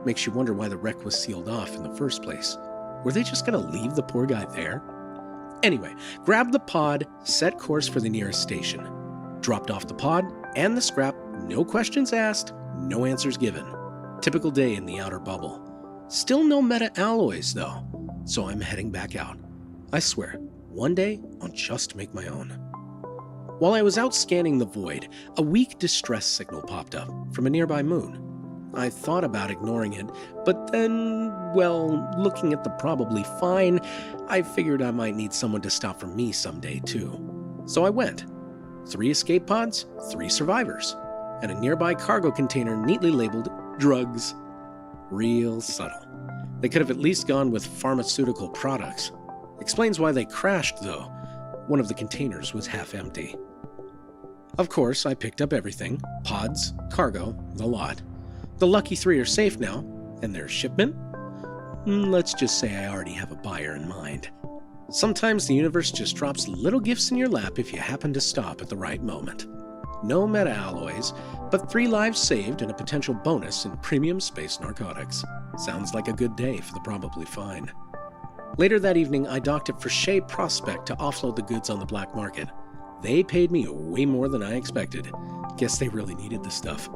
Speaker 3: Makes you wonder why the wreck was sealed off in the first place. Were they just gonna leave the poor guy there? Anyway, grabbed the pod, set course for the nearest station. Dropped off the pod and the scrap, no questions asked, no answers given. Typical day in the outer bubble. Still no meta-alloys though, so I'm heading back out. I swear, one day I'll just make my own. While I was out scanning the void, a weak distress signal popped up from a nearby moon. I thought about ignoring it, but then, well, looking at the probably fine, I figured I might need someone to stop for me someday too. So I went. 3 escape pods, 3 survivors, and a nearby cargo container neatly labeled drugs. Real subtle. They could have at least gone with pharmaceutical products. Explains why they crashed though. One of the containers was half empty. Of course, I picked up everything. Pods, cargo, the lot. The lucky 3 are safe now, and their shipment? Let's just say I already have a buyer in mind. Sometimes the universe just drops little gifts in your lap if you happen to stop at the right moment. No meta-alloys, but 3 lives saved and a potential bonus in premium space narcotics. Sounds like a good day for the probably fine. Later that evening, I docked at Shea Prospect to offload the goods on the black market. They paid me way more than I expected. Guess they really needed the stuff.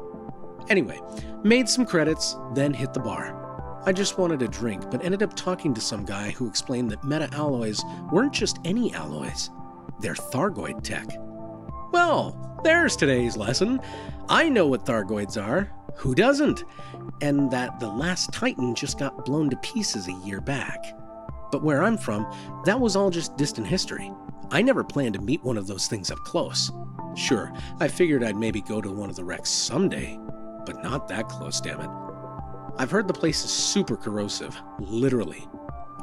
Speaker 3: Anyway, made some credits, then hit the bar. I just wanted a drink, but ended up talking to some guy who explained that meta-alloys weren't just any alloys. They're Thargoid tech. Well, there's today's lesson. I know what Thargoids are. Who doesn't? And that the last Titan just got blown to pieces a year back. But where I'm from, that was all just distant history. I never planned to meet one of those things up close. Sure, I figured I'd maybe go to one of the wrecks someday, but not that close, damn it. I've heard the place is super corrosive, literally.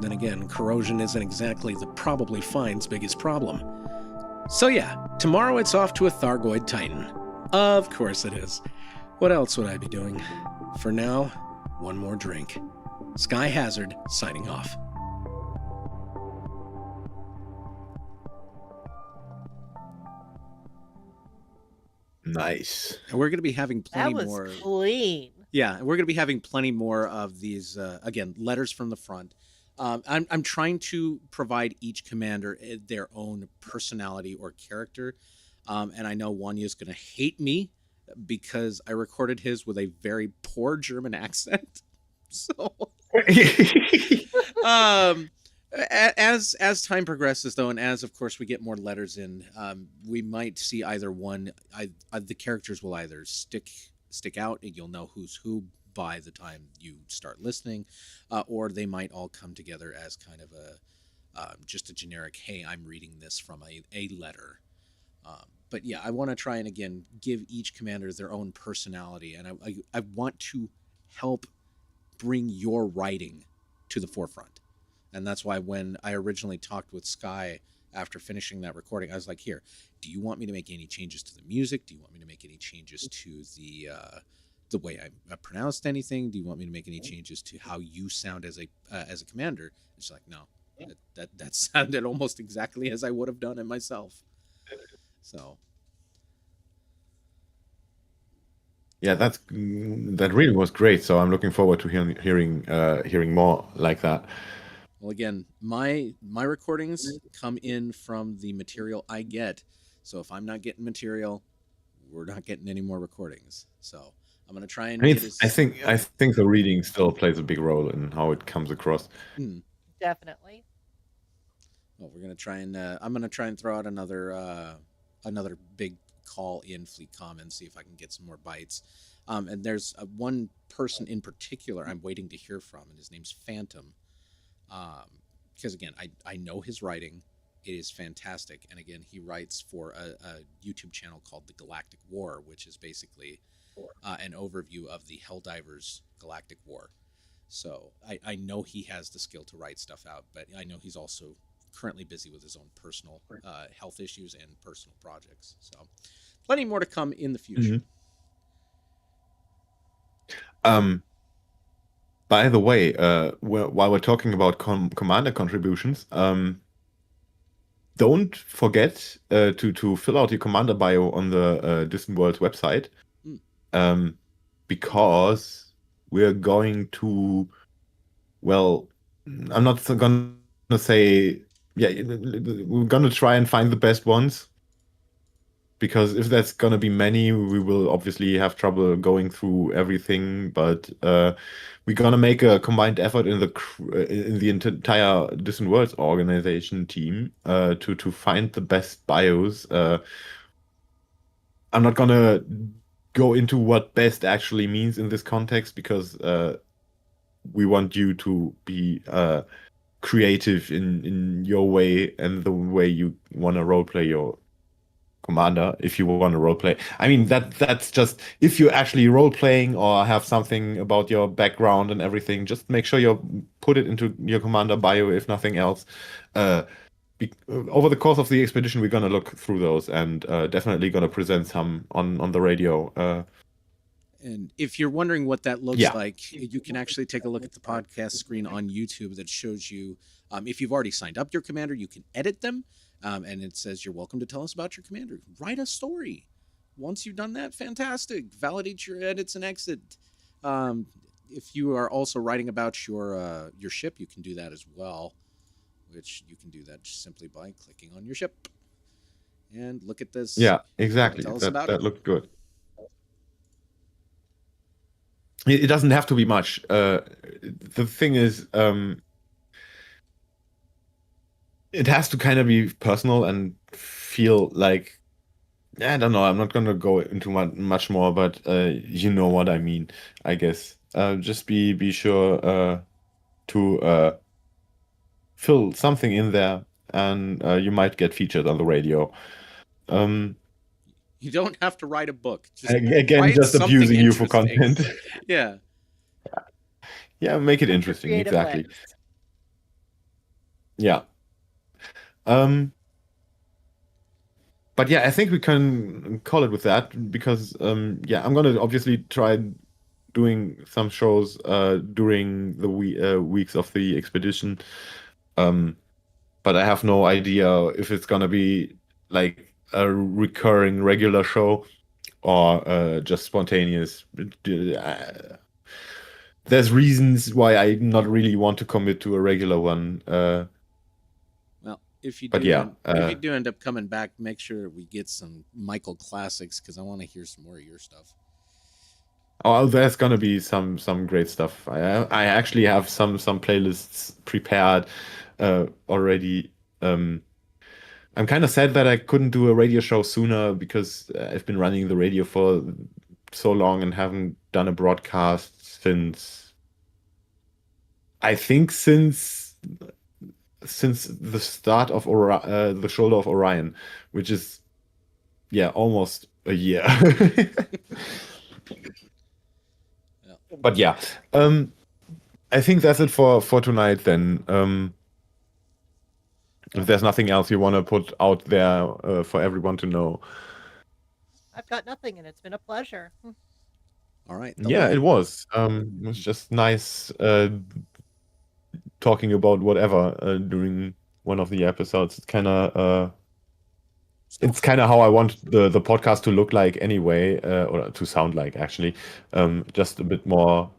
Speaker 3: Then again, corrosion isn't exactly the probably fine's biggest problem. So yeah, tomorrow it's off to a Thargoid Titan. Of course it is. What else would I be doing? For now, one more drink. Sky Hazard, signing off.
Speaker 1: Nice.
Speaker 3: And we're going to be having plenty
Speaker 2: That was
Speaker 3: more.
Speaker 2: clean.
Speaker 3: Yeah, we're going to be having plenty more of these, again, letters from the front. I'm trying to provide each commander their own personality or character. And I know Wanya's going to hate me because I recorded his with a very poor German accent. So, um, as time progresses, though, and as of course we get more letters in, we might see either one. The characters will either stick out, and you'll know who's who by the time you start listening, or they might all come together as kind of a just a generic, hey, I'm reading this from a letter. But yeah, I want to try and again give each commander their own personality, and I want to help bring your writing to the forefront. And that's why when I originally talked with Sky after finishing that recording, I was like, here, do you want me to make any changes to the music? Do you want me to make any changes to the way I pronounced anything? Do you want me to make any changes to how you sound as a commander? It's like, no, that sounded almost exactly as I would have done it myself. So
Speaker 1: Yeah, that really was great. So I'm looking forward to hearing more like that.
Speaker 3: well, again, my recordings come in from the material I get. So if I'm not getting material, we're not getting any more recordings. So I'm gonna try and
Speaker 1: I mean,
Speaker 3: get as...
Speaker 1: I think the reading still plays a big role in how it comes across.
Speaker 2: Definitely.
Speaker 3: Well, we're gonna try and I'm gonna try and throw out another big call in FleetCom and see if I can get some more bites. And there's one person in particular I'm waiting to hear from, and his name's Phantom. Because again, I know his writing. It is fantastic. And again, he writes for a YouTube channel called The Galactic War, which is basically an overview of the Helldivers Galactic War. So I know he has the skill to write stuff out, but I know he's also currently busy with his own personal health issues and personal projects. So plenty more to come in the future.
Speaker 1: By the way, while we're talking about commander contributions, don't forget to fill out your commander bio on the Distant Worlds website, because we're going to, well, I'm not going to say, yeah, we're going to try and find the best ones, because if that's going to be many, we will obviously have trouble going through everything, but we're going to make a combined effort in the entire Distant Worlds organization team to find the best bios. I'm not going to go into what best actually means in this context, because we want you to be creative in your way and the way you want to roleplay your commander. If you want to roleplay, I mean, that's just if you're actually role-playing or have something about your background and everything, just make sure you put it into your commander bio, if nothing else. Over the course of the expedition, we're going to look through those, and definitely going to present some on the radio.
Speaker 3: And if you're wondering what that looks like, you can actually take a look at the podcast screen on YouTube that shows you, if you've already signed up your commander, you can edit them. And it says, you're welcome to tell us about your commander. Write a story. Once you've done that, fantastic. Validate your edits and exit. If you are also writing about your ship, you can do that as well, which you can do that just simply by clicking on your ship. And look at this.
Speaker 1: Yeah, exactly.
Speaker 3: Tell us about it.
Speaker 1: That looked good. It doesn't have to be much. The thing is, it has to kind of be personal and feel like I don't know. I'm not gonna go into much more, but you know what I mean, I guess. Just be sure to fill something in there, and you might get featured on the radio. Um,
Speaker 3: You don't have to write a book. Just
Speaker 1: again,
Speaker 3: write
Speaker 1: just
Speaker 3: something
Speaker 1: abusing you for
Speaker 3: interesting.
Speaker 1: content.
Speaker 3: Yeah.
Speaker 1: Yeah, make it
Speaker 2: Your
Speaker 1: interesting.
Speaker 2: creative
Speaker 1: Exactly.
Speaker 2: legs.
Speaker 1: Yeah. Um, but yeah, I think we can call it with that because yeah, I'm gonna obviously try doing some shows during the weeks of the expedition. But I have no idea if it's gonna be like a recurring regular show or just spontaneous. There's reasons why I not really want to commit to a regular one.
Speaker 3: Well, if you
Speaker 1: But
Speaker 3: do
Speaker 1: yeah,
Speaker 3: end up coming back, make sure we get some Michael classics because I want to hear some more of your stuff.
Speaker 1: oh, there's gonna be some great stuff. I actually have some playlists prepared already. I'm kind of sad that I couldn't do a radio show sooner because I've been running the radio for so long and haven't done a broadcast since I think since the start of the Shoulder of Orion, which is yeah almost a year.
Speaker 3: Yeah.
Speaker 1: But yeah, I think that's it for tonight then. If there's nothing else you want to put out there for everyone to know.
Speaker 2: I've got nothing, and it's been a pleasure.
Speaker 3: All right.
Speaker 1: Yeah, it was. It was just nice talking about whatever during one of the episodes. It's kind of how I want the podcast to look like anyway, or to sound like actually. Just a bit more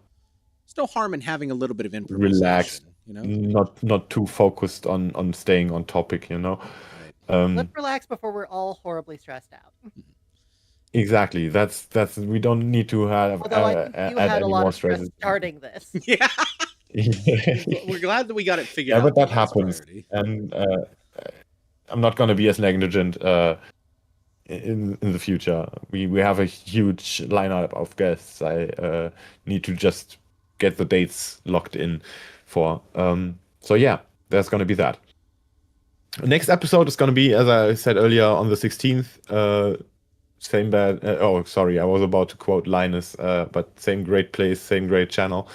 Speaker 3: There's no harm in having a little bit of
Speaker 1: relaxed,
Speaker 3: improvisation, you know?
Speaker 1: not too focused on staying on topic, you know.
Speaker 3: Right.
Speaker 2: Let's relax before we're all horribly stressed out.
Speaker 1: Exactly. That's we don't need to have
Speaker 2: Although I think you
Speaker 1: add
Speaker 2: had a
Speaker 1: any
Speaker 2: lot
Speaker 1: more
Speaker 2: of stress
Speaker 1: stresses.
Speaker 2: starting this.
Speaker 3: Yeah.
Speaker 1: Yeah,
Speaker 3: We're glad that we got it figured
Speaker 1: but
Speaker 3: out.
Speaker 1: that
Speaker 3: Though. That's
Speaker 1: happens,
Speaker 3: priority.
Speaker 1: and I'm not going to be as negligent in the future. We have a huge lineup of guests. I need to just get the dates locked in for. So yeah, there's going to be that. Next episode is going to be, as I said earlier, on the 16th. Same bad. Oh, sorry, I was about to quote Linus, but same great place, same great channel.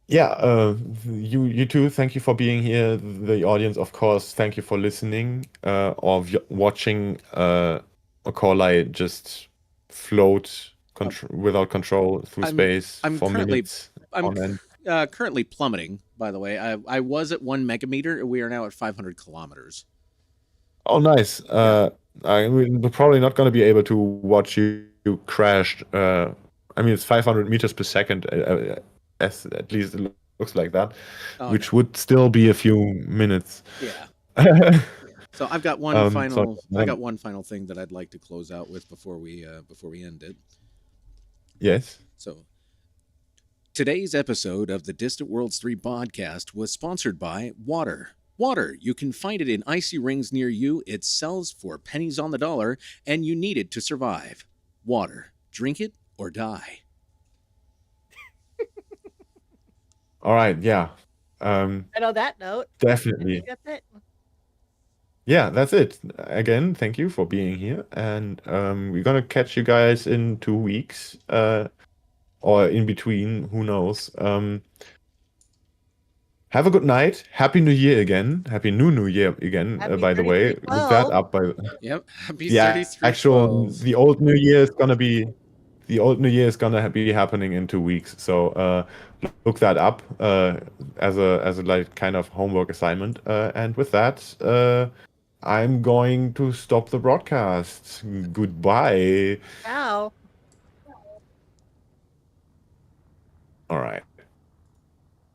Speaker 1: Yeah, you too. Thank you for being here. The audience, of course, thank you for listening or watching Macaulay just float without control through space
Speaker 3: I'm
Speaker 1: for
Speaker 3: currently
Speaker 1: minutes
Speaker 3: I'm
Speaker 1: on end.
Speaker 3: currently plummeting. By the way, I was at 1 megameter. We are now at 500 kilometers.
Speaker 1: Oh, nice. We're probably not going to be able to watch you crash. I mean, it's 500 meters per second, as at least it looks like that,
Speaker 3: Oh,
Speaker 1: which
Speaker 3: no.
Speaker 1: would still be a few minutes.
Speaker 3: Yeah. So I've got one
Speaker 1: So
Speaker 3: I got one final thing that I'd like to close out with before we end it.
Speaker 1: yes.
Speaker 3: So today's episode of the Distant Worlds 3 podcast was sponsored by Water. Water, you can find it in icy rings near you. It sells for pennies on the dollar, and you need it to survive. Water, drink it or die.
Speaker 1: All right. Yeah.
Speaker 2: And on that note, I
Speaker 1: Definitely.
Speaker 2: think that's it.
Speaker 1: Yeah, that's it. Again, thank you for being here, and we're gonna catch you guys in 2 weeks, or in between. Who knows? Have a good night. Happy New Year again. Happy New Year again,
Speaker 2: Happy
Speaker 1: by the way. Look that
Speaker 2: 3312.
Speaker 1: up by
Speaker 3: Yep. Happy
Speaker 1: the
Speaker 3: 3312.
Speaker 1: the old New Year is gonna be the old New Year is gonna be happening in 2 weeks. So look that up as a like kind of homework assignment. And with that, I'm going to stop the broadcast. Goodbye.
Speaker 2: Ciao.
Speaker 1: All right.